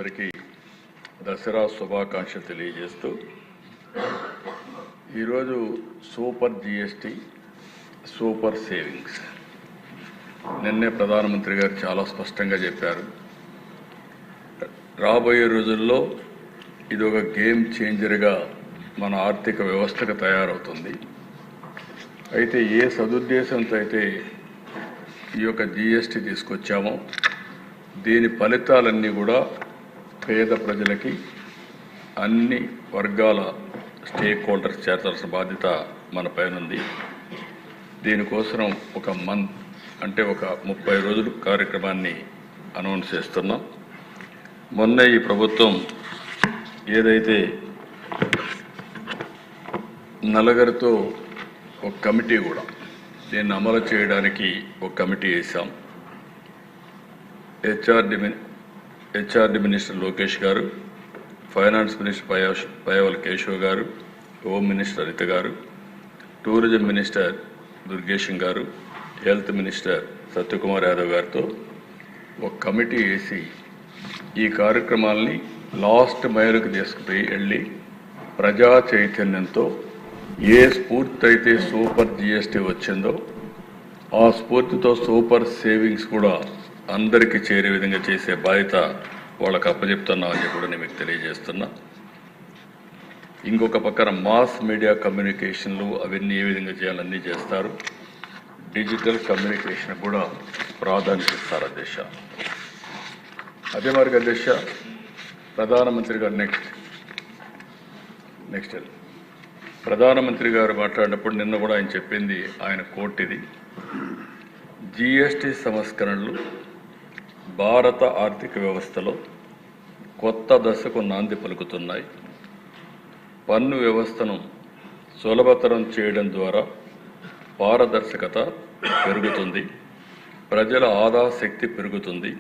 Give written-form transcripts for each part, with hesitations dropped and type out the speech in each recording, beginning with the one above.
వారికి దసరా శుభాకాంక్షలు తెలియజేస్తూ ఈరోజు సూపర్ జిఎస్టీ సూపర్ సేవింగ్స్ నిన్నే ప్రధానమంత్రి గారు చాలా స్పష్టంగా చెప్పారు. రాబోయే రోజుల్లో ఇది ఒక గేమ్ చేంజర్గా మన ఆర్థిక వ్యవస్థకు తయారవుతుంది. అయితే ఏ సదుద్దేశంతో అయితే ఈ యొక్క జిఎస్టీ తీసుకొచ్చామో దీని ఫలితాలన్నీ కూడా పేద ప్రజలకి అన్ని వర్గాల స్టేక్ హోల్డర్స్ చేర్చాల్సిన బాధ్యత మన పైన ఉంది. దీనికోసం ఒక మంత్ అంటే ఒక 30 రోజులు కార్యక్రమాన్ని అనౌన్స్ చేస్తున్నాం. మొన్న ఈ ప్రభుత్వం ఏదైతే నలుగురితో ఒక కమిటీ కూడా దీన్ని అమలు చేయడానికి ఒక కమిటీ వేసాం. హెచ్ఆర్డి మినిస్టర్ లోకేష్ గారు, ఫైనాన్స్ మినిస్టర్ పయ్యావుల కేశవ్ గారు, హోమ్ మినిస్టర్ అనిత గారు, టూరిజం మినిస్టర్ దుర్గేశం గారు, హెల్త్ మినిస్టర్ సత్యకుమార్ యాదవ్ గారితో ఒక కమిటీ వేసి ఈ కార్యక్రమాల్ని లాస్ట్ మైలుకు తీసుకుపోయి వెళ్ళి ప్రజా చైతన్యంతో ఏ స్ఫూర్తి అయితే సూపర్ జిఎస్టీ వచ్చిందో ఆ స్ఫూర్తితో సూపర్ సేవింగ్స్ కూడా అందరికీ చేరే విధంగా చేసే బాధ్యత వాళ్ళకి అప్పచెప్తున్నామని కూడా నేను మీకు తెలియజేస్తున్నా. ఇంకొక పక్కన మాస్ మీడియా కమ్యూనికేషన్లు అవన్నీ ఏ విధంగా చేయాలన్నీ చేస్తారు. డిజిటల్ కమ్యూనికేషన్ కూడా ప్రాధాన్యత ఇస్తారు అధ్యక్ష. అదే మరి అధ్యక్ష ప్రధానమంత్రి గారు నెక్స్ట్ ప్రధానమంత్రి గారు మాట్లాడినప్పుడు నిన్న కూడా ఆయన చెప్పింది ఆయన కోట్ ఇది. జిఎస్టీ సంస్కరణలు భారత ఆర్థిక వ్యవస్థలో కొత్త దశకు నాంది పలుకుతున్నాయి. పన్ను వ్యవస్థను సులభతరం చేయడం ద్వారా పారదర్శకత పెరుగుతుంది, ప్రజల ఆదా శక్తి పెరుగుతుంది.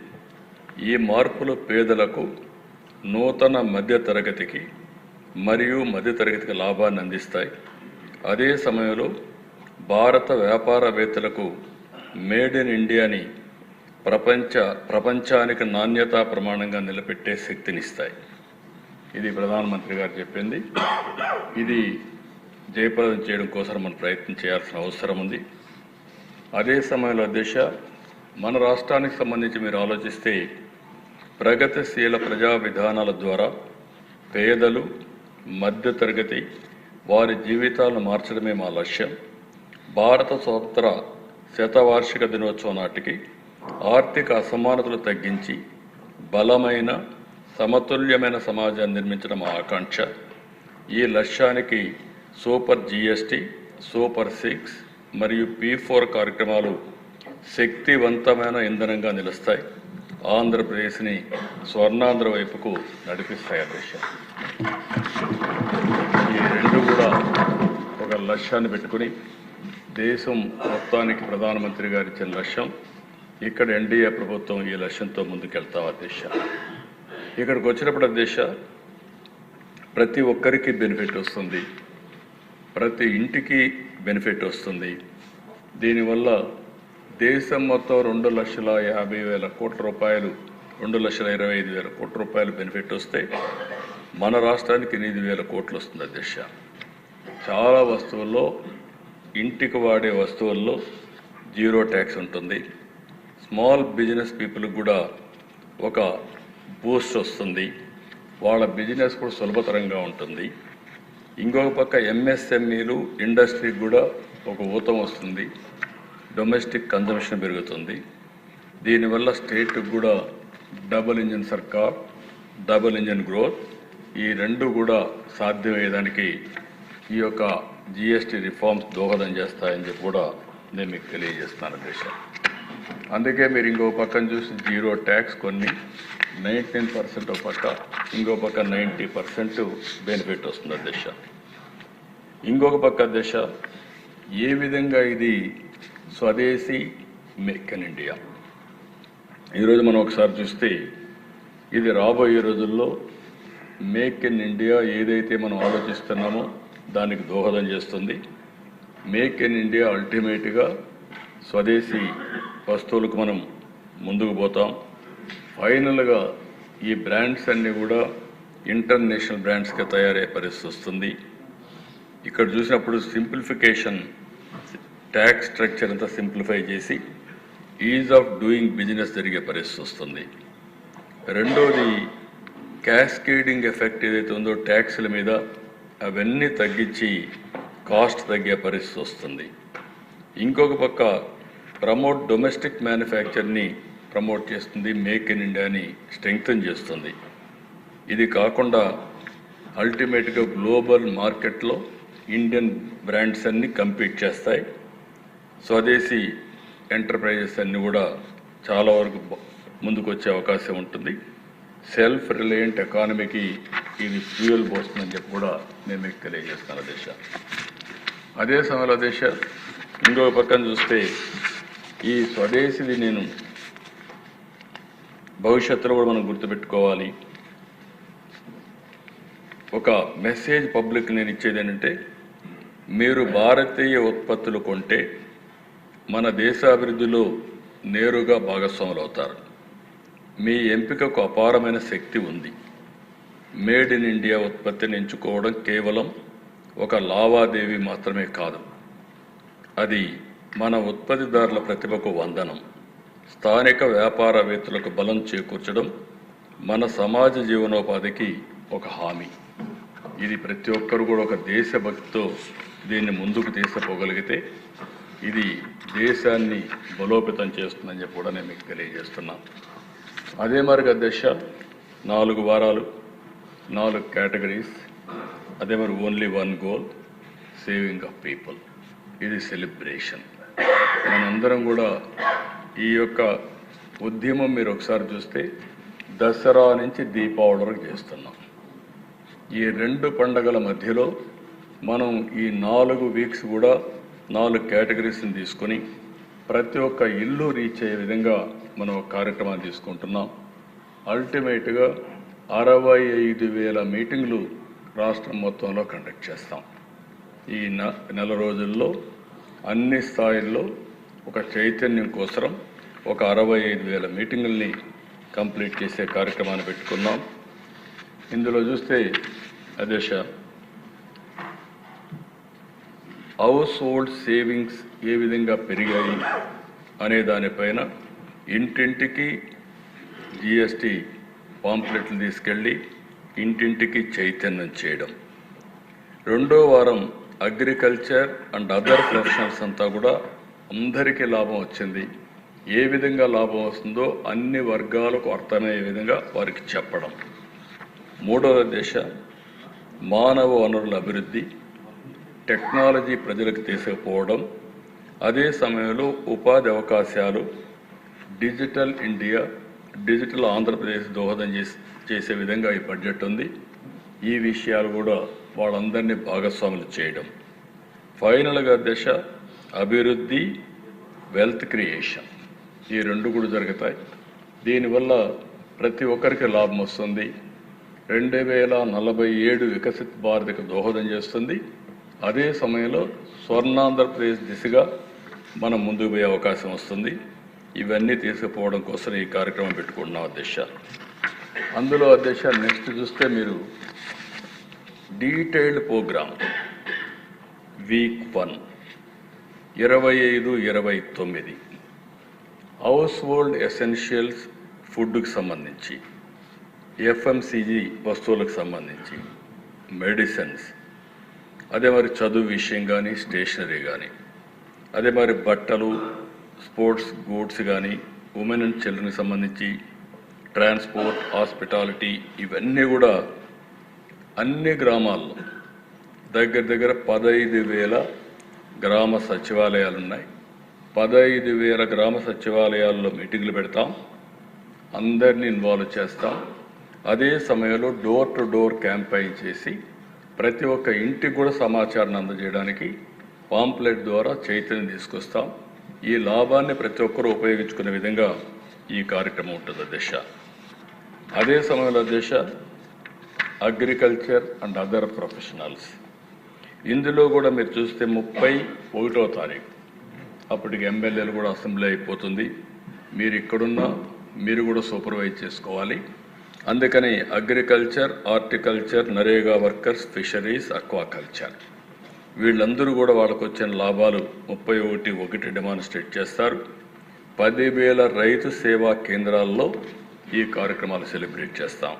ఈ మార్పులు పేదలకు, నూతన మధ్యతరగతికి మరియు మధ్యతరగతికి లాభాన్ని అందిస్తాయి. అదే సమయంలో భారత వ్యాపారవేత్తలకు మేడ్ ఇన్ ఇండియాని ప్రపంచానికి నాణ్యతా ప్రమాణంగా నిలబెట్టే శక్తినిస్తాయి. ఇది ప్రధానమంత్రి గారు చెప్పింది. ఇది జయప్రదం చేయడం కోసం మనం ప్రయత్నం చేయాల్సిన అవసరం ఉంది. అదే సమయంలో అధ్యక్ష మన రాష్ట్రానికి సంబంధించి మీరు ఆలోచిస్తే ప్రగతిశీల ప్రజా విధానాల ద్వారా పేదలు, మధ్యతరగతి వారి జీవితాలను మార్చడమే మా లక్ష్యం. భారత స్వతంత్ర శతవార్షిక దినోత్సవం నాటికి ఆర్థిక అసమానతలు తగ్గించి బలమైన సమతుల్యమైన సమాజాన్ని నిర్మించడం మా ఆకాంక్ష. ఈ లక్ష్యానికి సూపర్ జిఎస్టీ, సూపర్ 6 మరియు P4 కార్యక్రమాలు శక్తివంతమైన ఇంధనంగా నిలుస్తాయి. ఆంధ్రప్రదేశ్ని స్వర్ణాంధ్ర వైపుకు నడిపిస్తాయి అధ్యక్ష. ఈ రెండు కూడా ఒక లక్ష్యాన్ని పెట్టుకుని దేశం మొత్తానికి ప్రధానమంత్రి గారు ఇచ్చిన లక్ష్యం. ఇక్కడ ఎన్డీఏ ప్రభుత్వం ఈ లక్ష్యంతో ముందుకెళ్తాం అధ్యక్ష. ఇక్కడికి వచ్చినప్పుడు అధ్యక్ష ప్రతి ఒక్కరికి బెనిఫిట్ వస్తుంది, ప్రతి ఇంటికి బెనిఫిట్ వస్తుంది. దీనివల్ల దేశం మొత్తం 2,50,000 కోట్ల రూపాయలు, 2,25,000 కోట్ల రూపాయలు బెనిఫిట్ వస్తే మన రాష్ట్రానికి 8,000 కోట్లు వస్తుంది అధ్యక్ష. చాలా వస్తువుల్లో, ఇంటికి వాడే వస్తువుల్లో జీరో ట్యాక్స్ ఉంటుంది. స్మాల్ బిజినెస్ పీపుల్కి కూడా ఒక బూస్ట్ వస్తుంది, వాళ్ళ బిజినెస్ కూడా సులభతరంగా ఉంటుంది. ఇంకొక పక్క ఎంఎస్ఎంఈలు, ఇండస్ట్రీకి కూడా ఒక ఊతం వస్తుంది, డొమెస్టిక్ కన్జంప్షన్ పెరుగుతుంది. దీనివల్ల స్టేట్కి కూడా డబుల్ ఇంజిన్ సర్కార్, డబుల్ ఇంజిన్ గ్రోత్ ఈ రెండు కూడా సాధ్యమయ్యేదానికి ఈ యొక్క జిఎస్టీ రిఫార్మ్స్ దోహదం చేస్తాయని చెప్పి కూడా నేను మీకు తెలియజేస్తున్నాను అధ్యక్ష. అందుకే మీరు ఇంకో పక్కన చూసి జీరో ట్యాక్స్ కొన్ని 19% ఒక పక్క, ఇంకో పక్క 90% బెనిఫిట్ వస్తుంది అధ్యక్ష. ఇంకొక పక్క అధ్యక్ష ఏ విధంగా ఇది స్వదేశీ మేక్ ఇన్ ఇండియా. ఈరోజు మనం ఒకసారి చూస్తే ఇది రాబోయే రోజుల్లో మేక్ ఇన్ ఇండియా ఏదైతే మనం ఆలోచిస్తున్నామో దానికి దోహదం చేస్తుంది. మేక్ ఇన్ ఇండియా అల్టిమేట్గా స్వదేశీ వస్తువులకు మనం ముందుకు పోతాం. ఫైనల్గా ఈ బ్రాండ్స్ అన్నీ కూడా ఇంటర్నేషనల్ బ్రాండ్స్గా తయారయ్యే పరిస్థితి వస్తుంది. ఇక్కడ చూసినప్పుడు సింప్లిఫికేషన్, ట్యాక్స్ స్ట్రక్చర్ అంతా సింప్లిఫై చేసి ఈజ్ ఆఫ్ డూయింగ్ బిజినెస్ జరిగే పరిస్థితి వస్తుంది. రెండోది క్యాస్కేడింగ్ ఎఫెక్ట్ ఏదైతే ఉందో ట్యాక్స్ల మీద అవన్నీ తగ్గించి కాస్ట్ తగ్గే పరిస్థితి వస్తుంది. ఇంకొక పక్క ప్రమోట్ డొమెస్టిక్ మ్యానుఫ్యాక్చర్ని ప్రమోట్ చేస్తుంది, మేక్ ఇన్ ఇండియాని స్ట్రెంగ్తన్ చేస్తుంది. ఇది కాకుండా అల్టిమేట్గా గ్లోబల్ మార్కెట్లో ఇండియన్ బ్రాండ్స్ అన్నీ కంపీట్ చేస్తాయి. స్వదేశీ ఎంటర్ప్రైజెస్ అన్నీ కూడా చాలా వరకు ముందుకు వచ్చే అవకాశం ఉంటుంది. సెల్ఫ్ రిలయంట్ ఎకానమీకి ఇది ఫ్యూయల్ పోస్తుందని చెప్పి కూడా నేను మీకు తెలియజేస్తాను దేశ. అదే సమయంలో దేశ ఇంకొక పక్కన చూస్తే ఈ స్వదేశీది నేను భవిష్యత్తులో కూడా మనం గుర్తుపెట్టుకోవాలి. ఒక మెసేజ్ పబ్లిక్ నేను ఇచ్చేది ఏంటంటే, మీరు భారతీయ ఉత్పత్తులు కొంటే మన దేశాభివృద్ధిలో నేరుగా భాగస్వాములు అవుతారు. మీ ఎంపికకు అపారమైన శక్తి ఉంది. మేడ్ ఇన్ ఇండియా ఉత్పత్తిని ఎంచుకోవడం కేవలం ఒక లావాదేవీ మాత్రమే కాదు, అది మన ఉత్పత్తిదారుల ప్రతిభకు వందనం, స్థానిక వ్యాపారవేత్తలకు బలం చేకూర్చడం, మన సమాజ జీవనోపాధికి ఒక హామీ. ఇది ప్రతి ఒక్కరు కూడా ఒక దేశభక్తితో దీన్ని ముందుకు తీసుకుపోగలిగితే ఇది దేశాన్ని బలోపేతం చేస్తుందని చెప్పి కూడా నేను మీకు తెలియజేస్తున్నాను. అదే మరి అధ్యక్ష 4 వారాలు 4 కేటగిరీస్, అదే మరి only 1 goal, saving of people. ఇది సెలబ్రేషన్. మనందరం కూడా ఈ యొక్క ఉద్యమం మీరు ఒకసారి చూస్తే దసరా నుంచి దీపావళి వరకు చేస్తున్నాం. ఈ 2 పండుగల మధ్యలో మనం ఈ 4 వీక్స్ కూడా 4 కేటగిరీస్ని తీసుకొని ప్రతి ఒక్క ఇల్లు రీచ్ అయ్యే విధంగా మనం ఒక కార్యక్రమాన్ని తీసుకుంటున్నాం. అల్టిమేట్గా 65,000 మీటింగ్లు రాష్ట్రం మొత్తంలో కండక్ట్ చేస్తాం. ఈ నెల రోజుల్లో అన్ని స్థాయిల్లో ఒక చైతన్యం కోసం ఒక 65,000 మీటింగుల్ని కంప్లీట్ చేసే కార్యక్రమాన్ని పెట్టుకున్నాం. ఇందులో చూస్తే అదేశ హౌస్ హోల్డ్ సేవింగ్స్ ఏ విధంగా పెరిగాయి అనే దానిపైన ఇంటింటికి జిఎస్టీ పాంప్లెట్లు తీసుకెళ్ళి ఇంటింటికి చైతన్యం చేయడం. 2వ వారం అగ్రికల్చర్ అండ్ అదర్ ప్రొఫెషనల్స్ అంతా కూడా అందరికీ లాభం వచ్చింది. ఏ విధంగా లాభం వస్తుందో అన్ని వర్గాలకు అర్థమయ్యే విధంగా వారికి చెప్పడం. 3వ దశ మానవ వనరుల అభివృద్ధి, టెక్నాలజీ ప్రజలకు తీసుకుపోవడం, అదే సమయంలో ఉపాధి అవకాశాలు, డిజిటల్ ఇండియా, డిజిటల్ ఆంధ్రప్రదేశ్ దోహదం చేసే విధంగా ఈ బడ్జెట్ ఉంది. ఈ విషయాలు కూడా వాళ్ళందరినీ భాగస్వాములు చేయడం. ఫైనల్గా దశ అభివృద్ధి, వెల్త్ క్రియేషన్, ఈ 2 కూడా జరుగుతాయి. దీనివల్ల ప్రతి ఒక్కరికి లాభం వస్తుంది. 2047 వికసిత్ భారత్కు దోహదం చేస్తుంది. అదే సమయంలో స్వర్ణాంధ్రప్రదేశ్ దిశగా మనం ముందుకు పోయే అవకాశం వస్తుంది. ఇవన్నీ తీసుకుపోవడం కోసం ఈ కార్యక్రమం పెట్టుకుంటున్నాం అధ్యక్ష. అందులో అధ్యక్ష నెక్స్ట్ చూస్తే మీరు detailed programme week 1 25-29 household essentials ఫుడ్కి సంబంధించి, ఎఫ్ఎంసీజీ వస్తువులకు సంబంధించి, మెడిసిన్స్, అదే మరి చదువు విషయం కానీ స్టేషనరీ కానీ, అదే మరి బట్టలు, స్పోర్ట్స్ గూడ్స్ కానీ, ఉమెన్ అండ్ చిల్డ్రన్కి సంబంధించి ట్రాన్స్పోర్ట్, హాస్పిటాలిటీ, ఇవన్నీ కూడా అన్ని గ్రామాల్లో దగ్గర 15,000 గ్రామ సచివాలయాలు ఉన్నాయి. 15,000 గ్రామ సచివాలయాల్లో మీటింగ్లు పెడతాం, అందరినీ ఇన్వాల్వ్ చేస్తాం. అదే సమయంలో డోర్ టు డోర్ క్యాంపెయిన్ చేసి ప్రతి ఒక్క ఇంటికి కూడా సమాచారాన్ని అందజేయడానికి పాంప్లెట్ ద్వారా చైతన్యం తీసుకొస్తాం. ఈ లాభాన్ని ప్రతి ఒక్కరూ ఉపయోగించుకునే విధంగా ఈ కార్యక్రమం ఉంటుంది అధ్యక్ష. అదే సమయంలో అధ్యక్ష అగ్రికల్చర్ అండ్ అదర్ ప్రొఫెషనల్స్, ఇందులో కూడా మీరు చూస్తే 31వ తారీఖు అప్పటికి ఎమ్మెల్యేలు కూడా అసెంబ్లీ అయిపోతుంది. మీరు ఇక్కడున్నా మీరు కూడా సూపర్వైజ్ చేసుకోవాలి. అందుకని agriculture, horticulture, NREGA workers, fisheries, aquaculture వీళ్ళందరూ కూడా వాళ్ళకు వచ్చిన లాభాలు 31 డెమాన్స్ట్రేట్ చేస్తారు. 10,000 రైతు సేవా కేంద్రాల్లో ఈ కార్యక్రమాలు సెలబ్రేట్ చేస్తాం.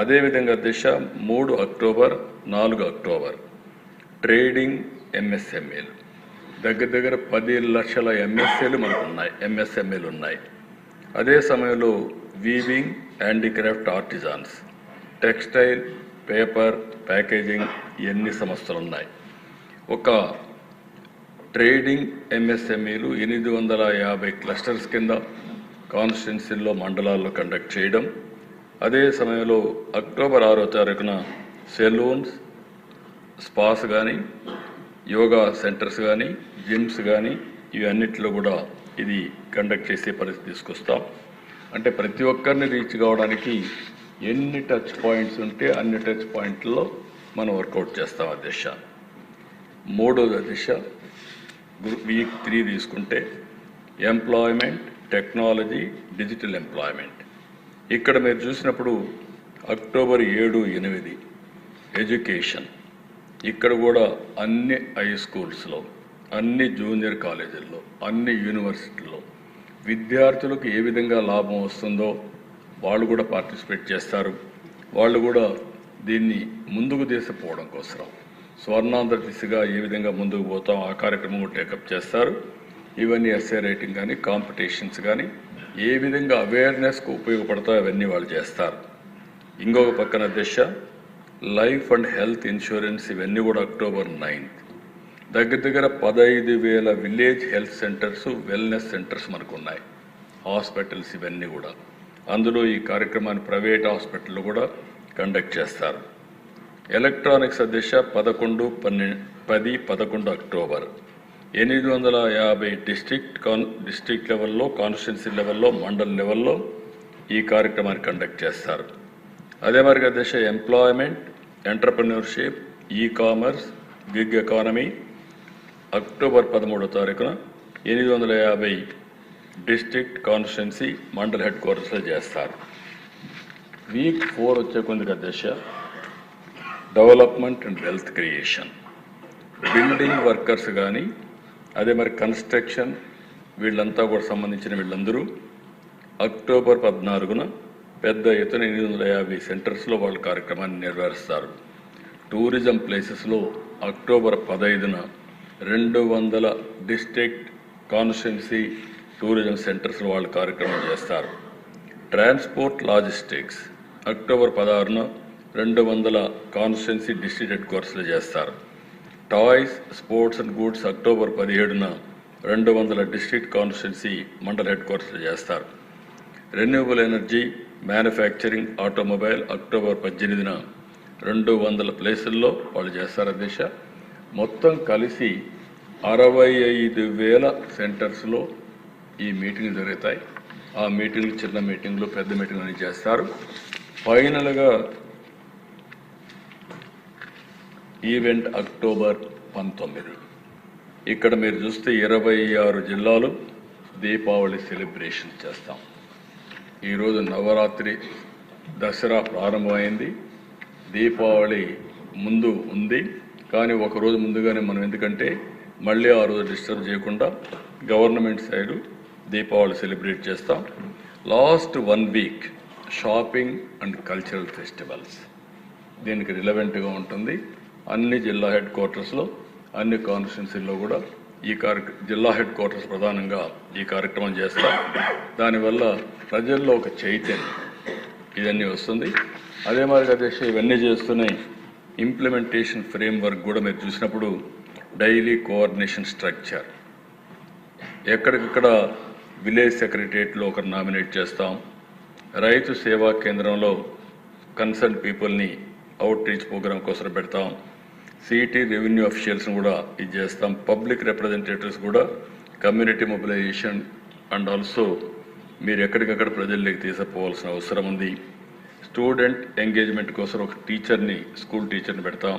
అదేవిధంగా 3 అక్టోబర్, 4 అక్టోబర్ ట్రేడింగ్ ఎంఎస్ఎంఈలు దగ్గర 10 లక్షల ఎంఎస్ఏలు మనకు ఉన్నాయి, ఎంఎస్ఎంఈలు ఉన్నాయి. అదే సమయంలో weaving, handicraft, artisans, textile, paper, packaging ఎన్ని సంస్థలు ఉన్నాయి. ఒక ట్రేడింగ్ ఎంఎస్ఎంఈలు 850 క్లస్టర్స్ కింద కాన్స్టిట్యున్సీల్లో, మండలాల్లో కండక్ట్ చేయడం. అదే సమయంలో అక్టోబర్ 6వ తారీఖున సెలూన్స్, స్పాస్ కానీ, యోగా సెంటర్స్ కానీ, జిమ్స్ కానీ ఇవన్నిటిలో కూడా ఇది కండక్ట్ చేసే పరిస్థితి తీసుకొస్తాం. అంటే ప్రతి ఒక్కరిని రీచ్ కావడానికి ఎన్ని టచ్ పాయింట్స్ ఉంటే అన్ని టచ్ పాయింట్లలో మనం వర్కౌట్ చేస్తాం. ఆ దిశ. మూడోది దిశ వీక్ 3 తీసుకుంటే ఎంప్లాయ్మెంట్, టెక్నాలజీ, డిజిటల్ ఎంప్లాయ్మెంట్. ఇక్కడ మీరు చూసినప్పుడు అక్టోబర్ 7, 8 ఎడ్యుకేషన్. ఇక్కడ కూడా అన్ని హై స్కూల్స్లో, అన్ని జూనియర్ కాలేజీల్లో, అన్ని యూనివర్సిటీల్లో విద్యార్థులకు ఏ విధంగా లాభం వస్తుందో వాళ్ళు కూడా పార్టిసిపేట్ చేస్తారు. వాళ్ళు కూడా దీన్ని ముందుకు తీసుకుపోవడం కోసం స్వర్ణాంధ్ర దిశగా ఏ విధంగా ముందుకు పోతాం ఆ కార్యక్రమం కూడా టేకప్ చేస్తారు. ఇవన్నీ ఎస్ఏ రైటింగ్ కానీ, కాంపిటీషన్స్ కానీ ఏ విధంగా అవేర్నెస్కు ఉపయోగపడతాయో అవన్నీ వాళ్ళు చేస్తారు. ఇంకొక పక్కన దిశ లైఫ్ అండ్ హెల్త్ ఇన్సూరెన్స్ ఇవన్నీ కూడా అక్టోబర్ 9 దగ్గర 15,000 village health centres, wellness centres మనకు ఉన్నాయి, హాస్పిటల్స్ ఇవన్నీ కూడా. అందులో ఈ కార్యక్రమాన్ని ప్రైవేట్ హాస్పిటల్లో కూడా కండక్ట్ చేస్తారు. ఎలక్ట్రానిక్స్ దిశ 11, 11 అక్టోబర్ 850 డిస్ట్రిక్ట్ లెవెల్లో, కాన్స్టిట్యున్సీ లెవెల్లో, మండల్ లెవెల్లో ఈ కార్యక్రమాన్ని కండక్ట్ చేస్తారు. అదే మరిగా దిశ employment, entrepreneurship, e commerce, gig economy October 13వ తారీఖున 850 డిస్ట్రిక్ట్, కాన్స్టిట్యున్సీ, మండల్ హెడ్ క్వార్టర్స్లో చేస్తారు. వీక్ 4 వచ్చే కొందిగా దిశ development and wealth creation. Building workers కానీ, అదే మరి కన్స్ట్రక్షన్ వీళ్ళంతా కూడా సంబంధించిన వీళ్ళందరూ అక్టోబర్ 14న పెద్ద ఎత్తున 850 సెంటర్స్లో వాళ్ళ కార్యక్రమాన్ని నిర్వహిస్తారు. టూరిజం ప్లేసెస్లో అక్టోబర్ 15న 200 డిస్ట్రిక్ట్, కాన్స్టిట్యున్సీ టూరిజం సెంటర్స్లో వాళ్ళు కార్యక్రమం చేస్తారు. ట్రాన్స్పోర్ట్ లాజిస్టిక్స్ అక్టోబర్ 16న 200 కాన్స్టిట్యున్సీ డిస్ట్రిక్ట్ హెడ్ క్వార్టర్స్లో చేస్తారు. Toys, sports and goods October 17న 200 డిస్ట్రిక్ట్, కాన్స్టిట్యున్సీ, మండల్ హెడ్ క్వార్టర్స్లో చేస్తారు. Renewable energy, manufacturing, automobile October 18న 200 ప్లేసుల్లో వాళ్ళు చేస్తారు. దిశ మొత్తం కలిసి 65,000 సెంటర్స్లో ఈ మీటింగ్లు జరుగుతాయి. ఆ మీటింగ్లు చిన్న మీటింగ్లు, పెద్ద మీటింగ్లు అని చేస్తారు. ఫైనల్గా ఈవెంట్ అక్టోబర్ 19. ఇక్కడ మీరు చూస్తే 26 జిల్లాలు దీపావళి సెలబ్రేషన్ చేస్తాం. ఈరోజు నవరాత్రి, దసరా ప్రారంభమైంది. దీపావళి ముందు ఉంది, కానీ ఒకరోజు ముందుగానే మనం, ఎందుకంటే మళ్ళీ ఆ రోజు డిస్టర్బ్ చేయకుండా గవర్నమెంట్ సైడు దీపావళి సెలబ్రేట్ చేస్తాం. Last 1 week shopping and cultural festivals దీనికి రిలవెంట్గా ఉంటుంది. అన్ని జిల్లా హెడ్ క్వార్టర్స్లో, అన్ని కాన్స్టిట్యున్సీల్లో కూడా ఈ జిల్లా హెడ్ క్వార్టర్స్ ప్రధానంగా ఈ కార్యక్రమం చేస్తాం. దానివల్ల ప్రజల్లో ఒక చైతన్యం ఇవన్నీ వస్తుంది. అదే మాదిరిగా దేశం ఇవన్నీ చేస్తున్నాయి. ఇంప్లిమెంటేషన్ ఫ్రేమ్వర్క్ కూడా మీరు చూసినప్పుడు డైలీ కోఆర్డినేషన్ స్ట్రక్చర్, ఎక్కడికక్కడ విలేజ్ సెక్రటరియట్లో ఒకరు నామినేట్ చేస్తాం. రైతు సేవా కేంద్రంలో కన్సర్న్ పీపుల్ని అవుట్ రీచ్ ప్రోగ్రాం కోసం పెడతాం. సిటీ రెవెన్యూ అఫీషియల్స్ని కూడా ఇది చేస్తాం. పబ్లిక్ రిప్రజెంటేటివ్స్ కూడా కమ్యూనిటీ మొబిలైజేషన్ అండ్ ఆల్సో మీరు ఎక్కడికక్కడ ప్రజల్లోకి తీసుకుపోవాల్సిన అవసరం ఉంది. స్టూడెంట్ ఎంగేజ్మెంట్ కోసం ఒక టీచర్ని, స్కూల్ టీచర్ని పెడతాం.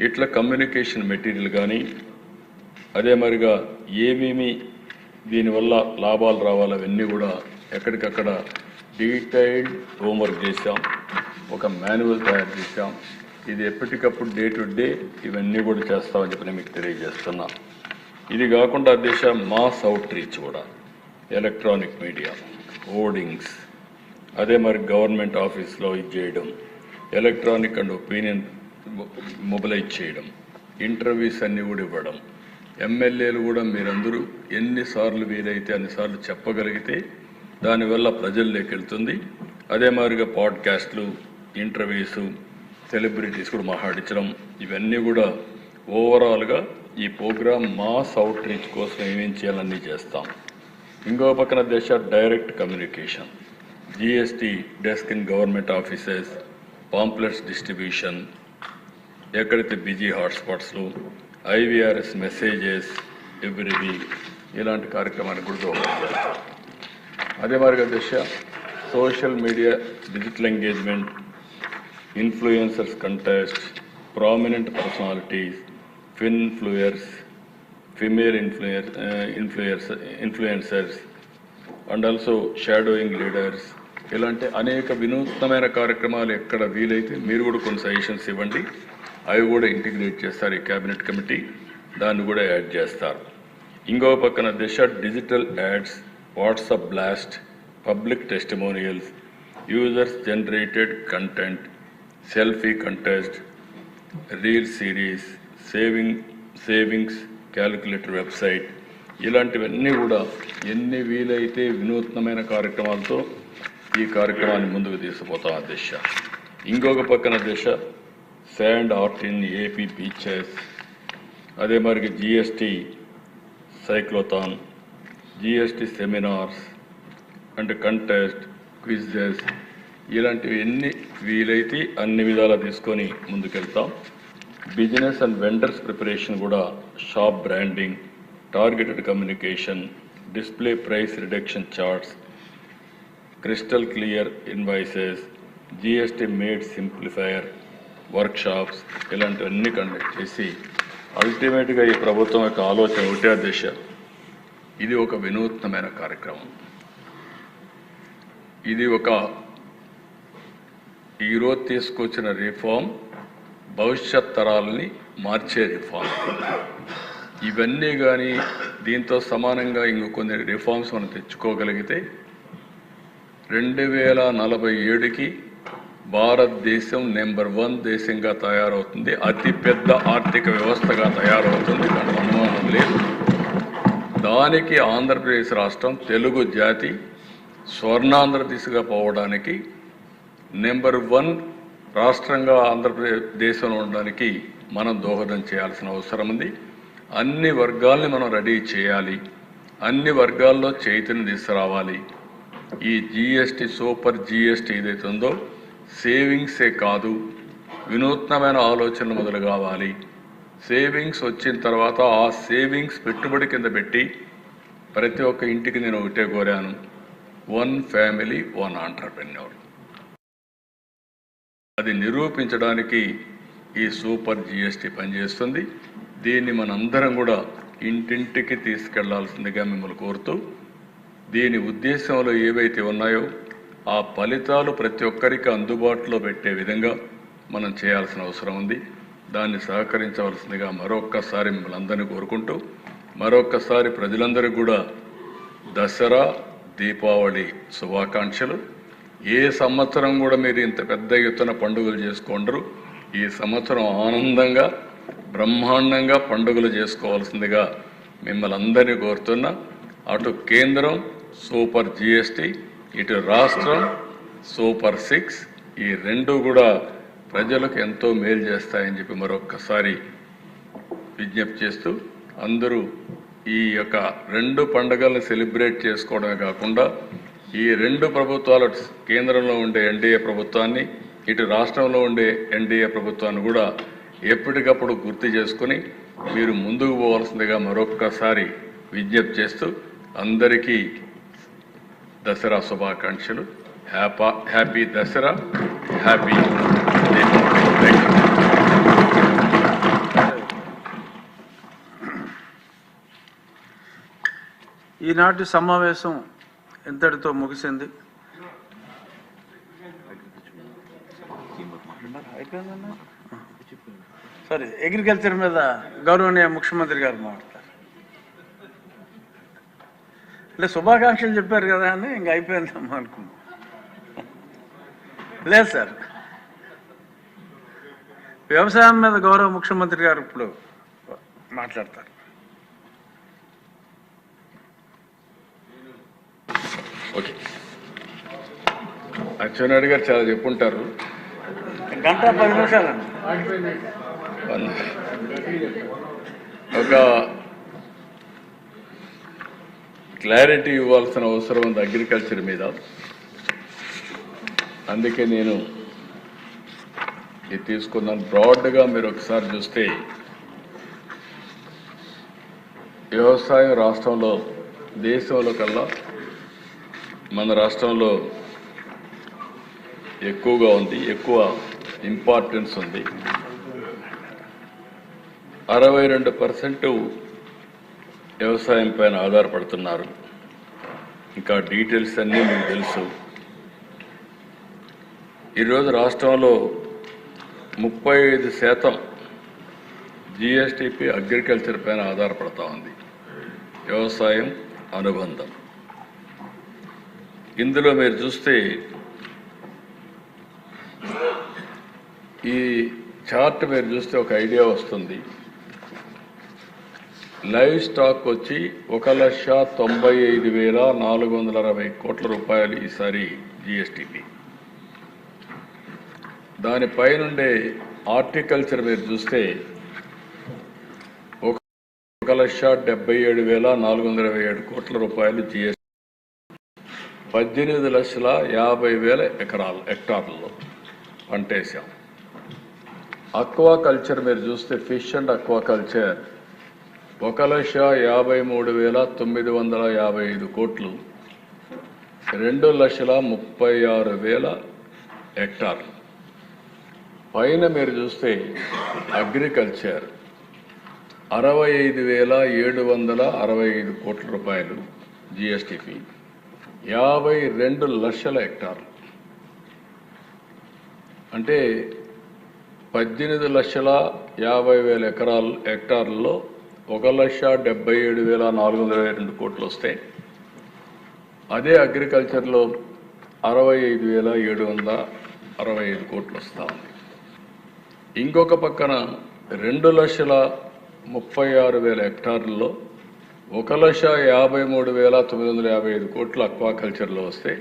ఇట్లా కమ్యూనికేషన్ మెటీరియల్ కానీ, అదే మరిగా ఏమేమి దీనివల్ల లాభాలు రావాలి అవన్నీ కూడా ఎక్కడికక్కడ డీటెయిల్డ్ హోంవర్క్ చేశాం, ఒక మాన్యువల్ తయారు చేశాం. ఇది ఎప్పటికప్పుడు డే టు డే ఇవన్నీ కూడా చేస్తామని చెప్పి నేను మీకు తెలియజేస్తున్నా. ఇది కాకుండా దేశ మాస్ అవుట్ రీచ్ కూడా, ఎలక్ట్రానిక్ మీడియా, హోర్డింగ్స్, అదే మరి గవర్నమెంట్ ఆఫీస్లో ఇది చేయడం, ఎలక్ట్రానిక్ అండ్ ఒపీనియన్ మొబిలైజ్ చేయడం, ఇంటర్వ్యూస్ అన్నీ కూడా ఇవ్వడం, ఎమ్మెల్యేలు కూడా మీరందరూ ఎన్నిసార్లు వీలైతే అన్నిసార్లు చెప్పగలిగితే దానివల్ల ప్రజల్లోకి వెళ్తుంది. అదే మాదిరిగా పాడ్కాస్ట్లు, ఇంటర్వ్యూస్, సెలబ్రిటీస్ కూడా మాట్లాడించడం, ఇవన్నీ కూడా ఓవరాల్గా ఈ ప్రోగ్రామ్ మాస్ అవుట్ రీచ్ కోసం ఏమేం చేయాలన్నీ చేస్తాం. ఇంకో పక్కన దేశ direct communication, GST desk in government offices, pamphlets distribution, ఎక్కడైతే బిజీ హాట్స్పాట్స్లు, ఐవీఆర్ఎస్ మెసేజెస్ ఎవ్రీ వీక్, ఇలాంటి కార్యక్రమాన్ని కూడా దోహదపడతాం. అదే మాదిరిగా దశ social media digital engagement, influencers contest, prominent personalities, finfluencers, female influencers and also shadowing leaders, ఇలాంటి అనేక వినూత్నమైన కార్యక్రమాలు ఎక్కడ వీలైతే మీరు కూడా కొన్ని సజెషన్స్ ఇవ్వండి. అవి కూడా ఇంటిగ్రేట్ చేస్తారు ఈ క్యాబినెట్ కమిటీ, దాన్ని కూడా యాడ్ చేస్తారు. ఇంకో పక్కన దిశ digital ads, WhatsApp blast, public testimonials, users generated content, selfie contest, reel series, savings calculator website, ఇలాంటివన్నీ కూడా ఎన్ని వీలైతే వినూత్నమైన కార్యక్రమాలతో ఈ కార్యక్రమాన్ని ముందుకు తీసుకుపోతాం ఆ దిశ. ఇంకొక పక్కన దిశ sand art in AP beaches, అదే మరి GST cyclothon, GST seminars and contest, quizzes, ఇలాంటివి ఎన్ని వీలైతే అన్ని విధాలా తీసుకొని ముందుకెళ్తాం. బిజినెస్ అండ్ వెండర్స్ ప్రిపరేషన్ కూడా, shop branding, targeted communication, display price reduction charts, crystal clear invoices, GST made simplifier workshops, ఇలాంటివన్నీ కండక్ట్ చేసి అల్టిమేట్గా ఈ ప్రభుత్వం యొక్క ఆలోచన ఒకటే దిశ, ఇది ఒక వినూత్నమైన కార్యక్రమం. ఇది ఒక ఈరోజు తీసుకొచ్చిన రిఫార్మ్ భవిష్యత్ తరాలని మార్చే రిఫార్మ్. ఇవన్నీ కానీ దీంతో సమానంగా ఇంకో కొన్ని రిఫార్మ్స్ మనం తెచ్చుకోగలిగితే 2047కి భారతదేశం నెంబర్ 1 దేశంగా తయారవుతుంది, అతిపెద్ద ఆర్థిక వ్యవస్థగా తయారవుతుంది, దాంట్లో అనుమానం లేదు. దానికి ఆంధ్రప్రదేశ్ రాష్ట్రం, తెలుగు జాతి స్వర్ణాంధ్ర దిశగా పోవడానికి, నెంబర్ 1 రాష్ట్రంగా ఆంధ్రప్రదేశ్ దేశంలో ఉండడానికి మనం దోహదం చేయాల్సిన అవసరం ఉంది. అన్ని వర్గాల్ని మనం రెడీ చేయాలి, అన్ని వర్గాల్లో చైతన్యం తీసుకురావాలి. ఈ జిఎస్టీ, సూపర్ జిఎస్టీ ఏదైతే ఉందో సేవింగ్సే కాదు, వినూత్నమైన ఆలోచనలు మొదలు కావాలి. సేవింగ్స్ వచ్చిన తర్వాత ఆ సేవింగ్స్ పెట్టుబడి కింద పెట్టి ప్రతి ఒక్క ఇంటికి నేను ఒకటే కోరాను, 1 ఫ్యామిలీ 1 ఆంటర్‌ప్రెన్యూర్. అది నిరూపించడానికి ఈ సూపర్ జిఎస్టీ పనిచేస్తుంది. దీన్ని మనందరం కూడా ఇంటింటికి తీసుకెళ్లాల్సిందిగా మిమ్మల్ని కోరుతూ, దీని ఉద్దేశంలో ఏవైతే ఉన్నాయో ఆ ఫలితాలు ప్రతి ఒక్కరికి అందుబాటులో పెట్టే విధంగా మనం చేయాల్సిన అవసరం ఉంది. దాన్ని సహకరించవలసిందిగా మరొక్కసారి మిమ్మల్ని అందరినీ కోరుకుంటూ, మరొక్కసారి ప్రజలందరికీ కూడా దసరా, దీపావళి శుభాకాంక్షలు. ఏ సంవత్సరం కూడా మీరు ఇంత పెద్ద ఎత్తున పండుగలు చేసుకోండరు. ఈ సంవత్సరం ఆనందంగా, బ్రహ్మాండంగా పండుగలు చేసుకోవాల్సిందిగా మిమ్మల్ని అందరినీ కోరుతున్నా. అటు కేంద్రం సూపర్ జిఎస్టీ, ఇటు రాష్ట్రం సూపర్ 6, ఈ రెండు కూడా ప్రజలకు ఎంతో మేలు చేస్తాయని చెప్పి మరొక్కసారి విజ్ఞప్తి చేస్తూ, అందరూ ఈ యొక్క 2 పండుగలను సెలబ్రేట్ చేసుకోవడమే కాకుండా ఈ 2 ప్రభుత్వాలు, కేంద్రంలో ఉండే ఎన్డీఏ ప్రభుత్వాన్ని, ఇటు రాష్ట్రంలో ఉండే ఎన్డీఏ ప్రభుత్వాన్ని కూడా ఎప్పటికప్పుడు గుర్తు చేసుకుని మీరు ముందుకు పోవాల్సిందిగా మరొక్కసారి విజ్ఞప్తి చేస్తూ, అందరికీ దసరా శుభాకాంక్షలు. Happy Dasara, happy Deepavali. ఈనాటి సమావేశం ఇంతటితో ముగిసింది. అయిపోయిందన్నా. సరే, అగ్రికల్చర్ మీద గౌరవనీయ ముఖ్యమంత్రి గారు మాట్లాడతారు. అంటే శుభాకాంక్షలు చెప్పారు కదా అని ఇంక అయిపోయిందమ్మా అనుకున్నాం. లేదు సార్, వ్యవసాయం మీద గౌరవ ముఖ్యమంత్రి గారు ఇప్పుడు మాట్లాడతారు. ఓకే, అచ్చెన్నాయుడు గారు చాలా చెప్పుంటారు. గంట 10 నిమిషాలండి. ఒక క్లారిటీ ఇవ్వాల్సిన అవసరం ఉంది అగ్రికల్చర్ మీద. అందుకే నేను ఇది తీసుకున్నాను. బ్రాడ్గా మీరు ఒకసారి చూస్తే వ్యవసాయం రాష్ట్రంలో దేశంలో కల్లా మన రాష్ట్రంలో ఎక్కువగా ఉంది, ఎక్కువ ఇంపార్టెన్స్ ఉంది. 62% వ్యవసాయం పైన ఆధారపడుతున్నారు. ఇంకా డీటెయిల్స్ అన్నీ మీకు తెలుసు. ఈరోజు రాష్ట్రంలో 35% జిఎస్టిపి అగ్రికల్చర్ పైన ఆధారపడతా ఉంది, వ్యవసాయం అనుబంధం. ఇందులో మీరు చూస్తే ఈ చార్ట్ మీరు చూస్తే ఒక ఐడియా వస్తుంది. లైవ్ స్టాక్ వచ్చి 1,95,460 కోట్ల రూపాయలు ఈసారి జిఎస్టిపి. దానిపైనుండే హార్టికల్చర్ మీరు చూస్తే 1,77,427 కోట్ల రూపాయలు జిఎస్టి, 18,50,000 హెక్టార్లలో పంటేశాం. అక్వాకల్చర్ మీరు చూస్తే ఫిష్ అండ్ అక్వాకల్చర్ 1,53,955 కోట్లు, 2,36,000 హెక్టార్లు. పైన మీరు చూస్తే అగ్రికల్చర్ 65,765 కోట్ల రూపాయలు జిఎస్టిపి, 52 లక్షల హెక్టార్లు. అంటే 18,50,000 హెక్టార్లలో 1,77,422 కోట్లు వస్తాయి. అదే అగ్రికల్చర్లో 65,765 కోట్లు వస్తూ ఉంది. ఇంకొక పక్కన 2,36,000 హెక్టార్లలో 1,53,955 కోట్లు అక్వాకల్చర్లో వస్తే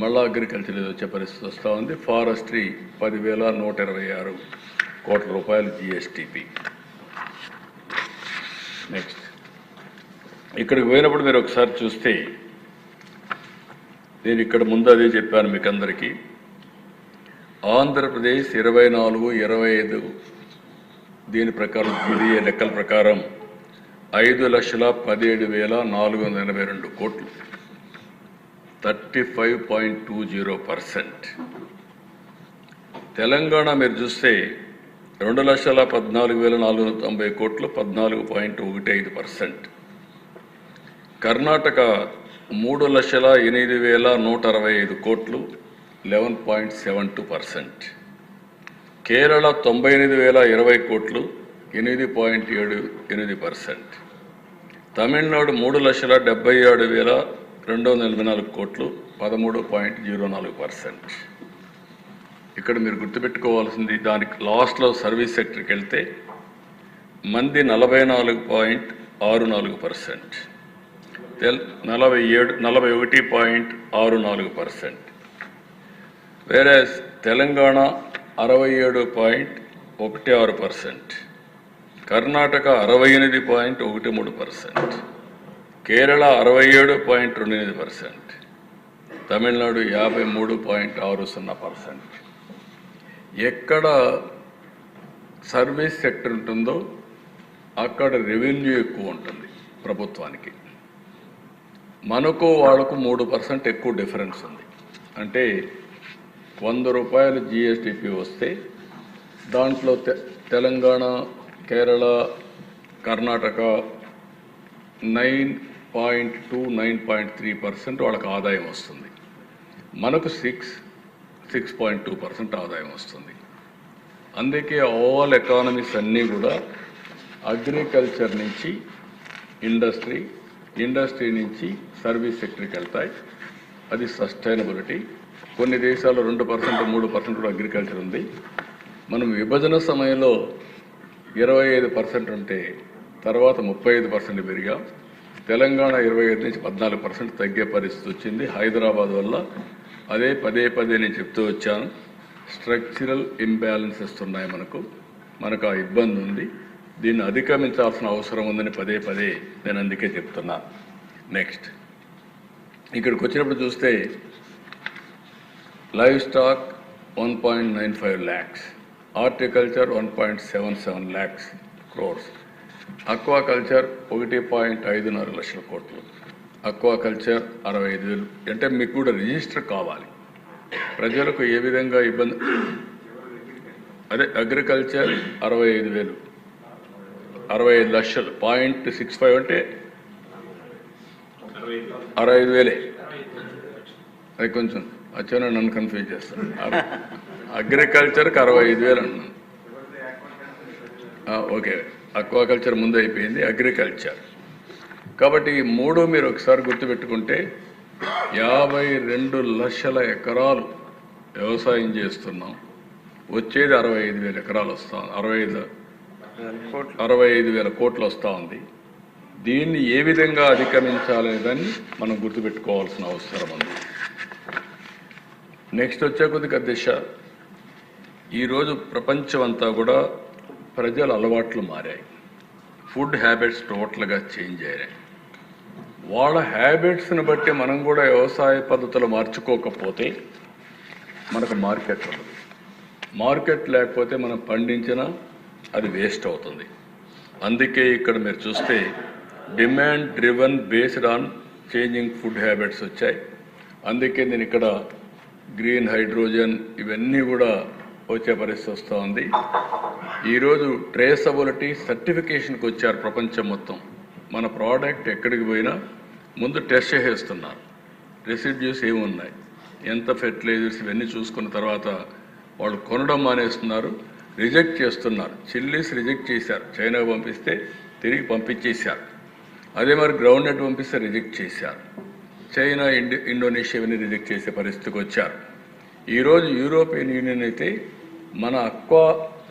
మళ్ళా అగ్రికల్చర్ వచ్చే పరిస్థితి వస్తూ ఉంది. ఫారెస్ట్రీ 10,126 కోట్ల రూపాయలు జిఎస్టిపి. నెక్స్ట్ ఇక్కడికి పోయినప్పుడు మీరు ఒకసారి చూస్తే నేను ఇక్కడ ముందు అదే చెప్పాను మీకు అందరికీ. ఆంధ్రప్రదేశ్ 24-25 దీని ప్రకారం జీడీఏ లెక్కల ప్రకారం 5,17,482 కోట్లు, 35.20%. తెలంగాణ మీరు చూస్తే 2,14,490 కోట్లు, 14.15%. కర్ణాటక 3,08,165 కోట్లు, 11.72%. కేరళ 98,020 కోట్లు, 8.78%. తమిళనాడు 3,77,284 కోట్లు, 13.04%. ఇక్కడ మీరు గుర్తుపెట్టుకోవాల్సింది, దానికి లాస్ట్లో సర్వీస్ సెక్టర్కి వెళ్తే మంది 44.64%, 41.64%. వేరే తెలంగాణ 67.16%, కర్ణాటక 68.13%, కేరళ 67.28%, తమిళనాడు 53.60%. ఎక్కడ సర్వీస్ సెక్టర్ ఉంటుందో అక్కడ రెవెన్యూ ఎక్కువ ఉంటుంది ప్రభుత్వానికి. మనకు వాళ్ళకు 3% ఎక్కువ డిఫరెన్స్ ఉంది. అంటే 100 రూపాయలు జిఎస్టిపి వస్తే దాంట్లో తెలంగాణ, కేరళ, కర్ణాటక 9.2, 9.3% వాళ్ళకి ఆదాయం వస్తుంది. మనకు 6, 6.2% ఆదాయం వస్తుంది. అందుకే ఆల్ ఎకానమీస్ అన్నీ కూడా అగ్రికల్చర్ నుంచి ఇండస్ట్రీ నుంచి సర్వీస్ సెక్టర్కి వెళ్తాయి. అది సస్టైనబిలిటీ. కొన్ని దేశాల్లో 2%, 3% కూడా అగ్రికల్చర్ ఉంది. మనం విభజన సమయంలో 25% ఉంటే తర్వాత 35% పెరిగాం. తెలంగాణ 25 నుంచి 14% తగ్గే పరిస్థితి వచ్చింది హైదరాబాద్ వల్ల. అదే పదే నేను చెప్తూ వచ్చాను, స్ట్రక్చరల్ ఇంబ్యాలెన్సెస్ ఉన్నాయి మనకు ఆ ఇబ్బంది ఉంది. దీన్ని అధిగమించాల్సిన అవసరం ఉందని పదే నేను అందుకే చెప్తున్నా. నెక్స్ట్ ఇక్కడికి వచ్చినప్పుడు చూస్తే live stock 1.95 lakhs, horticulture 1.77 lakhs crores, aquaculture 1.54 లక్షల కోట్లు, అక్వాకల్చర్ 65,000. అంటే మీకు కూడా రిజిస్టర్ కావాలి, ప్రజలకు ఏ విధంగా ఇబ్బంది. అదే అగ్రికల్చర్ 65,000, 65 లక్షలు. 0.65 అంటే 65,000. అది కొంచెం వచ్చానో నన్ను కన్ఫ్యూజ్ చేస్తాను. అగ్రికల్చర్కి 65,000 అన్నాను. ఓకే, అక్వాకల్చర్ ముందు అయిపోయింది, అగ్రికల్చర్. కాబట్టి ఈ మూడు మీరు ఒకసారి గుర్తుపెట్టుకుంటే 52 లక్షల ఎకరాలు వ్యవసాయం చేస్తున్నాం. వచ్చేది 65,000 ఎకరాలు వస్తా, 65,000 కోట్లు వస్తూ ఉంది. దీన్ని ఏ విధంగా అధిగమించాలనేదాన్ని మనం గుర్తుపెట్టుకోవాల్సిన అవసరం ఉంది. నెక్స్ట్ వచ్చే కొద్దిగా దిశ. ఈరోజు ప్రపంచం అంతా కూడా ప్రజల అలవాట్లు మారాయి, ఫుడ్ హ్యాబిట్స్ టోటల్గా చేంజ్ అయ్యాయి. వాళ్ళ హ్యాబిట్స్ని బట్టి మనం కూడా వ్యవసాయ పద్ధతులు మార్చుకోకపోతే మనకు మార్కెట్ ఉండదు. మార్కెట్ లేకపోతే మనం పండించినా అది వేస్ట్ అవుతుంది. అందుకే ఇక్కడ మీరు చూస్తే demand driven based on changing food habits వచ్చాయి. అందుకే నేను ఇక్కడ గ్రీన్ హైడ్రోజన్ ఇవన్నీ కూడా వచ్చే పరిస్థితి వస్తూ ఉంది. ఈరోజు ట్రేసబిలిటీ సర్టిఫికేషన్కి వచ్చారు ప్రపంచం మొత్తం. మన ప్రోడక్ట్ ఎక్కడికి పోయినా ముందు టెస్ట్ చేస్తున్నారు, రెసిడ్యూస్ ఏమున్నాయి, ఎంత ఫెర్టిలైజర్స్, ఇవన్నీ చూసుకున్న తర్వాత వాళ్ళు కొనడం మానేస్తున్నారు, రిజెక్ట్ చేస్తున్నారు. చిల్లీస్ రిజెక్ట్ చేశారు, చైనా పంపిస్తే తిరిగి పంపించేశారు. అదే మరి గ్రౌండ్ నట్ పంపిస్తే రిజెక్ట్ చేశారు. చైనా, ఇండోనేషియా ఇవన్నీ రిజెక్ట్ చేసే పరిస్థితికి వచ్చారు. ఈరోజు యూరోపియన్ యూనియన్ అయితే మన అక్వా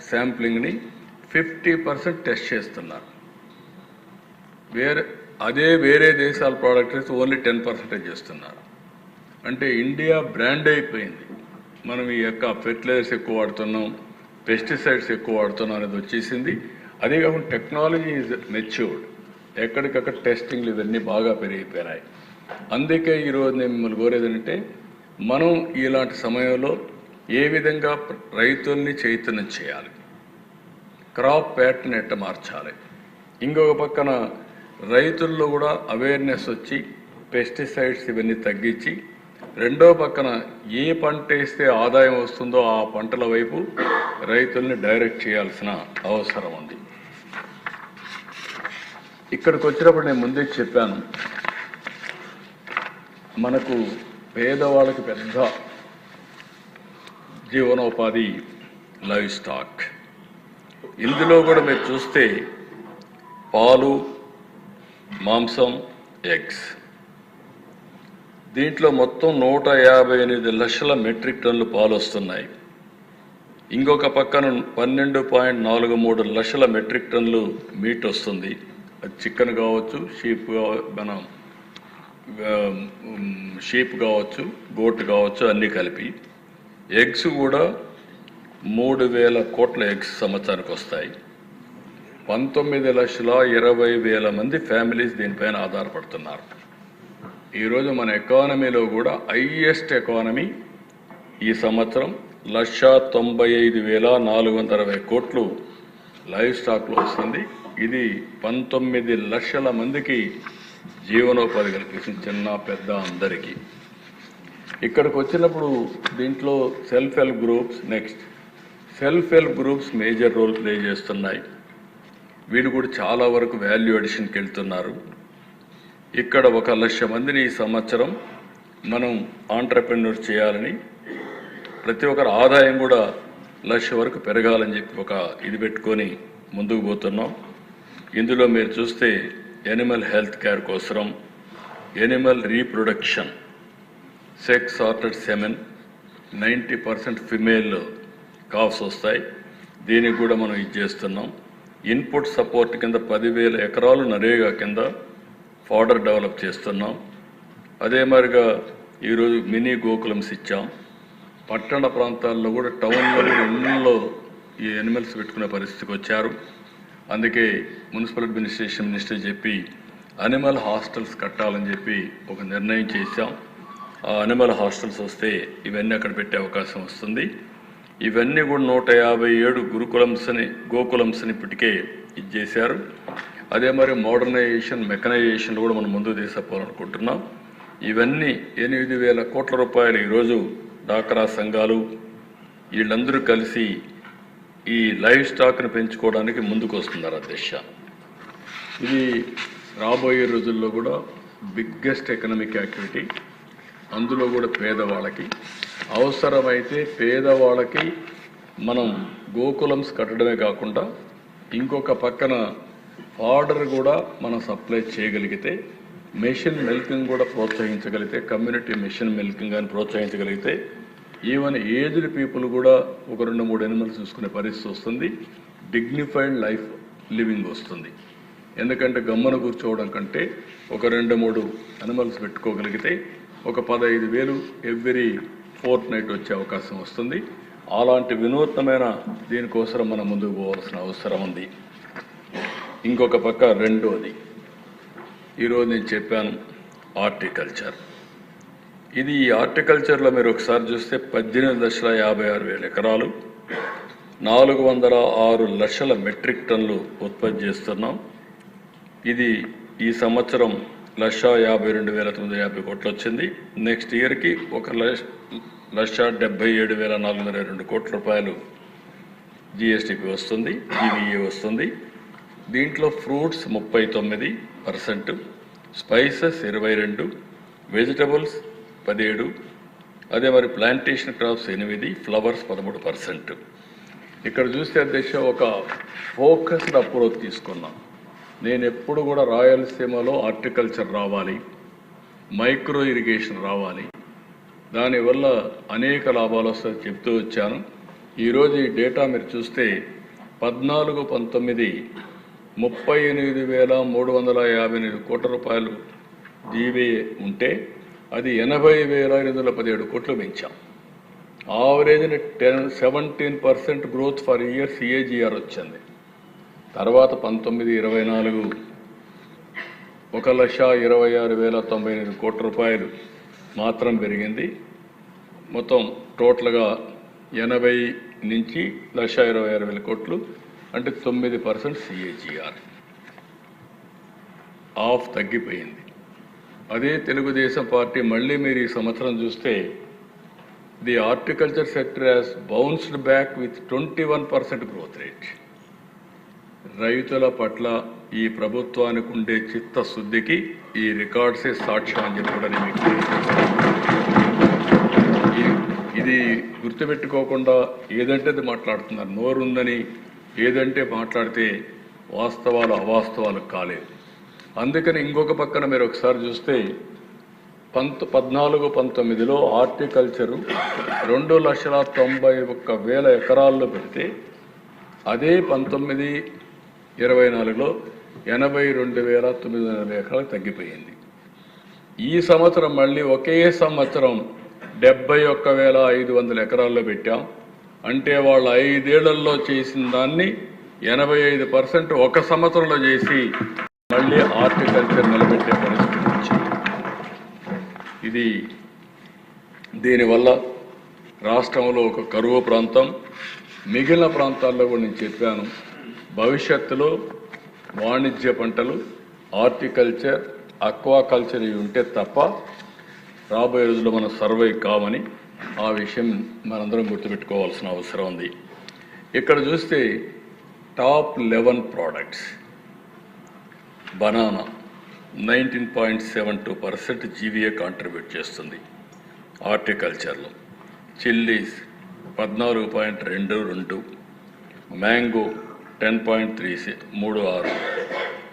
శాంప్లింగ్ని 50% టెస్ట్ చేస్తున్నారు. వేరే దేశాల ప్రోడక్ట్స్ ఓన్లీ 10% చేస్తున్నారు. అంటే ఇండియా బ్రాండ్ అయిపోయింది. మనం ఈ యొక్క ఫెర్టిలైజర్స్ ఎక్కువ వాడుతున్నాం, పెస్టిసైడ్స్ ఎక్కువ వాడుతున్నాం అనేది వచ్చేసింది. అదే కాకుండా టెక్నాలజీ ఈజ్ మెచ్యూర్డ్, ఎక్కడికక్కడ టెస్టింగ్లు ఇవన్నీ బాగా పెరిగిపోయినాయి. అందుకే ఈరోజు నేను మిమ్మల్ని కోరేది ఏంటంటే, మనం ఇలాంటి సమయంలో ఏ విధంగా రైతుల్ని చైతన్యం చేయాలి, క్రాప్ ప్యాటర్న్ ఎట్ట మార్చాలి, ఇంకొక పక్కన రైతుల్లో కూడా అవేర్నెస్ వచ్చి పెస్టిసైడ్స్ ఇవన్నీ తగ్గించి, రెండో పక్కన ఏ పంట వేస్తే ఆదాయం వస్తుందో ఆ పంటల వైపు రైతుల్ని డైరెక్ట్ చేయాల్సిన అవసరం ఉంది. ఇక్కడికి వచ్చినప్పుడు నేను ముందే చెప్పాను, మనకు పేదవాళ్ళకి పెద్ద జీవనోపాధి లైవ్ స్టాక్. ఇందులో కూడా మీరు చూస్తే పాలు, మాంసం, ఎగ్స్, దీంట్లో మొత్తం 158 లక్షల మెట్రిక్ టన్నులు పాలు వస్తున్నాయి. ఇంకొక పక్కన 12.43 లక్షల మెట్రిక్ టన్నులు మీట్ వస్తుంది. అది చికెన్ కావచ్చు, షీప్ కావచ్చు, గోట్ కావచ్చు, అన్నీ కలిపి. ఎగ్స్ కూడా 3,000 కోట్ల ఎగ్స్ సంవత్సరానికి వస్తాయి. 19,20,000 మంది ఫ్యామిలీస్ దీనిపైన ఆధారపడుతున్నారు. ఈరోజు మన ఎకానమీలో కూడా హైయెస్ట్ ఎకానమీ ఈ సంవత్సరం 1,95,460 కోట్లు లైవ్ స్టాక్లో వస్తుంది. ఇది 19 లక్షల మందికి జీవనోపాధి కల్పిస్తుంది, చిన్న పెద్ద అందరికీ. ఇక్కడికి వచ్చినప్పుడు దీంట్లో self help groups, next self help groups major role play చేస్తున్నాయి. వీళ్ళు కూడా చాలా వరకు వాల్యూ అడిషన్కి వెళ్తున్నారు. ఇక్కడ 1 లక్ష మందిని ఈ సంవత్సరం మనం ఆంటర్ప్రెన్యూర్ చేయాలని ప్రతి ఒక్కరి ఆదాయం కూడా 1,00,000 వరకు పెరగాలని చెప్పి ఒక ఇది పెట్టుకొని ముందుకు పోతున్నాం. ఇందులో మీరు చూస్తే ఎనిమల్ హెల్త్ కేర్ కోసం, Animal reproduction, sex sorted semen, 90% female calves వస్తాయి. దీనికి కూడా మనం ఇది చేస్తున్నాం. ఇన్పుట్ సపోర్ట్ కింద 10,000 ఎకరాలు నరేగా కింద ఫాడర్ డెవలప్ చేస్తున్నాం. అదే మరిగా ఈరోజు మినీ గోకులమ్స్ ఇచ్చాం. పట్టణ ప్రాంతాల్లో కూడా టౌన్లో కూడా ఇళ్ళల్లో ఈ ఎనిమల్స్ పెట్టుకునే పరిస్థితికి వచ్చారు. అందుకే మున్సిపల్ అడ్మినిస్ట్రేషన్ మినిస్టర్ చెప్పి అనిమల్ హాస్టల్స్ కట్టాలని చెప్పి ఒక నిర్ణయం చేశాం. ఆ అనిమల్ హాస్టల్స్ వస్తే ఇవన్నీ అక్కడ పెట్టే అవకాశం వస్తుంది. ఇవన్నీ కూడా 157 గోకులమ్స్ని ఇప్పటికే ఇది చేశారు. అదే మరి మోడర్నైజేషన్, మెకనైజేషన్ కూడా మనం ముందుకు తీసుకుపోవాలనుకుంటున్నాం. ఇవన్నీ 8,000 కోట్ల రూపాయలు ఈరోజు డాక్రా సంఘాలు వీళ్ళందరూ కలిసి ఈ లైవ్ స్టాక్ని పెంచుకోవడానికి ముందుకు వస్తున్నారు అధ్యక్ష. ఇది రాబోయే రోజుల్లో కూడా బిగ్గెస్ట్ ఎకనామిక్ యాక్టివిటీ. అందులో కూడా పేదవాళ్ళకి అవసరమైతే పేదవాళ్ళకి మనం గోకులమ్స్ కట్టడమే కాకుండా ఇంకొక పక్కన ఫాడర్ కూడా మనం సప్లై చేయగలిగితే, మెషిన్ మిల్కింగ్ కూడా ప్రోత్సహించగలిగితే, కమ్యూనిటీ మెషిన్ మిల్కింగ్ అని ప్రోత్సహించగలిగితే ఈవెన్ ఏజ్డ్ పీపుల్ కూడా ఒక 2-3 ఎనిమల్స్ చూసుకునే పరిస్థితి వస్తుంది. డిగ్నిఫైడ్ లైఫ్ లివింగ్ వస్తుంది. ఎందుకంటే గమ్మన కూర్చోవడం కంటే ఒక 2-3 ఎనిమల్స్ పెట్టుకోగలిగితే ఒక 15,000 ఎవ్రీ ఫోర్త్ నైట్ వచ్చే అవకాశం వస్తుంది. అలాంటి వినూత్నమైన దీనికోసం మనం ముందుకు పోవాల్సిన అవసరం ఉంది. ఇంకొక పక్క రెండోది, ఈరోజు నేను చెప్పాను హార్టికల్చర్. ఇది ఈ హార్టికల్చర్లో మీరు ఒకసారి చూస్తే 18,56,000 ఎకరాలు, 406 లక్షల మెట్రిక్ టన్నులు ఉత్పత్తి చేస్తున్నాం. ఇది ఈ సంవత్సరం 1,52,950 కోట్లు వచ్చింది. నెక్స్ట్ ఇయర్కి 1,77,422 కోట్ల రూపాయలు జిఎస్టిపి వస్తుంది, జీవీఏ వస్తుంది. దీంట్లో ఫ్రూట్స్ 39%, స్పైసెస్ 22%, వెజిటబుల్స్ 17%, అదే మరి ప్లాంటేషన్ క్రాప్స్ 8%, ఫ్లవర్స్ 13%. ఇక్కడ చూస్తే అధ్యక్ష ఒక ఫోకస్డ్ అప్రోచ్ తీసుకున్నాం. నేను ఎప్పుడు కూడా రాయలసీమలో హార్టికల్చర్ రావాలి, మైక్రో ఇరిగేషన్ రావాలి, దానివల్ల అనేక లాభాలు వస్తాయని చెప్తూ వచ్చాను. ఈరోజు ఈ డేటా మీరు చూస్తే 14-19 38,358 కోట్ల రూపాయలు జీవీఏ ఉంటే అది 80,817 కోట్లు పెంచాం. ఆవరేజ్ని 17% గ్రోత్ ఫర్ ఇయర్ సిఏజీఆర్ వచ్చింది. తర్వాత 19-24 1,26,098 కోట్ల రూపాయలు మాత్రం పెరిగింది. మొత్తం టోటల్గా 80 నుంచి 1,26,000 కోట్లు, అంటే 9% సిఏజీఆర్ ఆఫ్ తగ్గిపోయింది. అదే తెలుగుదేశం పార్టీ మళ్ళీ మీరు ఈ సంవత్సరం చూస్తే the horticulture sector has bounced back with 21% growth rate. రైతుల పట్ల ఈ ప్రభుత్వానికి ఉండే చిత్తశుద్ధికి ఈ రికార్డ్సే సాక్ష్యం అని చెప్పడం మీకు ఇది గుర్తుపెట్టుకోకుండా ఏదంటే అది మాట్లాడుతున్నారు. నోరుందని ఏదంటే మాట్లాడితే వాస్తవాలు అవాస్తవాలు కాలేదు. అందుకని ఇంకొక పక్కన మీరు ఒకసారి చూస్తే 14-19లో హార్టికల్చరు 2,91,000 ఎకరాల్లో పెడితే అదే 19-24లో 82,940 ఎకరాలు తగ్గిపోయింది. ఈ సంవత్సరం మళ్ళీ ఒకే సంవత్సరం 71,500 ఎకరాల్లో పెట్టాం. అంటే వాళ్ళు 5 ఏళ్లలో చేసిన దాన్ని 85% ఒక సంవత్సరంలో చేసి మళ్ళీ హార్టికల్చర్ నిలబెట్టే పరిస్థితి వచ్చింది. ఇది దీనివల్ల రాష్ట్రంలో ఒక కరువు ప్రాంతం, మిగిలిన ప్రాంతాల్లో కూడా నేను చెప్పాను, భవిష్యత్తులో వాణిజ్య పంటలు, హార్టికల్చర్, అక్వాకల్చర్ ఇవి ఉంటే తప్ప రాబోయే రోజుల్లో మనం సర్వైవ్ కామని ఆ విషయం మనందరం గుర్తుపెట్టుకోవాల్సిన అవసరం ఉంది. ఇక్కడ చూస్తే top 11 products, banana 19.72% GVA contribute చేస్తుంది హార్టికల్చర్లో, చిల్లీస్ 14.22, మ్యాంగో 10.36,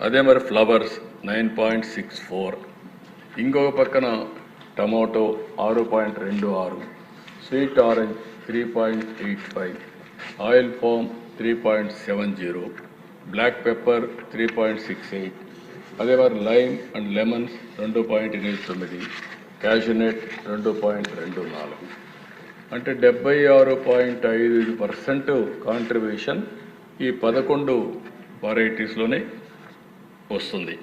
అదే మరి ఫ్లవర్స్ 9.64, ఇంకొక పక్కన tomato 6.26, sweet orange 3.85, oil palm 3.70, black pepper 3.68, అదే మరి లైమ్ అండ్ లెమన్స్ 2.89, క్యాషనట్ 2.24, అంటే 76.55% కాంట్రిబ్యూషన్ ఈ 11 వెరైటీస్లోనే వస్తుంది.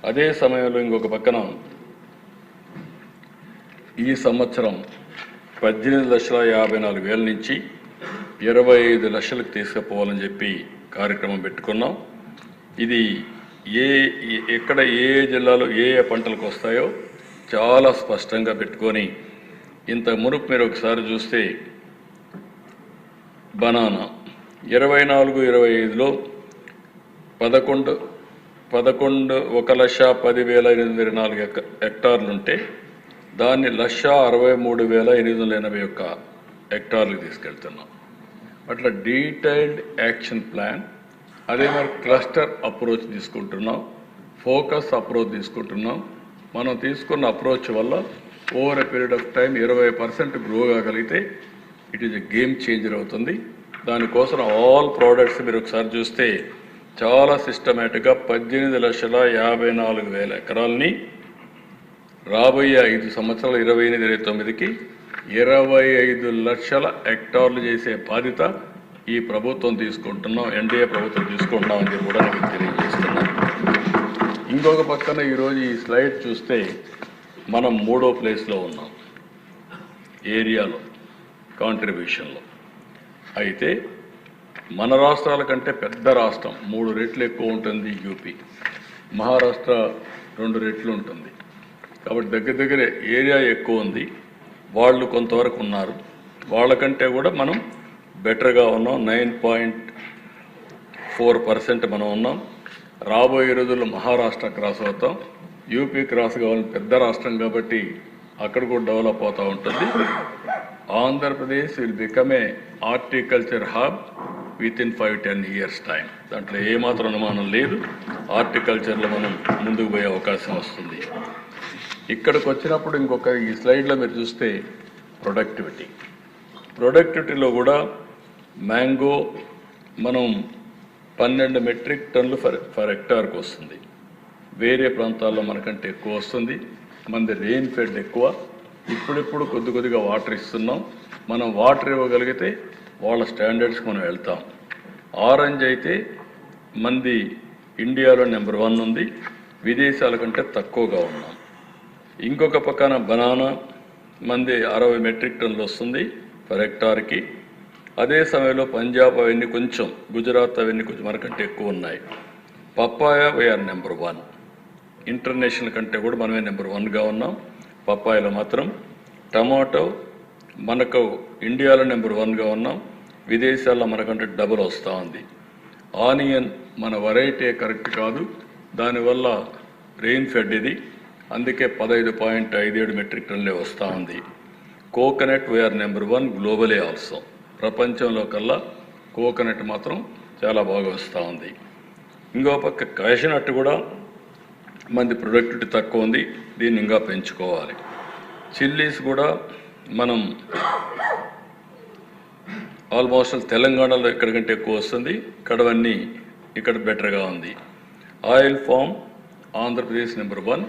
అదే సమయంలో ఇంకొక పక్కన ఈ సంవత్సరం 18,54,000 నుంచి 25 లక్షలకు తీసుకుపోవాలని చెప్పి కార్యక్రమం పెట్టుకున్నాం. ఇది ఎక్కడ ఏ జిల్లాలో ఏ పంటలకు వస్తాయో చాలా స్పష్టంగా పెట్టుకొని, ఇంత మునుపు మీరు ఒకసారి చూస్తే బనానా 24-25లో 1,10,10,824 హెక్టార్లుంటే దాన్ని 1,63,881 హెక్టార్లకు తీసుకెళ్తున్నాం. అట్లా డీటెయిల్డ్ యాక్షన్ ప్లాన్, అదే మరి క్లస్టర్ అప్రోచ్ తీసుకుంటున్నాం, ఫోకస్ అప్రోచ్ తీసుకుంటున్నాం. మనం తీసుకున్న అప్రోచ్ వల్ల over a period of time 20% grow కాగలిగితే it is a game changer అవుతుంది. దానికోసం ఆల్ ప్రోడక్ట్స్ మీరు ఒకసారి చూస్తే చాలా సిస్టమేటిక్గా 18,54,000 ఎకరాలని రాబోయే 5 సంవత్సరాలు 28-29కి 25 లక్షల హెక్టార్లు చేసే బాధ్యత ఈ ప్రభుత్వం తీసుకుంటున్నాం, ఎన్డీఏ ప్రభుత్వం తీసుకుంటున్నాం అని కూడా నేను తెలియజేస్తున్నాను. ఇంకొక పక్కన ఈరోజు ఈ స్లైడ్ చూస్తే మనం 3వ ప్లేస్లో ఉన్నాం ఏరియాలో కాంట్రిబ్యూషన్లో. అయితే మన రాష్ట్రాల కంటే పెద్ద రాష్ట్రం 3 రెట్లు ఎక్కువ ఉంటుంది యూపీ, మహారాష్ట్ర 2 రెట్లు ఉంటుంది. కాబట్టి దగ్గర ఏరియా ఎక్కువ ఉంది, వాళ్ళు కొంతవరకు ఉన్నారు, వాళ్ళకంటే కూడా మనం బెటర్గా ఉన్నాం. 9.4% మనం ఉన్నాం. రాబోయే రోజుల్లో మహారాష్ట్ర క్రాస్ అవుతాం, యూపీ క్రాస్ కావాలని పెద్ద రాష్ట్రం కాబట్టి అక్కడ కూడా డెవలప్ అవుతూ ఉంటుంది. Andhra Pradesh will become a horticulture hub within 5-10 years time. దాంట్లో ఏమాత్రం అనుమానం లేదు, హార్టికల్చర్లో మనం ముందుకు పోయే అవకాశం వస్తుంది. ఇక్కడికి వచ్చినప్పుడు ఇంకొక ఈ స్లైడ్లో మీరు చూస్తే ప్రొడక్టివిటీలో కూడా మ్యాంగో మనం 12 మెట్రిక్ టన్నులు ఫర్ హెక్టార్కి వస్తుంది. వేరే ప్రాంతాల్లో మనకంటే ఎక్కువ వస్తుంది. మనది రెయిన్ ఫెడ్ ఎక్కువ. ఇప్పుడిప్పుడు కొద్దిగా వాటర్ ఇస్తున్నాం. మనం వాటర్ ఇవ్వగలిగితే వాళ్ళ స్టాండర్డ్స్కి మనం వెళ్తాం. ఆరెంజ్ అయితే మంది ఇండియాలో నెంబర్ 1 ఉంది, విదేశాల కంటే తక్కువగా ఉన్నాం. ఇంకొక పక్కన బనానా మంది 60 మెట్రిక్ టన్నులు వస్తుంది ఫర్ హెక్టార్కి. అదే సమయంలో పంజాబ్ అవన్నీ కొంచెం, గుజరాత్ అవన్నీ కొంచెం మనకంటే ఎక్కువ ఉన్నాయి. పప్పాయ వీఆర్ నెంబర్ 1, ఇంటర్నేషనల్ కంటే కూడా మనమే నెంబర్ 1గా ఉన్నాం పప్పాయలో మాత్రం. టమాటో మనకు ఇండియాలో నెంబర్ 1గా ఉన్నాం, విదేశాల్లో మనకంటే డబుల్ వస్తూ ఉంది. ఆనియన్ మన వెరైటీ కరెక్ట్ కాదు, దానివల్ల రెయిన్ ఫెడ్ ఇది, అందుకే 15.57 మెట్రిక్ టన్నులే వస్తూ ఉంది. Coconut we are number 1 globally also. ప్రపంచంలో కల్లా కోకోనట్ మాత్రం చాలా బాగా వస్తూ ఉంది. ఇంకో పక్క క్యాషనట్ కూడా మంది ప్రొడక్టివిటీ తక్కువ ఉంది, దీన్ని ఇంకా పెంచుకోవాలి. చిల్లీస్ కూడా మనం ఆల్మోస్ట్ తెలంగాణలో ఇక్కడికంటే ఎక్కువ వస్తుంది, కడవన్నీ ఇక్కడ బెటర్గా ఉంది. Oil form Andhra Pradesh number 1,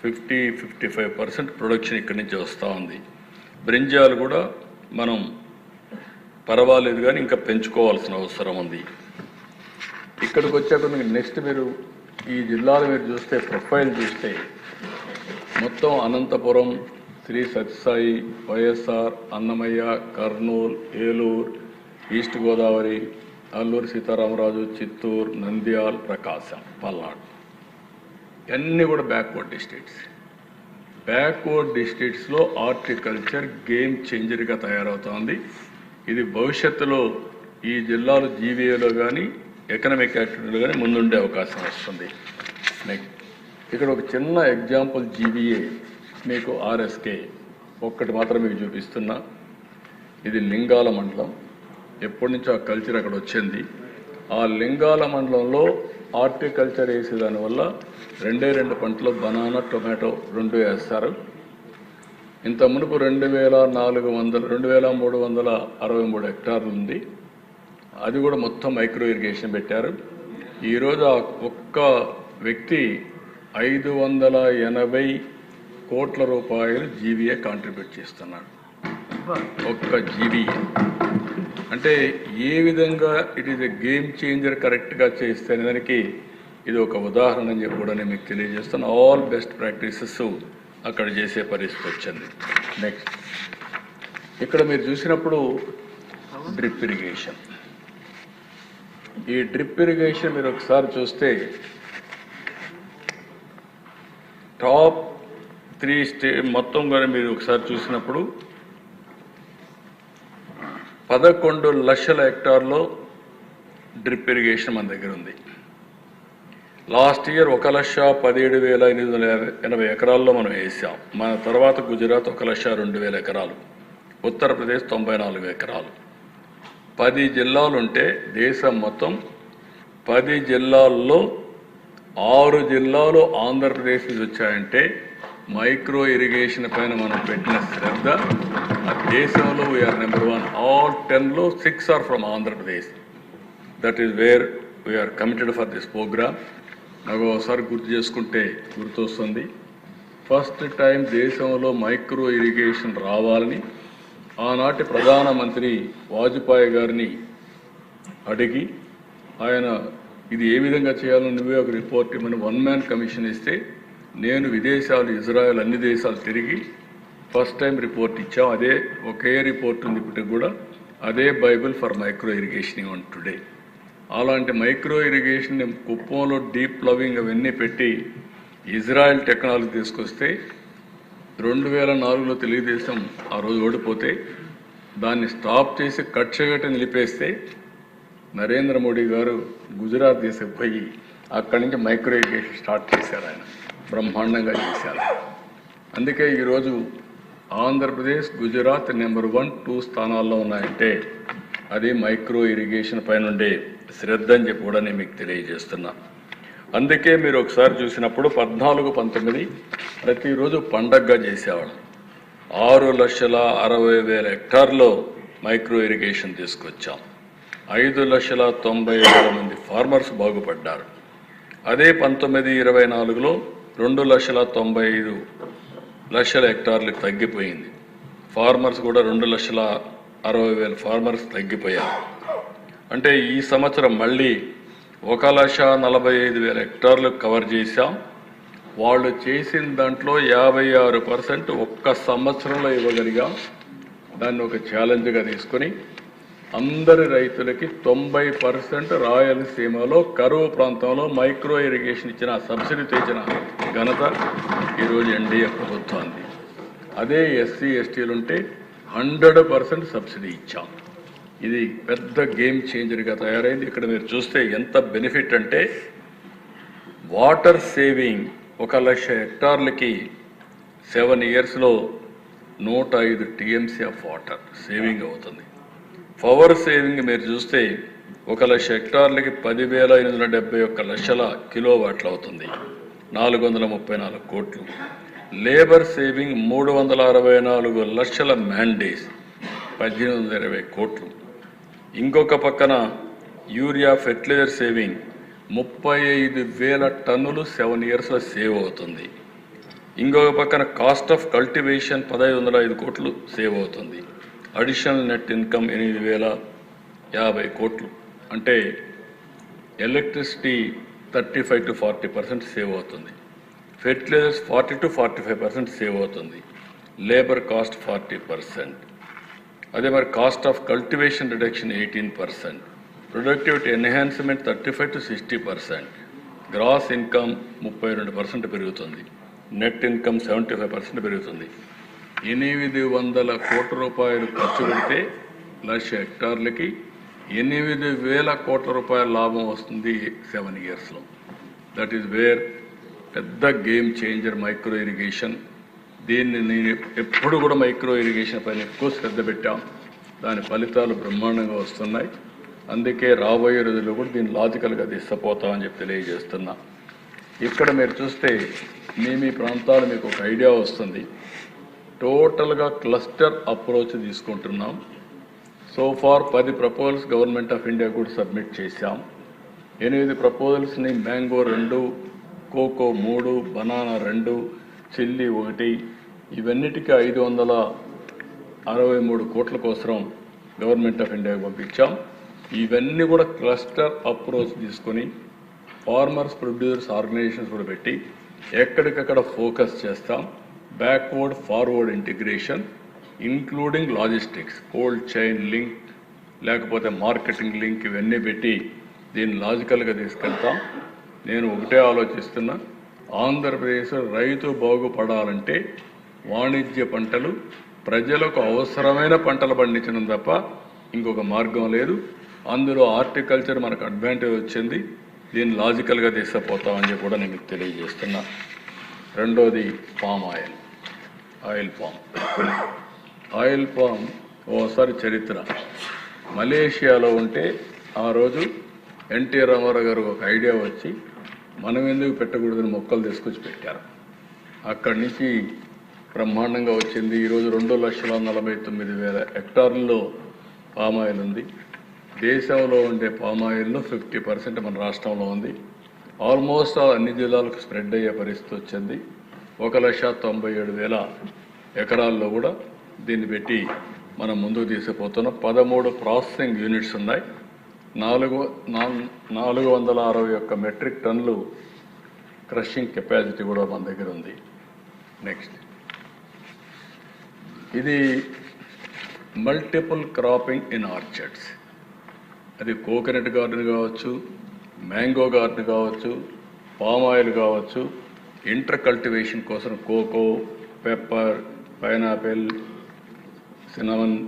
50-55% production ఇక్కడి నుంచి వస్తూ ఉంది. బ్రింజాలు కూడా మనం పర్వాలేదు కానీ ఇంకా పెంచుకోవాల్సిన అవసరం ఉంది. ఇక్కడికి వచ్చాక నెక్స్ట్ మీరు ఈ జిల్లాలో మీరు చూస్తే ప్రొఫైల్ చూస్తే మొత్తం అనంతపురం, శ్రీ సత్యసాయి, వైఎస్ఆర్, అన్నమయ్య, కర్నూలు, ఏలూరు, ఈస్ట్ గోదావరి, అల్లూరు సీతారామరాజు, చిత్తూరు, నంద్యాల, ప్రకాశం, పల్నాడు ఇవన్నీ కూడా బ్యాక్వర్డ్ డిస్ట్రిక్ట్స్. బ్యాక్వర్డ్ డిస్ట్రిక్ట్స్లో హార్టికల్చర్ గేమ్ చేంజర్గా తయారవుతోంది. ఇది భవిష్యత్తులో ఈ జిల్లాలు జీవీఏలో కానీ ఎకనామిక్ యాక్టివిటీలో కానీ ముందుండే అవకాశం వస్తుంది. ఇక్కడ ఒక చిన్న ఎగ్జాంపుల్ జీవీఏ మీకు ఆర్ఎస్కే ఒక్కటి మాత్రం మీకు చూపిస్తున్నా. ఇది లింగాల మండలం. ఎప్పటి నుంచో ఆ కల్చర్ అక్కడ వచ్చింది. ఆ లింగాల మండలంలో హార్టికల్చర్ వేసే దానివల్ల 2 పంటలు బనానా, టొమాటో 2 వేస్తారు. ఇంత మునుపు 2363 హెక్టార్లు ఉంది. అది కూడా మొత్తం మైక్రో ఇరిగేషన్ పెట్టారు. ఈరోజు ఆ ఒక్క వ్యక్తి 580 కోట్ల రూపాయలు జీవీఏ కాంట్రిబ్యూట్ చేస్తున్నాడు. ఒక్క జీవీఏ అంటే ఏ విధంగా it is a game changer కరెక్ట్గా చేస్తే దానికి ఇది ఒక ఉదాహరణ అని చెప్పి కూడా నేను మీకు తెలియజేస్తాను. ఆల్ బెస్ట్ ప్రాక్టీసెస్ అక్కడ చేసే పరిస్థితి వచ్చింది. నెక్స్ట్ ఇక్కడ మీరు చూసినప్పుడు డ్రిప్ ఇరిగేషన్. ఈ డ్రిప్ ఇరిగేషన్ మీరు ఒకసారి చూస్తే టాప్ 3 మొత్తం కూడా మీరు ఒకసారి చూసినప్పుడు 11 లక్షల హెక్టార్లో డ్రిప్ ఇరిగేషన్ మన దగ్గర ఉంది. లాస్ట్ ఇయర్ 1,17,880 ఎకరాల్లో మనం వేసాం. మన తర్వాత గుజరాత్ 1,02,000 ఎకరాలు, ఉత్తరప్రదేశ్ 94 ఎకరాలు. 10 జిల్లాలు ఉంటే దేశం మొత్తం 10 జిల్లాల్లో 6 జిల్లాలు ఆంధ్రప్రదేశ్ నుంచి వచ్చాయంటే మైక్రో ఇరిగేషన్ పైన మనం పెట్టిన శ్రద్ధ ఆ దేశంలో వీఆర్ నెంబర్ 1. ఆల్ 10లో 6 are from Andhra Pradesh. That is where we are committed for this programme. నాకు ఒకసారి గుర్తు చేసుకుంటే గుర్తొస్తుంది, ఫస్ట్ టైం దేశంలో మైక్రో ఇరిగేషన్ రావాలని ఆనాటి ప్రధానమంత్రి వాజ్పేయి గారిని అడిగి ఆయన ఇది ఏ విధంగా చేయాలో నువ్వే ఒక రిపోర్ట్ ఇవ్వమని 1 మ్యాన్ కమిషన్ ఇస్తే నేను విదేశాలు, ఇజ్రాయెల్ అన్ని దేశాలు తిరిగి ఫస్ట్ టైం రిపోర్ట్ ఇచ్చాం. అదే ఒకే రిపోర్ట్ ఉంది ఇప్పటికి కూడా. అదే bible for micro irrigation even today. అలాంటి మైక్రో ఇరిగేషన్ కుప్పంలో డీప్ ప్లవింగ్ అవన్నీ పెట్టి ఇజ్రాయెల్ టెక్నాలజీ తీసుకొస్తే 2004లో తెలుగుదేశం ఆ రోజు ఓడిపోతే దాన్ని స్టాప్ చేసి కక్షగట్టి నిలిపేస్తే నరేంద్ర మోడీ గారు గుజరాత్ తీసుకుపోయి అక్కడి నుంచి మైక్రో ఇరిగేషన్ స్టార్ట్ చేశారు. ఆయన బ్రహ్మాండంగా చేశారు. అందుకే ఈరోజు ఆంధ్రప్రదేశ్, గుజరాత్ నెంబర్ 1, 2 స్థానాల్లో ఉన్నాయంటే అది మైక్రో ఇరిగేషన్ పైన ఉండే శ్రద్ధ అని చెప్పి కూడా నేను మీకు తెలియజేస్తున్నా. అందుకే మీరు ఒకసారి చూసినప్పుడు 14, 19 ప్రతిరోజు పండగగా చేసేవాళ్ళం. 6,60,000 హెక్టార్లో మైక్రో ఇరిగేషన్ తీసుకొచ్చాం. 5,90,000 మంది ఫార్మర్స్ బాగుపడ్డారు. అదే 19-24లో 2,95,000 హెక్టార్లకు తగ్గిపోయింది. ఫార్మర్స్ కూడా 2,60,000 ఫార్మర్స్ తగ్గిపోయారు. అంటే ఈ సంవత్సరం మళ్ళీ 1,45,000 హెక్టార్లు కవర్ చేశాం. వాళ్ళు చేసిన దాంట్లో 56% ఒక్క సంవత్సరంలో ఇవ్వగలిగాం. దాన్ని ఒక ఛాలెంజ్గా తీసుకొని అందరి రైతులకి 90% రాయలసీమలో కరువు ప్రాంతంలో మైక్రో ఇరిగేషన్ ఇచ్చిన సబ్సిడీ తెచ్చిన ఘనత ఈరోజు ఎన్డీఏ ప్రభుత్వాన్ని. అదే ఎస్సీ ఎస్టీలు ఉంటే 100% సబ్సిడీ ఇచ్చాం. ఇది పెద్ద గేమ్ చేంజర్గా తయారైంది. ఇక్కడ మీరు చూస్తే ఎంత బెనిఫిట్ అంటే వాటర్ సేవింగ్ 1,00,000 హెక్టార్లకి 7 ఇయర్స్లో 105 TMC ఆఫ్ వాటర్ సేవింగ్ అవుతుంది. పవర్ సేవింగ్ మీరు చూస్తే 1,00,000 హెక్టార్లకి 10,871 కిలోవాట్లు అవుతుంది, 434 కోట్లు. లేబర్ సేవింగ్ 364 లక్షల మ్యాండేస్, 1820 కోట్లు. ఇంకొక పక్కన యూరియా ఫెర్టిలైజర్ సేవింగ్ 35,000 టన్నులు 7 ఇయర్స్లో సేవ్ అవుతుంది. ఇంకొక పక్కన కాస్ట్ ఆఫ్ కల్టివేషన్ 1,505 కోట్లు సేవ్ అవుతుంది. అడిషనల్ నెట్ ఇన్కమ్ 8,050 కోట్లు. అంటే ఎలక్ట్రిసిటీ 35 to 40% సేవ్ అవుతుంది. ఫెర్టిలైజర్స్ 40 to 45% సేవ్ అవుతుంది. Labour cost 40%. అదే మరి కాస్ట్ ఆఫ్ కల్టివేషన్ రిడక్షన్ 18%. ప్రొడక్టివిటీ ఎన్హాన్స్మెంట్ 35 to 60%. గ్రాస్ ఇన్కమ్ 32% పెరుగుతుంది. నెట్ ఇన్కమ్ 75% పెరుగుతుంది. 800 కోట్ల రూపాయలు ఖర్చు పెడితే 1,00,000 హెక్టార్లకి 8,000 కోట్ల రూపాయల లాభం వస్తుంది 7 ఇయర్స్లో. దట్ ఈస్ వేర్ పెద్ద గేమ్ చేంజర్ మైక్రో ఇరిగేషన్. దీన్ని నేను ఎప్పుడు కూడా మైక్రో ఇరిగేషన్ పైన ఎక్కువ శ్రద్ధ పెట్టాం. దాని ఫలితాలు బ్రహ్మాండంగా వస్తున్నాయి. అందుకే రాబోయే రోజుల్లో కూడా దీన్ని లాజికల్గా తీసుకుపోతామని చెప్పి తెలియజేస్తున్నా. ఇక్కడ మీరు చూస్తే మీ ప్రాంతాలు మీకు ఒక ఐడియా వస్తుంది. టోటల్గా క్లస్టర్ అప్రోచ్ తీసుకుంటున్నాం. So far 10 proposals Government of India కూడా సబ్మిట్ చేశాం. 8 ప్రపోజల్స్ని మ్యాంగో 2, కోకో 3, బనానా 2, చిల్లీ 1 ఇవన్నిటికీ 563 కోట్ల కోసం గవర్నమెంట్ ఆఫ్ ఇండియాకి పంపించాం. ఇవన్నీ కూడా క్లస్టర్ అప్రోచ్ తీసుకొని ఫార్మర్స్ ప్రొడ్యూసర్స్ ఆర్గనైజేషన్స్ కూడా పెట్టి ఎక్కడికక్కడ ఫోకస్ చేస్తాం. Backward forward integration including logistics, cold chain link, లేకపోతే మార్కెటింగ్ లింక్ ఇవన్నీ పెట్టి దీన్ని లాజికల్గా తీసుకెళ్తాం. నేను ఒకటే ఆలోచిస్తున్నా, ఆంధ్రప్రదేశ్ రైతు బాగుపడాలంటే వాణిజ్య పంటలు ప్రజలకు అవసరమైన పంటలు పండించడం తప్ప ఇంకొక మార్గం లేదు. అందులో హార్టికల్చర్ మనకు అడ్వాంటేజ్ వచ్చింది. దీన్ని లాజికల్గా తీసుకుపోతామని చెప్పి కూడా నేను మీకు తెలియజేస్తున్నా. రెండోది పామ్ ఆయిల్, ఆయిల్ పామ్ ఓసారి చరిత్ర. మలేషియాలో ఉంటే ఆ రోజు ఎన్టీ రామారావు గారు ఒక ఐడియా వచ్చి మనం ఎందుకు పెట్టకూడదని మొక్కలు తీసుకొచ్చి పెట్టారు. అక్కడి నుంచి బ్రహ్మాండంగా వచ్చింది. ఈరోజు 2,49,000 హెక్టార్లలో పామాయిల్ ఉంది. దేశంలో ఉండే పామాయిల్లో 50% మన రాష్ట్రంలో ఉంది. ఆల్మోస్ట్ అన్ని జిల్లాలకు స్ప్రెడ్ అయ్యే పరిస్థితి వచ్చింది. 1,97,000 ఎకరాల్లో కూడా దీన్ని పెట్టి మనం ముందుకు తీసుకుపోతున్నాం. 13 ప్రాసెసింగ్ యూనిట్స్ ఉన్నాయి. 461 మెట్రిక్ టన్నులు క్రషింగ్ కెపాసిటీ కూడా మన దగ్గర ఉంది. నెక్స్ట్, ఇది మల్టిపుల్ క్రాపింగ్ ఇన్ ఆర్చర్డ్స్. అది కోకోనట్ గార్డెన్ కావచ్చు, మ్యాంగో గార్డెన్ కావచ్చు, పామ్ ఆయిల్ కావచ్చు. ఇంటర్ కల్టివేషన్ కోసం cocoa, pepper, pineapple, cinnamon,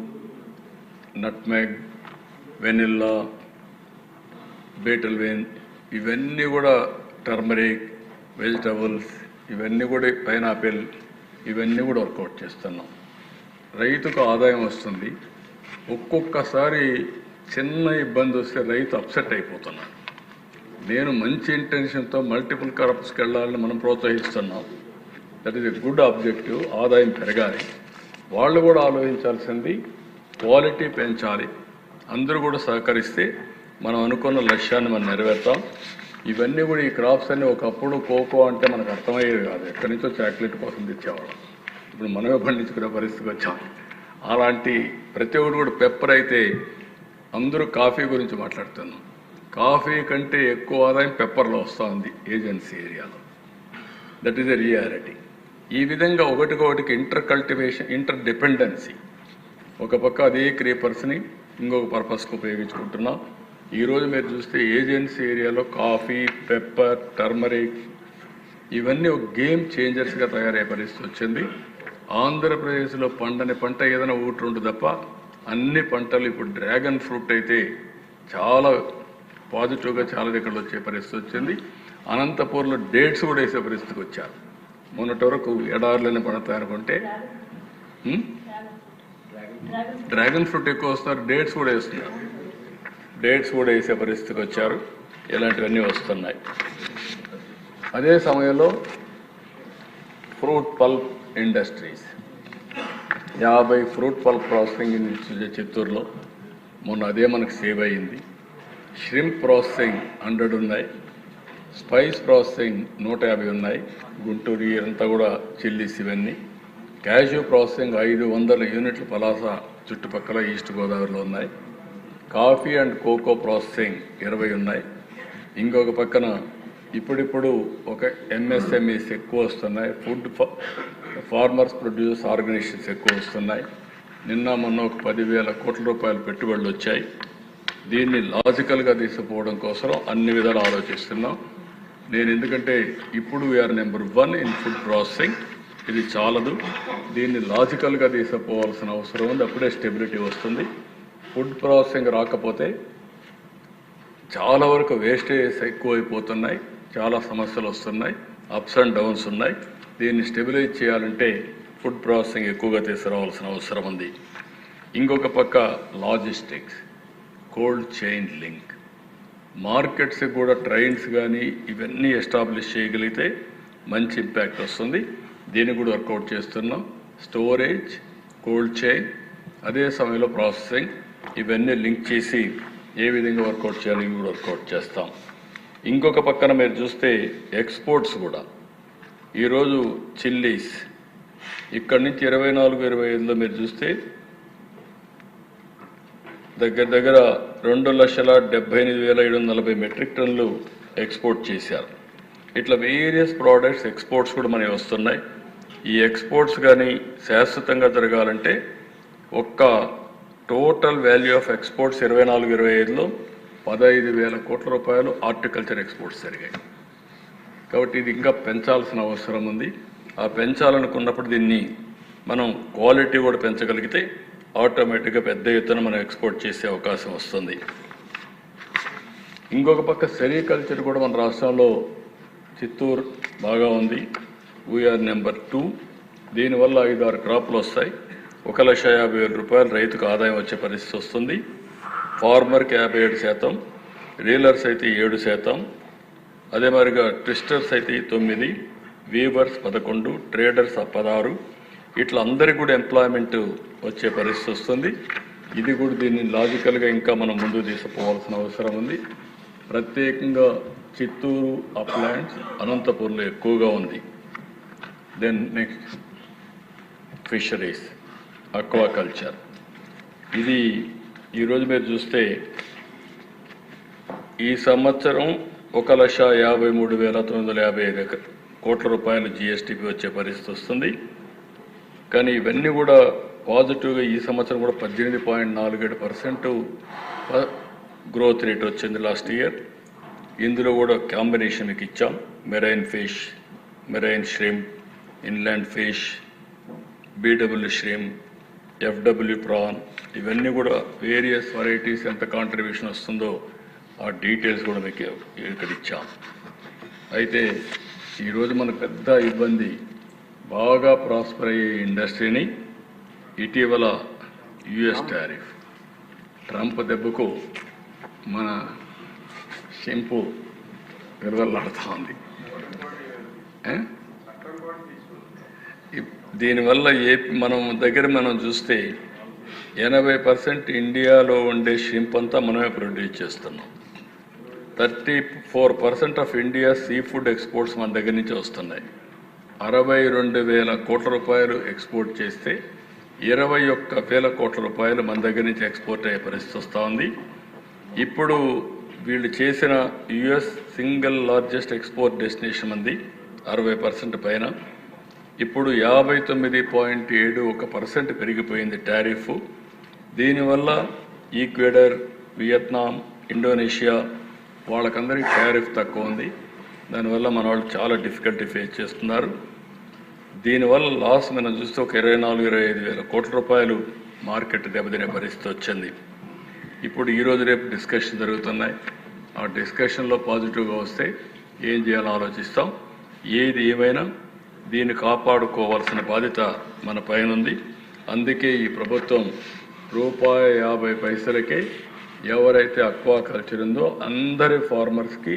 nutmeg, vanilla, betel vine ఇవన్నీ కూడా, టర్మరిక్, వెజిటబుల్స్ ఇవన్నీ కూడా, పైనాపిల్ ఇవన్నీ కూడా వర్కౌట్ చేస్తున్నాం. రైతుకు ఆదాయం వస్తుంది. ఒక్కొక్కసారి చిన్న ఇబ్బంది వస్తే రైతు అప్సెట్ అయిపోతున్నాడు. నేను మంచి ఇంటెన్షన్తో మల్టిపుల్ క్రాప్స్కి వెళ్ళాలని మనం ప్రోత్సహిస్తున్నాం. That is a good objective. ఆదాయం పెరగాలి. వాళ్ళు కూడా ఆలోచించాల్సింది క్వాలిటీ పెంచాలి. అందరూ కూడా సహకరిస్తే మనం అనుకున్న లక్ష్యాన్ని మనం నెరవేర్తాం. ఇవన్నీ కూడా, ఈ క్రాప్స్ అన్నీ ఒకప్పుడు కోకో అంటే మనకు అర్థమయ్యేది కాదు. ఎక్కడి నుంచో చాక్లెట్ కోసం తెచ్చేవాళ్ళం. ఇప్పుడు మనమే పండించుకునే పరిస్థితికి వచ్చాం. అలాంటి ప్రతి ఒక్కరు కూడా, పెప్పర్ అయితే అందరూ కాఫీ గురించి మాట్లాడుతున్నాం. కాఫీ కంటే ఎక్కువ ఆదాయం పెప్పర్లో వస్తూ ఉంది ఏజెన్సీ ఏరియాలో. That is a reality. ఈ విధంగా ఒకటికొకటికి ఇంటర్ కల్టివేషన్, ఇంటర్ డిపెండెన్సీ. ఒక పక్క అదే క్రీపర్స్ని ఇంకొక పర్పస్కి ఉపయోగించుకుంటున్నాం. ఈరోజు మీరు చూస్తే ఏజెన్సీ ఏరియాలో కాఫీ, పెప్పర్, టర్మరిక్ ఇవన్నీ ఒక గేమ్ చేంజర్స్గా తయారయ్యే పరిస్థితి వచ్చింది. ఆంధ్రప్రదేశ్లో పండని పంట ఏదైనా ఒకటి రెండు తప్ప అన్ని పంటలు, ఇప్పుడు డ్రాగన్ ఫ్రూట్ అయితే చాలా పాజిటివ్గా చాలా దగ్గర వచ్చే పరిస్థితి వచ్చింది. అనంతపూర్లో డేట్స్ కూడా వేసే పరిస్థితికి వచ్చారు. మొన్నటి వరకు ఎడార్లని పండుతాయనుకుంటే డ్రాగన్ ఫ్రూట్ ఎక్కువ వస్తున్నారు, డేట్స్ కూడా వేస్తున్నారు. డేట్స్ కూడా వేసే పరిస్థితికి వచ్చారు. ఇలాంటివన్నీ వస్తున్నాయి. అదే సమయంలో fruit pulp industries, 50 fruit pulp processing units చిత్తూరులో. మొన్న అదే మనకు సేవ్ అయ్యింది. ష్రింప్ ప్రాసెసింగ్ 100 ఉన్నాయి. స్పైస్ ప్రాసెసింగ్ 150 ఉన్నాయి. గుంటూరు అంతా కూడా చిల్లీస్ ఇవన్నీ. క్యాష్యూ ప్రాసెసింగ్ 500 యూనిట్లు పలాస చుట్టుపక్కల ఈస్ట్ గోదావరిలో ఉన్నాయి. కాఫీ అండ్ కోకో ప్రాసెసింగ్ 20 ఉన్నాయి. ఇంకొక పక్కన ఇప్పుడిప్పుడు ఒక ఎంఎస్ఎంఈస్ ఎక్కువ వస్తున్నాయి. ఫుడ్ ఫార్మర్స్ ప్రొడ్యూసర్స్ ఆర్గనైజేషన్స్ ఎక్కువ వస్తున్నాయి. నిన్న మొన్న ఒక 10,000 కోట్ల రూపాయలు పెట్టుబడులు వచ్చాయి. దీన్ని లాజికల్గా తీసుకుపోవడం కోసం అన్ని విధాలు ఆలోచిస్తున్నాం. నేను ఎందుకంటే ఇప్పుడు we are number 1 in food processing. ఇది చాలదు, దీన్ని లాజికల్గా తీసుకుపోవాల్సిన అవసరం ఉంది. అప్పుడే స్టెబిలిటీ వస్తుంది. ఫుడ్ ప్రాసెసింగ్ రాకపోతే చాలా వరకు వేస్టేజెస్ ఎక్కువైపోతున్నాయి, చాలా సమస్యలు వస్తున్నాయి, అప్స్ అండ్ డౌన్స్ ఉన్నాయి. దీన్ని స్టెబిలైజ్ చేయాలంటే ఫుడ్ ప్రాసెసింగ్ ఎక్కువగా తీసుకురావాల్సిన అవసరం ఉంది. ఇంకొక పక్క logistics, cold chain link, markets కూడా ట్రైన్స్ కానీ ఇవన్నీ ఎస్టాబ్లిష్ చేయగలిగితే మంచి ఇంపాక్ట్ వస్తుంది. దీన్ని కూడా వర్కౌట్ చేస్తున్నాం. స్టోరేజ్, కోల్డ్ చైన్, అదే సమయంలో ప్రాసెసింగ్, ఇవన్నీ లింక్ చేసి ఏ విధంగా వర్కౌట్ చేయాలి ఇవి కూడా వర్కౌట్ చేస్తాం. ఇంకొక పక్కన మీరు చూస్తే ఎక్స్పోర్ట్స్ కూడా ఈరోజు చిల్లీస్ ఇక్కడి నుంచి 24-25లో మీరు చూస్తే దగ్గర దగ్గర 2,78,740 మెట్రిక్ టన్నులు ఎక్స్పోర్ట్ చేశారు. ఇట్లా వేరియస్ ప్రోడక్ట్స్ ఎక్స్పోర్ట్స్ కూడా మనకి వస్తున్నాయి. ఈ ఎక్స్పోర్ట్స్ కానీ శాశ్వతంగా జరగాలంటే ఒక్క టోటల్ వాల్యూ ఆఫ్ ఎక్స్పోర్ట్స్ 24-25లో 15,000 కోట్ల రూపాయలు హార్టికల్చర్ ఎక్స్పోర్ట్స్ జరిగాయి. కాబట్టి ఇది ఇంకా పెంచాల్సిన అవసరం ఉంది. ఆ పెంచాలనుకున్నప్పుడు దీన్ని మనం క్వాలిటీ కూడా పెంచగలిగితే ఆటోమేటిక్గా పెద్ద ఎత్తున మనం ఎక్స్పోర్ట్ చేసే అవకాశం వస్తుంది. ఇంకొక పక్క సెరికల్చర్ కూడా మన రాష్ట్రంలో చిత్తూరు బాగా ఉంది. We are number 2. దీనివల్ల 5-6 క్రాప్లు వస్తాయి. 1,50,000 రూపాయలు రైతుకు ఆదాయం వచ్చే పరిస్థితి వస్తుంది. ఫార్మర్కి 57%, రీలర్స్ అయితే 7%, అదే మరిగా ట్విస్టర్స్ అయితే 9, వీవర్స్ 11, ట్రేడర్స్ 16. ఇట్లా అందరికీ కూడా ఎంప్లాయ్మెంట్ వచ్చే పరిస్థితి వస్తుంది. ఇది కూడా దీన్ని లాజికల్గా ఇంకా మనం ముందుకు తీసుకుపోవాల్సిన అవసరం ఉంది. ప్రత్యేకంగా చిత్తూరు, అప్లాండ్స్, అనంతపూర్లో ఎక్కువగా ఉంది. Then next fisheries, aquaculture. ఇది ఈరోజు మీరు చూస్తే ఈ సంవత్సరం 1,53,955 కోట్ల రూపాయలు జిఎస్టీపీ వచ్చే పరిస్థితి వస్తుంది. కానీ ఇవన్నీ కూడా పాజిటివ్గా ఈ సంవత్సరం కూడా 18.47% గ్రోత్ రేట్ వచ్చింది లాస్ట్ ఇయర్. ఇందులో కూడా కాంబినేషన్కి ఇచ్చాం. Marine fish, marine shrimp, inland fish, BW shrimp, FW prawn, ఇవన్నీ కూడా వేరియస్ వెరైటీస్ ఎంత కాంట్రిబ్యూషన్ వస్తుందో ఆ డీటెయిల్స్ కూడా మీకు ఇక్కడ ఇచ్చాం. అయితే ఈరోజు మనకు పెద్ద ఇబ్బంది, బాగా ప్రాస్పర్ అయ్యే ఇండస్ట్రీని ఇటీవల యుఎస్ టారిఫ్, ట్రంప్ దెబ్బకు మన షింపు విరవల్లాడుతూ ఉంది. దీనివల్ల మనం చూస్తే 80% ఇండియాలో ఉండే షింప్ అంతా మనమే ప్రొడ్యూస్ చేస్తున్నాం. 34% of India sea food exports మన దగ్గర నుంచి వస్తున్నాయి. 62,000 కోట్ల రూపాయలు ఎక్స్పోర్ట్ చేస్తే 21,000 కోట్ల రూపాయలు మన దగ్గర నుంచి ఎక్స్పోర్ట్ అయ్యే పరిస్థితి వస్తూ ఉంది. ఇప్పుడు వీళ్ళు చేసిన US single largest export destination మంది 60% పైన. ఇప్పుడు 59.71% పెరిగిపోయింది టారిఫ్. దీనివల్ల ఈక్వెడర్, వియత్నాం, ఇండోనేషియా వాళ్ళకందరికీ టారిఫ్ తక్కువ ఉంది. దానివల్ల మన వాళ్ళు చాలా డిఫికల్టీ ఫేస్ చేస్తున్నారు. దీనివల్ల లాస్ మనం చూస్తే ఒక 24-25 కోట్ల రూపాయలు మార్కెట్ దెబ్బతినే పరిస్థితి వచ్చింది. ఇప్పుడు ఈరోజు రేపు డిస్కషన్ జరుగుతున్నాయి. ఆ డిస్కషన్లో పాజిటివ్గా వస్తే ఏం చేయాలో ఆలోచిస్తాం. ఏది ఏమైనా దీన్ని కాపాడుకోవాల్సిన బాధ్యత మన పైన ఉంది. అందుకే ఈ ప్రభుత్వం ₹50 ఎవరైతే అక్వాకల్చర్ ఉందో అందరి ఫార్మర్స్కి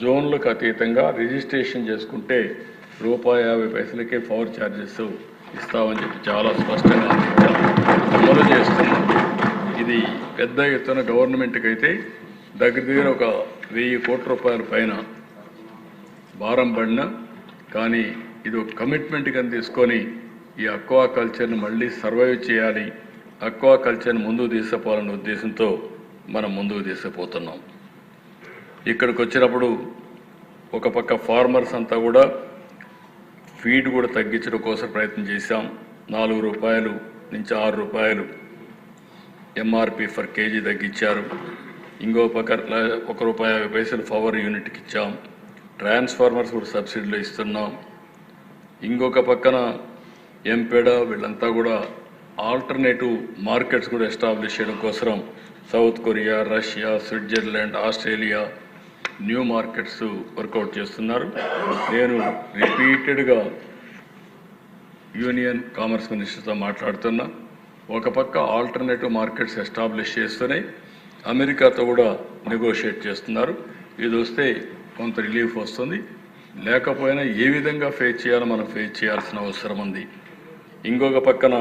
జోన్లకు అతీతంగా రిజిస్ట్రేషన్ చేసుకుంటే ₹50 పవర్ ఛార్జెస్ ఇస్తామని చెప్పి చాలా స్పష్టంగా అమలు చేస్తున్నాం. ఇది పెద్ద ఎత్తున గవర్నమెంట్కి అయితే దగ్గర ఒక 1,000 కోట్ల రూపాయల పైన భారం పడినా, కానీ ఇది ఒక కమిట్మెంట్ కింద తీసుకొని ఈ అక్వాకల్చర్ని మళ్ళీ సర్వైవ్ చేయాలి, అక్వాకల్చర్ని ముందుకు తీసుకుపోవాలనే ఉద్దేశంతో మనం ముందుకు తీసుకుపోతున్నాం. ఇక్కడికి వచ్చినప్పుడు ఒక పక్క ఫార్మర్స్ అంతా కూడా ఫీడ్ కూడా తగ్గించడం కోసం ప్రయత్నం చేశాం. ₹4 నుంచి ₹6 ఎంఆర్పి ఫర్ కేజీ తగ్గించారు. ఇంకో పక్క ₹1.50 పవర్ యూనిట్కి ఇచ్చాం. ట్రాన్స్ఫార్మర్స్ కూడా సబ్సిడీలో ఇస్తున్నాం. ఇంకొక పక్కన ఎంపెడా వీళ్ళంతా కూడా ఆల్టర్నేటివ్ మార్కెట్స్ కూడా ఎస్టాబ్లిష్ చేయడం కోసం South Korea, Russia, Switzerland, Australia new markets work out చేస్తున్నారు. నేను రిపీటెడ్గా యూనియన్ కామర్స్ మినిస్టర్తో మాట్లాడుతున్నా. ఒక పక్క ఆల్టర్నేటివ్ మార్కెట్స్ ఎస్టాబ్లిష్ చేస్తూనే అమెరికాతో కూడా నెగోషియేట్ చేస్తున్నారు. ఇది వస్తే కొంత రిలీఫ్ వస్తుంది. లేకపోయినా ఏ విధంగా ఫేస్ చేయాలో మనం ఫేస్ చేయాల్సిన అవసరం ఉంది. ఇంకొక పక్కన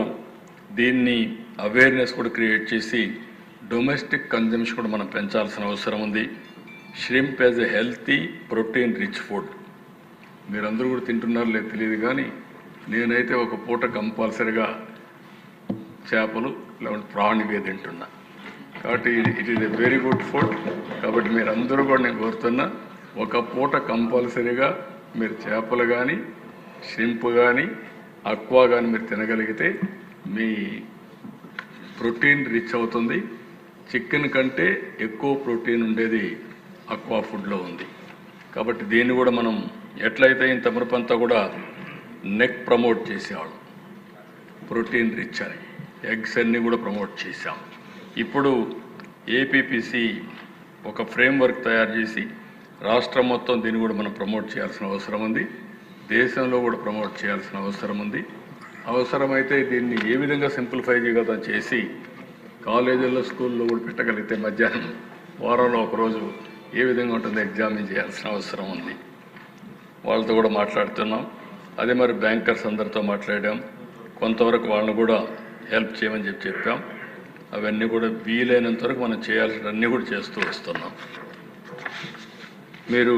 దీన్ని అవేర్నెస్ కూడా క్రియేట్ చేసి డొమెస్టిక్ కన్జంప్షన్ కూడా మనం పెంచాల్సిన అవసరం ఉంది. Shrimp as a healthy protein rich food మీరందరూ కూడా తింటున్నారు లేదు తెలియదు, కానీ నేనైతే ఒక పూట కంపల్సరిగా చేపలు లేకుంటే ప్రాణివే తింటున్నా. కాబట్టి it is a very good food. కాబట్టి మీరందరూ కూడా నేను కోరుతున్నా, ఒక పూట కంపల్సరీగా మీరు చేపలు కానీ ష్రింప్ కానీ అక్వా కానీ మీరు తినగలిగితే మీ ప్రోటీన్ రిచ్ అవుతుంది. చికెన్ కంటే ఎక్కువ ప్రోటీన్ ఉండేది అక్వా ఫుడ్లో ఉంది. కాబట్టి దీన్ని కూడా మనం ఎట్లయితే ఇంత మునుపంతా కూడా నెక్ ప్రమోట్ చేసేవాళ్ళం, ప్రోటీన్ రిచ్ అని ఎగ్స్ అన్నీ కూడా ప్రమోట్ చేశాం. ఇప్పుడు ఏపీపీసీ ఒక ఫ్రేమ్వర్క్ తయారు చేసి రాష్ట్రం మొత్తం దీన్ని కూడా మనం ప్రమోట్ చేయాల్సిన అవసరం ఉంది. దేశంలో కూడా ప్రమోట్ చేయాల్సిన అవసరం ఉంది. అవసరమైతే దీన్ని ఏ విధంగా సింప్లిఫై చేయగలుగుతాం చేసి కాలేజీల్లో స్కూల్లో కూడా పెట్టగలిగితే మధ్యాహ్నం వారంలో ఒకరోజు ఏ విధంగా ఉంటుందో ఎగ్జామిన్ చేయాల్సిన అవసరం ఉంది. వాళ్ళతో కూడా మాట్లాడుతున్నాం. అదే మరి బ్యాంకర్స్ అందరితో మాట్లాడాం. కొంతవరకు వాళ్ళని కూడా హెల్ప్ చేయమని చెప్పాం. అవన్నీ కూడా వీలైనంత వరకు మనం చేయాల్సినవన్నీ కూడా చేస్తూ వస్తున్నాం. మీరు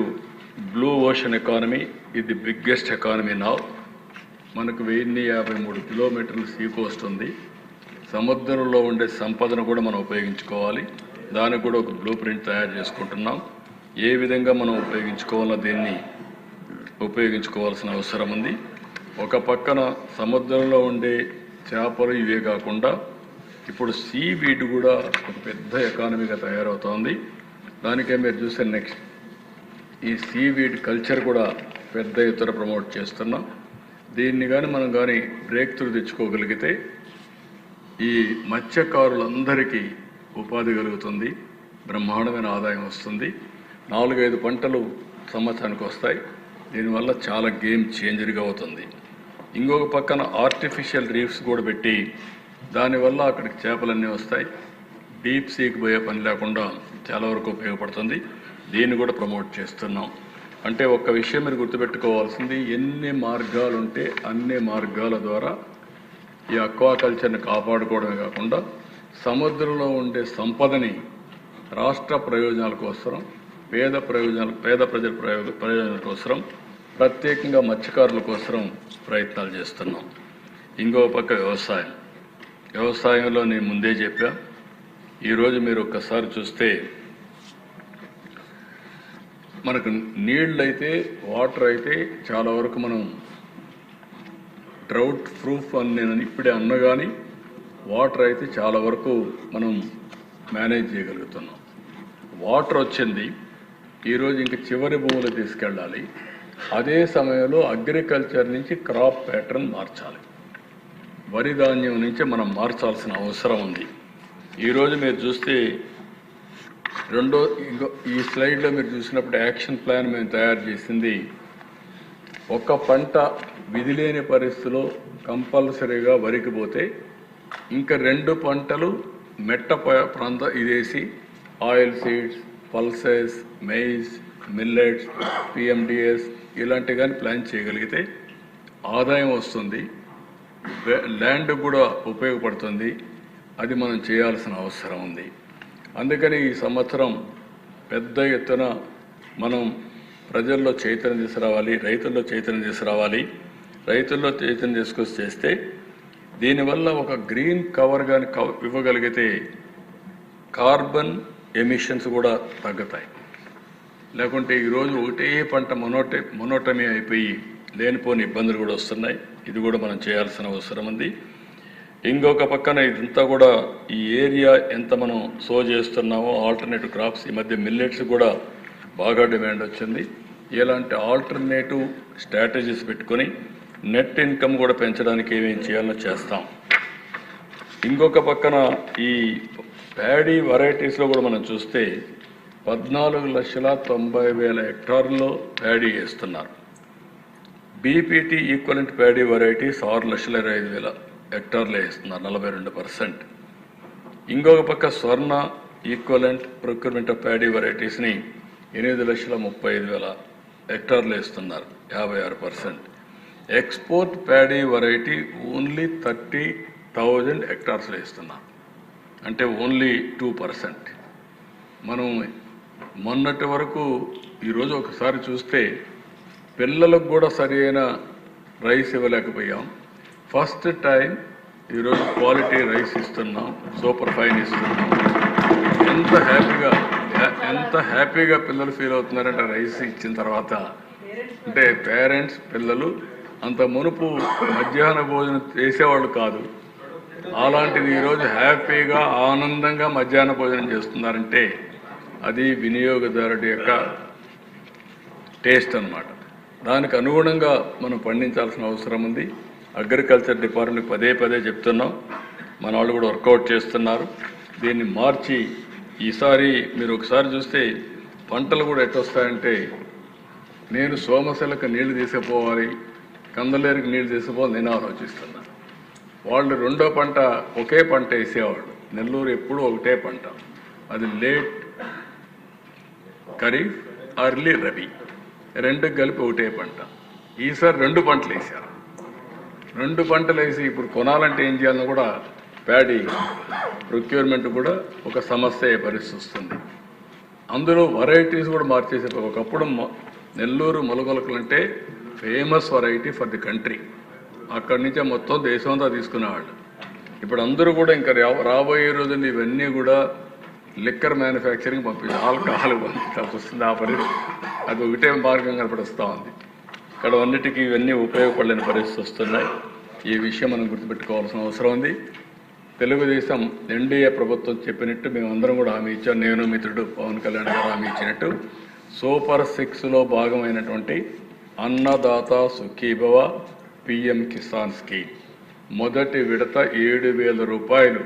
బ్లూ ఓషన్ ఎకానమీ ఇది బిగ్గెస్ట్ ఎకానమీ నౌ. మనకు 1053 కిలోమీటర్లు సీ కోస్ట్ ఉంది. సముద్రంలో ఉండే సంపదను కూడా మనం ఉపయోగించుకోవాలి. దానికి కూడా ఒక బ్లూ ప్రింట్ తయారు చేసుకుంటున్నాం. ఏ విధంగా మనం ఉపయోగించుకోవాలో దీన్ని ఉపయోగించుకోవాల్సిన అవసరం ఉంది. ఒక పక్కన సముద్రంలో ఉండే చేపలు ఇవే కాకుండా ఇప్పుడు సీ వీడ్ కూడా ఒక పెద్ద ఎకానమీగా తయారవుతోంది. దానికే మీరు చూసే నెక్స్ట్ ఈ సీ వీడ్ కల్చర్ కూడా పెద్ద ఎత్తున ప్రమోట్ చేస్తున్నాం. దీన్ని కానీ మనం కానీ బ్రేక్ త్రూ తెచ్చుకోగలిగితే ఈ మత్స్యకారులందరికీ ఉపాధి కలుగుతుంది, బ్రహ్మాండమైన ఆదాయం వస్తుంది. 4-5 పంటలు సంవత్సరానికి వస్తాయి. దీనివల్ల చాలా గేమ్ చేంజర్గా అవుతుంది. ఇంకొక పక్కన ఆర్టిఫిషియల్ రీఫ్స్ కూడా పెట్టి దానివల్ల అక్కడికి చేపలన్నీ వస్తాయి. డీప్ సీకి పోయే పని లేకుండా చాలా వరకు ఉపయోగపడుతుంది. దీన్ని కూడా ప్రమోట్ చేస్తున్నాం. అంటే ఒక్క విషయం మీరు గుర్తుపెట్టుకోవాల్సింది, ఎన్ని మార్గాలు ఉంటే అన్ని మార్గాల ద్వారా ఈ అక్వాకల్చర్ని కాపాడుకోవడమే కాకుండా సముద్రంలో ఉండే సంపదని రాష్ట్ర ప్రయోజనాల కోసం, పేద ప్రజల ప్రయోజనాల కోసం, ప్రత్యేకంగా మత్స్యకారుల కోసం ప్రయత్నాలు చేస్తున్నాం. ఇంకో పక్క వ్యవసాయంలో నేను ముందే చెప్పా. ఈరోజు మీరు ఒక్కసారి చూస్తే మనకు నీళ్ళైతే వాటర్ అయితే చాలా వరకు మనం డ్రౌట్ ప్రూఫ్ అని నేను ఇప్పుడే అన్నా, కానీ వాటర్ అయితే చాలా వరకు మనం మేనేజ్ చేయగలుగుతున్నాం. వాటర్ వచ్చింది, ఈరోజు ఇంక చివరి భూములు తీసుకెళ్ళాలి. అదే సమయంలో అగ్రికల్చర్ నుంచి క్రాప్ ప్యాటర్న్ మార్చాలి. వరి ధాన్యం నుంచి మనం మార్చాల్సిన అవసరం ఉంది. ఈరోజు మీరు చూస్తే ఈ స్లైడ్లో మీరు చూసినప్పుడు యాక్షన్ ప్లాన్ మేము తయారు చేసింది, ఒక పంట విధి లేని పరిస్థితిలో కంపల్సరీగా వరికి పోతే ఇంకా 2 పంటలు మెట్ట ప్రాంత ఇదేసి oil seeds, pulses, maize, millets, PMDS ఇలాంటివి కానీ ప్లాన్ చేయగలిగితే ఆదాయం వస్తుంది, ల్యాండ్ కూడా ఉపయోగపడుతుంది. అది మనం చేయాల్సిన అవసరం ఉంది. అందుకని ఈ సంవత్సరం పెద్ద ఎత్తున మనం ప్రజల్లో చైతన్యం తీసుకురావాలి, రైతుల్లో చైతన్యం తీసుకురావాలి. రైతుల్లో చైతన్యం తీసుకొచ్చి చేస్తే దీనివల్ల ఒక గ్రీన్ కవర్ కానీ ఇవ్వగలిగితే కార్బన్ ఎమిషన్స్ కూడా తగ్గుతాయి. లేకుంటే ఈరోజు ఒకటే పంట మొనోటమీ అయిపోయి లేనిపోని ఇబ్బందులు కూడా వస్తున్నాయి. ఇది కూడా మనం చేయాల్సిన అవసరం ఉంది. ఇంకొక పక్కన ఇదంతా కూడా ఈ ఏరియా ఎంత మనం సో చేస్తున్నామో ఆల్టర్నేటివ్ క్రాప్స్, ఈ మధ్య మిల్లెట్స్ కూడా బాగా డిమాండ్ వచ్చింది. ఇలాంటి ఆల్టర్నేటివ్ స్ట్రాటజీస్ పెట్టుకొని నెట్ ఇన్కమ్ కూడా పెంచడానికి ఏమేమి చేయాలో చేస్తాం. ఇంకొక పక్కన ఈ ప్యాడీ వెరైటీస్లో కూడా మనం చూస్తే 14,90,000 హెక్టార్లలో ప్యాడీ వేస్తున్నారు. బీపీటీ ఈక్వలెంట్ ప్యాడీ వెరైటీస్ 6,25,000 హెక్టార్లు వేస్తున్నారు 42%. ఇంకొక పక్క స్వర్ణ ఈక్వలెంట్ ప్రొక్యూర్మెంట్ ఆఫ్ ప్యాడీ వెరైటీస్ని 8,35,000 హెక్టార్లు వేస్తున్నారు 56%. ఎక్స్పోర్ట్ ప్యాడీ వెరైటీ ఓన్లీ 30,000 హెక్టార్స్లో వేస్తున్నారు, అంటే ఓన్లీ 2%. మనం మొన్నటి వరకు ఈరోజు ఒకసారి చూస్తే పిల్లలకు కూడా సరి అయిన రైస్ ఇవ్వలేకపోయాం. ఫస్ట్ టైం ఈరోజు క్వాలిటీ రైస్ ఇస్తున్నాం, సూపర్ ఫైన్ ఇస్తున్నాం. ఎంత హ్యాపీగా పిల్లలు ఫీల్ అవుతున్నారంటే రైస్ ఇచ్చిన తర్వాత. అంటే పేరెంట్స్ పిల్లలు అంత మునుపు మధ్యాహ్న భోజనం చేసేవాళ్ళు కాదు, అలాంటిది ఈరోజు హ్యాపీగా ఆనందంగా మధ్యాహ్న భోజనం చేస్తున్నారంటే అది వినియోగదారుడి యొక్క టేస్ట్ అన్నమాట. దానికి అనుగుణంగా మనం పండించాల్సిన అవసరం ఉంది. అగ్రికల్చర్ డిపార్ట్మెంట్ పదే పదే చెప్తున్నాం, మన వాళ్ళు కూడా వర్కౌట్ చేస్తున్నారు. దీన్ని మార్చి ఈసారి మీరు ఒకసారి చూస్తే పంటలు కూడా ఎట్టొస్తాయంటే, నేను సోమశిలకు నీళ్లు తీసుకుపోవాలి, కందలేరుకి నీళ్లు తీసుకుపోవాలి నేను ఆలోచిస్తున్నా. వాళ్ళు రెండో పంట ఒకే పంట వేసేవాళ్ళు. నెల్లూరు ఎప్పుడూ ఒకటే పంట, అది లేట్ ఖరీఫ్ అర్లీ రబీ, రెండు కలిపి ఒకటే పంట. ఈసారి 2 పంటలు వేసారు. 2 పంటలు వేసి ఇప్పుడు కొనాలంటే ఏం చేయాలని కూడా ప్యాడీ ప్రొక్యూర్మెంట్ కూడా ఒక సమస్య అయ్యే పరిస్థితి వస్తుంది. అందులో వెరైటీస్ కూడా మార్చేసే. ఒకప్పుడు నెల్లూరు మొలగొలకలు అంటే famous variety for the country, అక్కడి నుంచే మొత్తం దేశమంతా తీసుకునేవాళ్ళు. ఇప్పుడు అందరూ కూడా ఇంకా రాబోయే రోజులు ఇవన్నీ కూడా లిక్కర్ మ్యానుఫ్యాక్చరింగ్ ఆల్కహాల్ పంపించాల్సి వస్తుంది. ఆ పరిస్థితి అది ఒకటే మార్గం కనపడుస్తూ ఉంది. ఇక్కడ అన్నిటికీ ఇవన్నీ ఉపయోగపడలేని పరిస్థితి వస్తున్నాయి. ఈ విషయం మనం గుర్తుపెట్టుకోవాల్సిన అవసరం ఉంది. తెలుగుదేశం ఎన్డీఏ ప్రభుత్వం చెప్పినట్టు మేమందరం కూడా హామీ ఇచ్చాం. నేను మిత్రుడు పవన్ కళ్యాణ్ గారు హామీ ఇచ్చినట్టు super 6లో భాగమైనటువంటి Annadata Sukhibhava PM Kisan scheme మొదటి విడత 7,000 రూపాయలు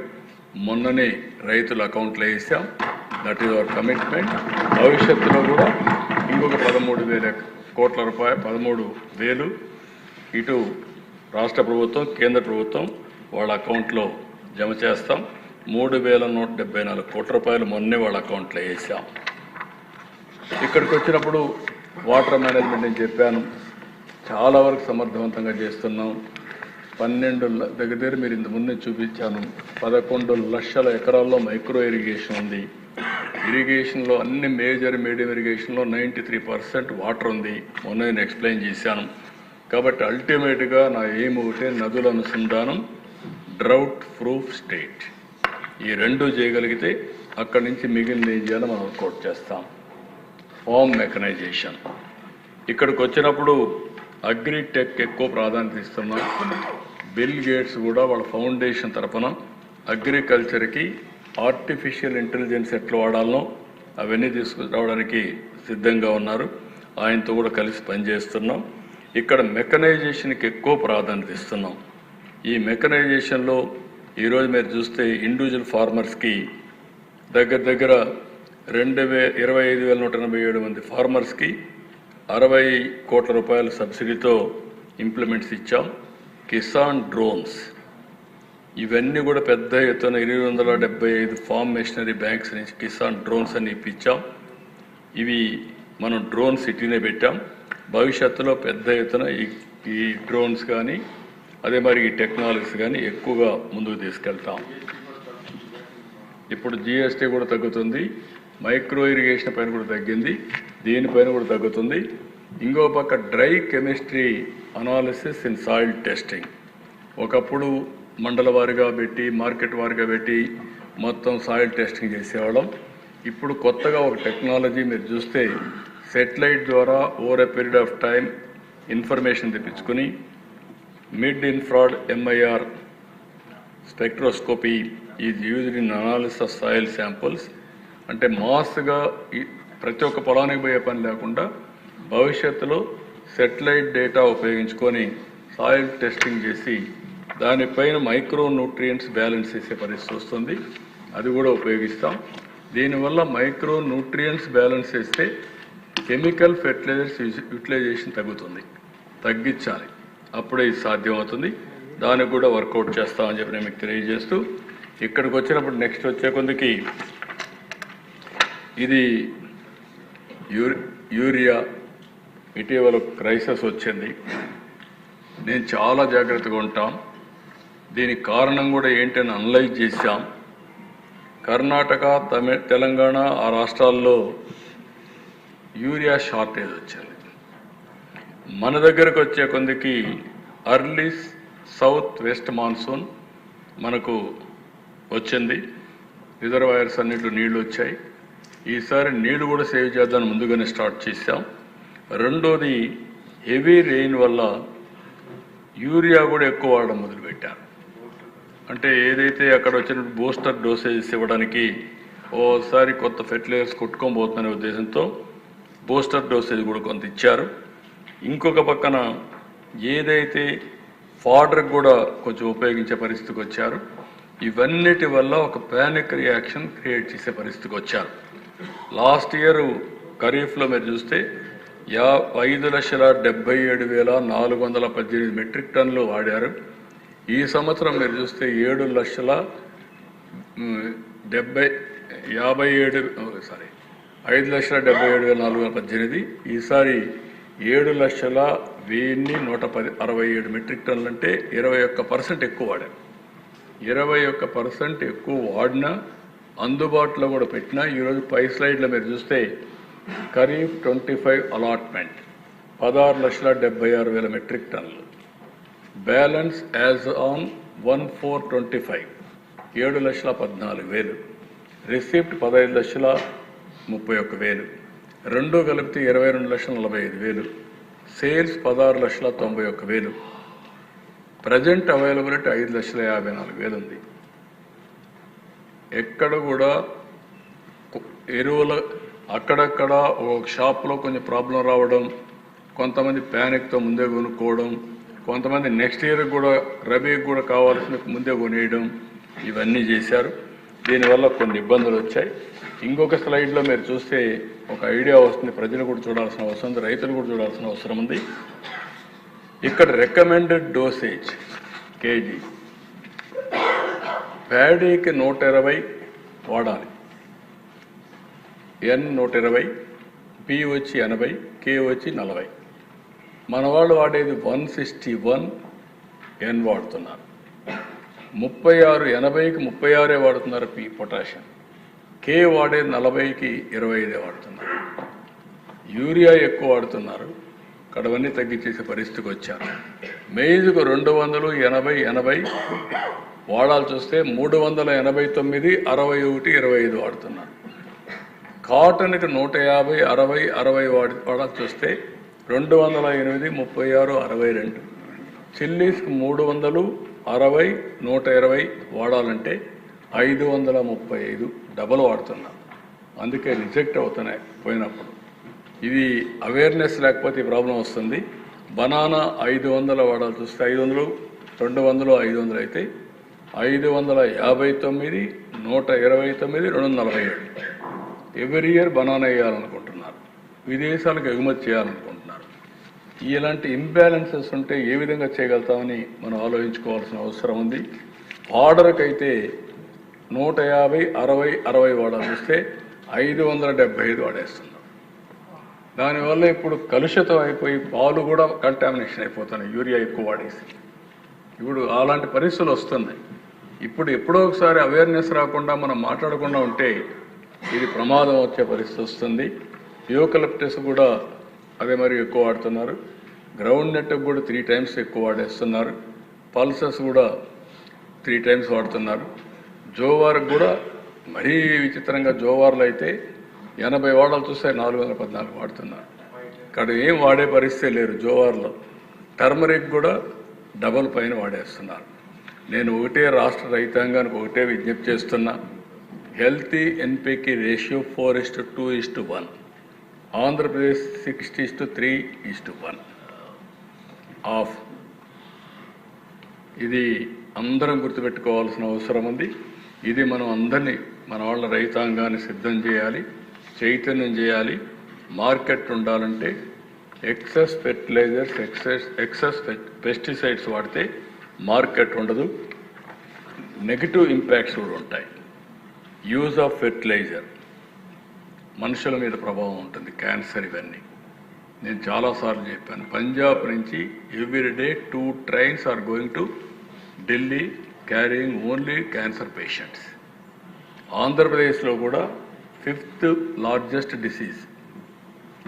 మొన్ననే రైతుల అకౌంట్లో వేసాం. That is our commitment. భవిష్యత్తులో కూడా ఇంకొక 13,000 కోట్ల రూపాయలు, 13,000 ఇటు రాష్ట్ర ప్రభుత్వం కేంద్ర ప్రభుత్వం వాళ్ళ అకౌంట్లో జమ చేస్తాం. 3,174 కోట్ల రూపాయలు మొన్నే వాళ్ళ అకౌంట్లో వేసాం. ఇక్కడికి వచ్చినప్పుడు వాటర్ మేనేజ్మెంట్ నేను చెప్పాను, చాలా వరకు సమర్థవంతంగా చేస్తున్నాం. 12 దగ్గర మీరు ఇంత ముందే చూపించాను. 11 లక్షల ఎకరాల్లో మైక్రో ఇరిగేషన్ ఉంది. ఇరిగేషన్లో అన్ని మేజర్ మీడియం ఇరిగేషన్లో 93% వాటర్ ఉంది. మొన్న నేను ఎక్స్ప్లెయిన్ చేశాను. కాబట్టి అల్టిమేట్గా నా ఎయిమ్ ఒకటే, నదుల అనుసంధానం, డ్రౌట్ ప్రూఫ్ స్టేట్. ఈ 2 చేయగలిగితే అక్కడి నుంచి మిగిలిన ఏం చేయాలో మనం వర్కౌట్ చేస్తాం. ఫార్మ్ మెకనైజేషన్ ఇక్కడికి వచ్చినప్పుడు అగ్రిటెక్ ఎక్కువ ప్రాధాన్యత ఇస్తున్నాం. బిల్ గేట్స్ కూడా వాళ్ళ ఫౌండేషన్ తరఫున అగ్రికల్చర్కి ఆర్టిఫిషియల్ ఇంటెలిజెన్స్ ఎట్లా వాడాలనో అవన్నీ తీసుకురావడానికి సిద్ధంగా ఉన్నారు. ఆయనతో కూడా కలిసి పనిచేస్తున్నాం. ఇక్కడ మెకనైజేషన్కి ఎక్కువ ప్రాధాన్యత ఇస్తున్నాం. ఈ మెకనైజేషన్లో ఈరోజు మీరు చూస్తే ఇండివిజువల్ ఫార్మర్స్కి దగ్గర 25,187 మంది ఫార్మర్స్కి 60 కోట్ల రూపాయల సబ్సిడీతో ఇంప్లిమెంట్స్ ఇచ్చాం. కిసాన్ డ్రోన్స్ ఇవన్నీ కూడా పెద్ద ఎత్తున 275 ఫార్మ్ మెషినరీ బ్యాంక్స్ నుంచి కిసాన్ డ్రోన్స్ అని ఇప్పించాం. ఇవి మనం డ్రోన్ సిటీనే పెట్టాం. భవిష్యత్తులో పెద్ద ఎత్తున ఈ డ్రోన్స్ కానీ అదే మరి ఈ టెక్నాలజీస్ కానీ ఎక్కువగా ముందుకు తీసుకెళ్తాం. ఇప్పుడు జిఎస్టీ కూడా తగ్గుతుంది, మైక్రో ఇరిగేషన్ పైన కూడా తగ్గింది, దీనిపైన కూడా తగ్గుతుంది. ఇంకో పక్క dry chemistry analysis in soil testing. ఒకప్పుడు మండల వారిగా పెట్టి మార్కెట్ వారిగా పెట్టి మొత్తం సాయిల్ టెస్టింగ్ చేసేవాళ్ళం. ఇప్పుడు కొత్తగా ఒక టెక్నాలజీ మీరు చూస్తే సెటిలైట్ ద్వారా over a period of time information తెప్పించుకుని mid infrared MIR spectroscopy is used in analysis of soil samples. అంటే మాస్గా ప్రతి ఒక్క పొలానికి పోయే పని లేకుండా భవిష్యత్తులో సెటిలైట్ డేటా ఉపయోగించుకొని సాయిల్ టెస్టింగ్ చేసి దానిపైన మైక్రో న్యూట్రియంట్స్ బ్యాలెన్స్ చేసే పరిస్థితి వస్తుంది. అది కూడా ఉపయోగిస్తాం. దీనివల్ల మైక్రో న్యూట్రియంట్స్ బ్యాలెన్స్ చేస్తే కెమికల్ ఫెర్టిలైజర్స్ యూటిలైజేషన్ తగ్గుతుంది. తగ్గించాలి, అప్పుడే ఇది సాధ్యమవుతుంది. దానికి కూడా వర్కౌట్ చేస్తామని చెప్పి నేను మీకు తెలియజేస్తూ ఇక్కడికి వచ్చినప్పుడు నెక్స్ట్ వచ్చే కొందికి ఇది యూరియా ఇటీవల క్రైసిస్ వచ్చింది. నేను చాలా జాగ్రత్తగా ఉంటాం. దీనికి కారణం కూడా ఏంటని అనలైజ్ చేశాం. కర్ణాటక, తెలంగాణ ఆ రాష్ట్రాల్లో యూరియా షార్టేజ్ వచ్చింది. మన దగ్గరకు వచ్చే కొందికి అర్లీ సౌత్ వెస్ట్ మాన్సూన్ మనకు వచ్చింది. రిజర్వాయర్స్ అన్నింటిలో నీళ్లు వచ్చాయి. ఈసారి నీళ్లు కూడా సేవ్ చేద్దామని ముందుగానే స్టార్ట్ చేశాం. రెండోది హెవీ రెయిన్ వల్ల యూరియా కూడా ఎక్కువ వాడడం మొదలుపెట్టారు. అంటే ఏదైతే అక్కడ వచ్చిన బూస్టర్ డోసేజెస్ ఇవ్వడానికి ఓసారి కొత్త ఫెర్టిలైజర్స్ కొట్టుకోబోతున్న ఉద్దేశంతో బూస్టర్ డోసేజ్ కూడా కొంత ఇచ్చారు. ఇంకొక పక్కన ఏదైతే ఫాడర్కి కూడా కొంచెం ఉపయోగించే పరిస్థితికి వచ్చారు. ఇవన్నిటి వల్ల ఒక ప్యానిక్ రియాక్షన్ క్రియేట్ చేసే పరిస్థితికి వచ్చారు. లాస్ట్ ఇయర్ ఖరీఫ్లో మీరు చూస్తే 5,77,418 మెట్రిక్ టన్నులు వాడారు. ఈ సంవత్సరం మీరు చూస్తే 5,77,418. ఈసారి 7,01,167 మెట్రిక్ టన్నులు అంటే 21% ఎక్కువ వాడారు. 21% ఎక్కువ వాడినా అందుబాటులో కూడా పెట్టినా ఈరోజు పై స్లైడ్లో మీరు చూస్తే ఖరీఫ్ 25 అలాట్మెంట్ 16,76,000 మెట్రిక్ టన్నులు. Balance as on 1/4/25 7,14,000. రిసిప్ట్ 15,31,000. రెండు కలిపితే 22,45,000. సేల్స్ 16,91,000. ప్రజెంట్ అవైలబిలిటీ 5,54,000 ఉంది. ఎక్కడ కూడా ఎరువుల అక్కడక్కడ ఒక షాప్లో కొంచెం ప్రాబ్లం రావడం, కొంతమంది ప్యానిక్తో ముందే కొనుక్కోవడం, కొంతమంది నెక్స్ట్ ఇయర్ కూడా రబీకి కూడా కావాల్సిన ముందే కొనేయడం, ఇవన్నీ చేశారు. దీనివల్ల కొన్ని ఇబ్బందులు వచ్చాయి. ఇంకొక స్లైడ్లో మీరు చూస్తే ఒక ఐడియా వస్తుంది. ప్రజలు కూడా చూడాల్సిన అవసరం ఉంది, రైతులు కూడా చూడాల్సిన అవసరం ఉంది. ఇక్కడ రికమెండెడ్ డోసేజ్ కేజీ ప్యాడీకి 120 వాడాలి. N 120, P వచ్చి 80, K వచ్చి 40. మన వాళ్ళు వాడేది 161 N వాడుతున్నారు. 36 80కి 36 వాడుతున్నారు P పొటాషియం. K వాడేది 40కి 25 వాడుతున్నారు. యూరియా ఎక్కువ వాడుతున్నారు. కడవన్నీ తగ్గించేసే పరిస్థితికి వచ్చారు. మెయిజ్కు 200 80 80 వాడాల్సి వస్తే 389 61 25 వాడుతున్నారు. కాటన్కి 150 60 60 వాడాల్సి వస్తే 208 36 62. చిల్లీస్కి 300 60 120 వాడాలంటే 535 డబల్ వాడుతున్నారు. అందుకే రిజెక్ట్ అవుతున్నాయి పోయినప్పుడు. ఇది అవేర్నెస్ లేకపోతే ఈ ప్రాబ్లం వస్తుంది. బనానా 500 వాడాల్సి వస్తే 500 200 500 అయితే 559 129 247. ఎవ్రీ ఇయర్ బనానా వేయాలనుకుంటున్నారు, విదేశాలకు ఎగుమతి చేయాలనుకుంటున్నారు. ఇలాంటి ఇంబ్యాలెన్సెస్ ఉంటే ఏ విధంగా చేయగలుగుతామని మనం ఆలోచించుకోవాల్సిన అవసరం ఉంది. ఆర్డర్కి అయితే 150 60 60 వాడాల్సి వస్తే 575 వాడేస్తున్నారు. దానివల్ల ఇప్పుడు కలుషితం అయిపోయి పాలు కూడా కంటామినేషన్ అయిపోతున్నాయి, యూరియా ఎక్కువ వాడేసి. ఇప్పుడు అలాంటి పరిస్థితులు వస్తున్నాయి. ఇప్పుడు ఎప్పుడో ఒకసారి అవేర్నెస్ రాకుండా మనం మాట్లాడకుండా ఉంటే ఇది ప్రమాదం వచ్చే పరిస్థితి వస్తుంది. యూకలిప్టస్ కూడా అదే మరి ఎక్కువ వాడుతున్నారు. గ్రౌండ్ నెట్ కూడా 3 times ఎక్కువ వాడేస్తున్నారు. పల్సెస్ కూడా 3 times వాడుతున్నారు. జోవార్కి కూడా మరీ విచిత్రంగా జోవార్లు అయితే 80 వాడాల్సి వస్తే 414 వాడుతున్నారు. ఇక్కడ ఏం వాడే పరిస్థితి లేరు జోవార్లో. టర్మరిక్ కూడా డబల్ పైన వాడేస్తున్నారు. నేను ఒకటే రాష్ట్ర రైతాంగానికి ఒకటే విజ్ఞప్తి చేస్తున్నా. హెల్తీ ఎన్పికి రేషియో 4:2:1. ఆంధ్రప్రదేశ్ 6:3:1 ఆఫ్. ఇది అందరం గుర్తుపెట్టుకోవాల్సిన అవసరం ఉంది. ఇది మనం అందరినీ, మన వాళ్ళ రైతాంగాన్ని సిద్ధం చేయాలి, చైతన్యం చేయాలి. మార్కెట్ ఉండాలంటే ఎక్సెస్ ఫెర్టిలైజర్స్ ఎక్సెస్ పెస్టిసైడ్స్ వాడితే మార్కెట్ ఉండదు, నెగిటివ్ ఇంపాక్ట్స్ కూడా ఉంటాయి. యూజ్ ఆఫ్ ఫెర్టిలైజర్ మనుషుల మీద ప్రభావం ఉంటుంది, క్యాన్సర్ ఇవన్నీ. నేను చాలాసార్లు చెప్పాను, పంజాబ్ నుంచి everyday 2 trains are going to Delhi carrying only cancer patients. ఆంధ్రప్రదేశ్లో కూడా 5th లార్జెస్ట్ డిసీజ్,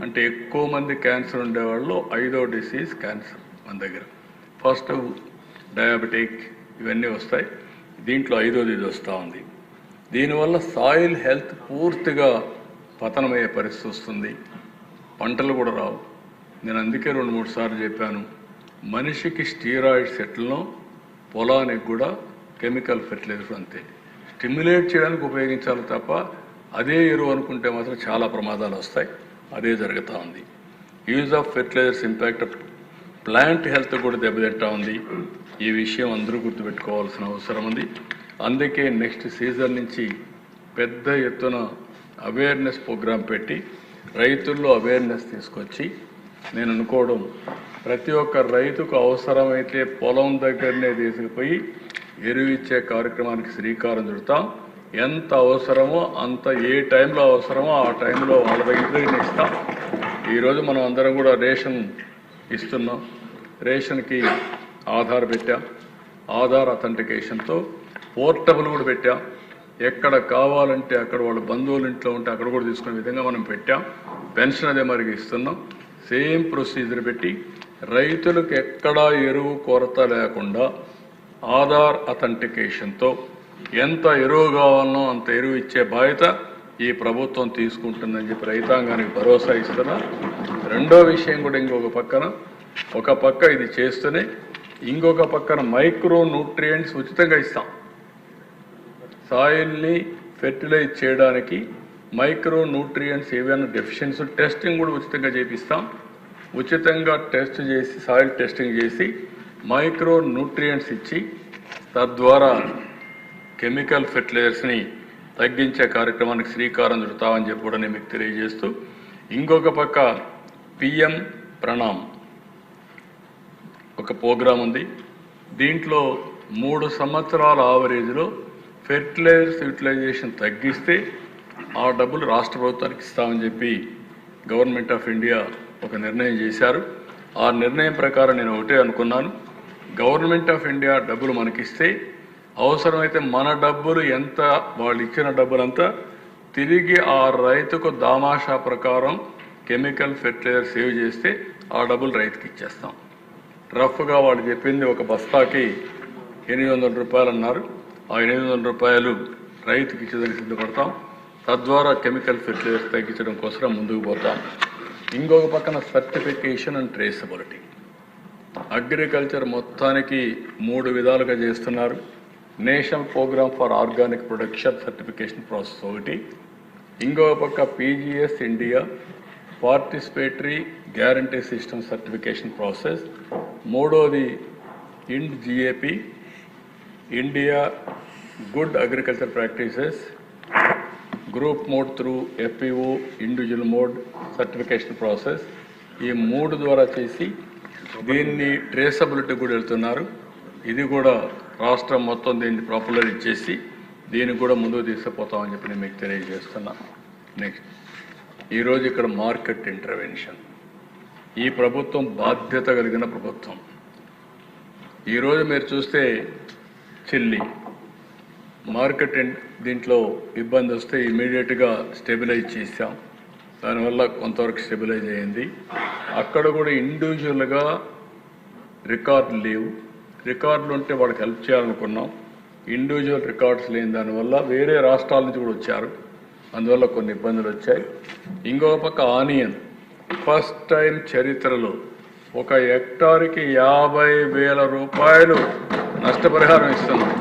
అంటే ఎక్కువ మంది క్యాన్సర్ ఉండేవాళ్ళు 5వ డిసీజ్ క్యాన్సర్ మన దగ్గర. ఫస్ట్ డయాబెటిక్ ఇవన్నీ వస్తాయి, దీంట్లో 5వది ఇది వస్తూ ఉంది. దీనివల్ల సాయిల్ హెల్త్ పూర్తిగా పతనమయ్యే పరిస్థితి వస్తుంది, పంటలు కూడా రావు. నేను అందుకే 2-3 సార్లు చెప్పాను, మనిషికి స్టీరాయిడ్స్ ఎట్లనో పొలానికి కూడా కెమికల్ ఫెర్టిలైజర్స్ అంతే. స్టిమ్యులేట్ చేయడానికి ఉపయోగించాలి తప్ప అదే ఎరువు అనుకుంటే మాత్రం చాలా ప్రమాదాలు వస్తాయి. అదే జరుగుతూ ఉంది. Use of fertilisers impact plant health కూడా దెబ్బతింటా ఉంది. ఈ విషయం అందరూ గుర్తుపెట్టుకోవాల్సిన అవసరం ఉంది. అందుకే నెక్స్ట్ సీజన్ నుంచి పెద్ద ఎత్తున అవేర్నెస్ ప్రోగ్రాం పెట్టి రైతుల్లో అవేర్నెస్ తీసుకొచ్చి, నేను అనుకోవడం ప్రతి ఒక్క రైతుకు అవసరమైతే పొలం దగ్గరనే తీసుకుపోయి ఎరువు ఇచ్చే కార్యక్రమానికి శ్రీకారం చుడతాం. ఎంత అవసరమో అంత, ఏ టైంలో అవసరమో ఆ టైంలో వాళ్ళ దగ్గర ఇస్తాం. ఈరోజు మనం అందరం కూడా రేషన్ ఇస్తున్నాం, రేషన్కి ఆధార్ పెట్టాం, ఆధార్ అథెంటికేషన్తో పోర్టబుల్ కూడా పెట్టాం. ఎక్కడ కావాలంటే అక్కడ వాళ్ళ బంధువుల ఇంట్లో ఉంటే అక్కడ కూడా తీసుకునే విధంగా మనం పెట్టాం. పెన్షన్ అదే మరికి ఇస్తున్నాం. సేమ్ ప్రొసీజర్ పెట్టి రైతులకు ఎక్కడా ఎరువు కొరత లేకుండా ఆధార్ అథెంటికేషన్తో ఎంత ఎరువు కావాలనో అంత ఎరువు ఇచ్చే బాధ్యత ఈ ప్రభుత్వం తీసుకుంటుందని చెప్పి రైతాంగానికి భరోసా ఇస్తున్నా. రెండో విషయం కూడా ఒక పక్క ఇది చేస్తూనే ఇంకొక పక్కన మైక్రో న్యూట్రియంట్స్ ఉచితంగా ఇస్తాం. సాయిల్ని ఫెర్టిలైజ్ చేయడానికి మైక్రో న్యూట్రియంట్స్ ఏవైనా డెఫిషియన్సీ టెస్టింగ్ కూడా ఉచితంగా చేపిస్తాం. ఉచితంగా టెస్ట్ చేసి సాయిల్ టెస్టింగ్ చేసి మైక్రో న్యూట్రియంట్స్ ఇచ్చి తద్వారా కెమికల్ ఫెర్టిలైజర్స్ని తగ్గించే కార్యక్రమానికి శ్రీకారం చుడతామని చెప్పి కూడా నేను మీకు తెలియజేస్తూ, ఇంకొక పక్క పిఎం ప్రణామ్ ఒక ప్రోగ్రాం ఉంది. దీంట్లో 3 సంవత్సరాల ఆవరేజ్లో ఫెర్టిలైజర్స్ యూటిలైజేషన్ తగ్గిస్తే ఆ డబ్బులు రాష్ట్ర ప్రభుత్వానికి ఇస్తామని చెప్పి గవర్నమెంట్ ఆఫ్ ఇండియా ఒక నిర్ణయం చేశారు. ఆ నిర్ణయం ప్రకారం నేను ఒకటే అనుకున్నాను, గవర్నమెంట్ ఆఫ్ ఇండియా డబ్బులు మనకిస్తే అవసరమైతే మన డబ్బులు ఎంత, వాళ్ళు ఇచ్చిన డబ్బులంతా తిరిగి ఆ రైతుకు దామాషా ప్రకారం కెమికల్ ఫెర్టిలైజర్ సేవ్ చేస్తే ఆ డబ్బులు రైతుకి ఇచ్చేస్తాం. రఫ్గా వాళ్ళు చెప్పింది ఒక బస్తాకి 800 రూపాయలు అన్నారు. ఆ 800 రూపాయలు రైతుకి ఇచ్చేదానికి సిద్ధపడతాం. తద్వారా కెమికల్ ఫెర్టిలైజర్స్ తగ్గించడం కోసం ముందుకు పోతాం. ఇంకొక పక్కన సర్టిఫికేషన్ అండ్ ట్రేసబిలిటీ, అగ్రికల్చర్ మొత్తానికి 3 విధాలుగా చేస్తున్నారు. National programme for organic production certification process ఒకటి, ఇంకొక పక్క PGS India participatory guarantee system certification process, మూడోది GAP India good agriculture practices group mode through FPO individual mode certification process. ఈ 3 ద్వారా చేసి దీన్ని ట్రేసబిలిటీ కూడా వెళ్తున్నారు. ఇది కూడా రాష్ట్రం మొత్తం దీన్ని పాపులర్ ఇచ్చేసి దీనికి కూడా ముందుకు తీసుకుపోతామని చెప్పి నేను మీకు తెలియజేస్తున్నా. నెక్స్ట్, ఈరోజు ఇక్కడ మార్కెట్ ఇంటర్వెన్షన్, ఈ ప్రభుత్వం బాధ్యత కలిగిన ప్రభుత్వం. ఈరోజు మీరు చూస్తే చిల్లి మార్కెట్ దీంట్లో ఇబ్బంది వస్తే ఇమీడియట్గా స్టెబిలైజ్ చేసాం. దానివల్ల కొంతవరకు స్టెబిలైజ్ అయ్యింది. అక్కడ కూడా ఇండివిజువల్గా రికార్డులు లేవు. రికార్డులు ఉంటే వాళ్ళకి హెల్ప్ చేయాలనుకున్నాం. ఇండివిజువల్ రికార్డ్స్ లేని దానివల్ల వేరే రాష్ట్రాల నుంచి కూడా వచ్చారు, అందువల్ల కొన్ని ఇబ్బందులు వచ్చాయి. ఇంకొక పక్క ఆనియన్ ఫస్ట్ టైం చరిత్రలో 1 హెక్టార్కి 50,000 రూపాయలు నష్టపరిహారం ఇస్తున్నాం.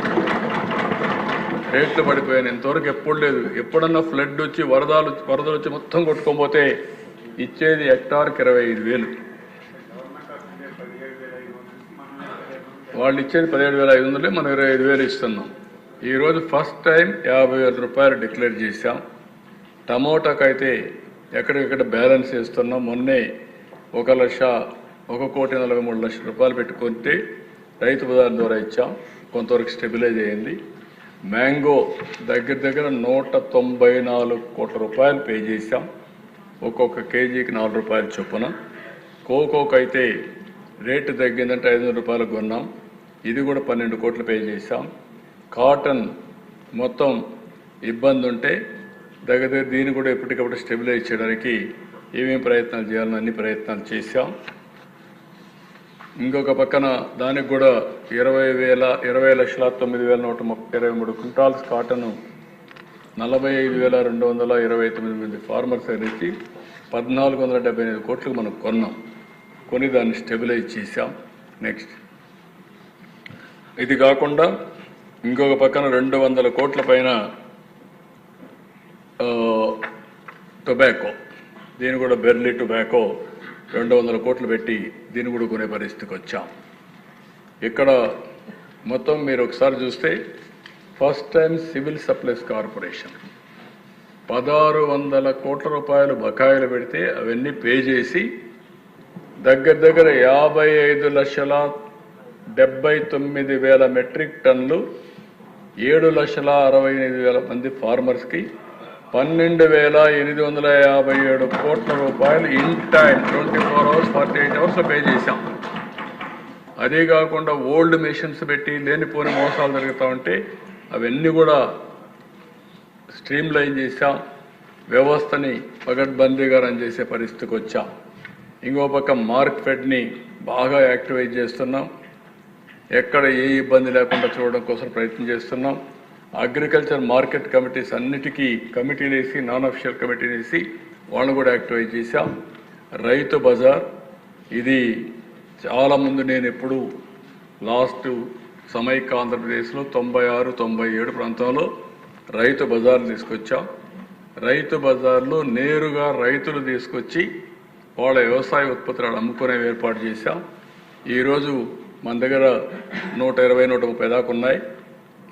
రేట్లు పడిపోయాను, ఇంతవరకు ఎప్పుడు లేదు. ఎప్పుడన్నా ఫ్లడ్ వచ్చి వరదలు వచ్చి మొత్తం కొట్టుకోకపోతే ఇచ్చేది హెక్టార్కి 25,000, వాళ్ళు ఇచ్చేది 17,500, మనం 25,000 ఇస్తున్నాం. ఈరోజు ఫస్ట్ టైం 50,000 రూపాయలు డిక్లేర్ చేశాం. టమోటాకు అయితే ఎక్కడికెక్కడ బ్యాలెన్స్ చేస్తున్నాం. మొన్నే 1,43,00,000 రూపాయలు పెట్టుకుంటే రైతు బజార్ ద్వారా ఇచ్చాం, కొంతవరకు స్టెబిలైజ్ అయ్యింది. మ్యాంగో దగ్గర 194 కోట్ల రూపాయలు పే చేశాం, ఒక్కొక్క కేజీకి 4 రూపాయలు చొప్పున. కోకోకు అయితే రేటు తగ్గిందంటే 500 రూపాయలకు కొన్నాం, ఇది కూడా 12 కోట్లు పే చేశాం. కాటన్ మొత్తం ఇబ్బంది ఉంటే దగ్గర దీన్ని కూడా ఎప్పటికప్పుడు స్టెబిలైజ్ చేయడానికి ఏమేమి ప్రయత్నాలు చేయాలని అన్ని ప్రయత్నాలు చేశాం. ఇంకొక పక్కన దానికి కూడా 20,09,123 క్వింటాల్స్ కాటను 45,229 మంది ఫార్మర్స్ అనేది 1,475 కోట్లకు మనం కొన్నాం, కొని దాన్ని స్టెబిలైజ్ చేశాం. నెక్స్ట్ ఇది కాకుండా ఇంకొక పక్కన 200 కోట్ల పైన టొబాకో, దీన్ని కూడా బెర్లీ టొబాకో 200 కోట్లు పెట్టి దీన్ని కూడా కొనే పరిస్థితికి వచ్చాం. ఇక్కడ మొత్తం మీరు ఒకసారి చూస్తే first time civil supplies corporation 1,600 కోట్ల రూపాయలు బకాయిలు పెడితే అవన్నీ పే చేసి దగ్గర 55,79,000 మెట్రిక్ టన్నులు 7,68,000 మంది ఫార్మర్స్కి 12,857 కోట్ల రూపాయలు ఇన్ టైం 24 అవర్స్ 48 అవర్స్లో పే చేశాం. అదే కాకుండా ఓల్డ్ మిషన్స్ పెట్టి లేనిపోని మోసాలు జరుగుతూ ఉంటే అవన్నీ కూడా స్ట్రీమ్ లైన్ చేశాం, వ్యవస్థని పగడ్బందీగా రన్ చేసే పరిస్థితికి వచ్చాం. ఇంకో పక్క మార్కెట్ని బాగా యాక్టివేట్ చేస్తున్నాం, ఎక్కడ ఏ ఇబ్బంది లేకుండా చూడడం కోసం ప్రయత్నం చేస్తున్నాం. అగ్రికల్చర్ మార్కెట్ కమిటీస్ అన్నిటికీ కమిటీలు వేసి, నాన్ అఫిషియల్ కమిటీలు వేసి వాళ్ళని కూడా యాక్టివేట్ చేశాం. రైతు బజార్ ఇది చాలా ముందు నేను ఎప్పుడు లాస్ట్ సమైక్య ఆంధ్రప్రదేశ్లో 96, 97 ప్రాంతంలో రైతు బజార్లు తీసుకొచ్చాం. రైతు బజార్లో నేరుగా రైతులు తీసుకొచ్చి వాళ్ళ వ్యవసాయ ఉత్పత్తులను అమ్ముకునే ఏర్పాటు చేశాం. ఈరోజు మన దగ్గర 120, 130 దాకా ఉన్నాయి.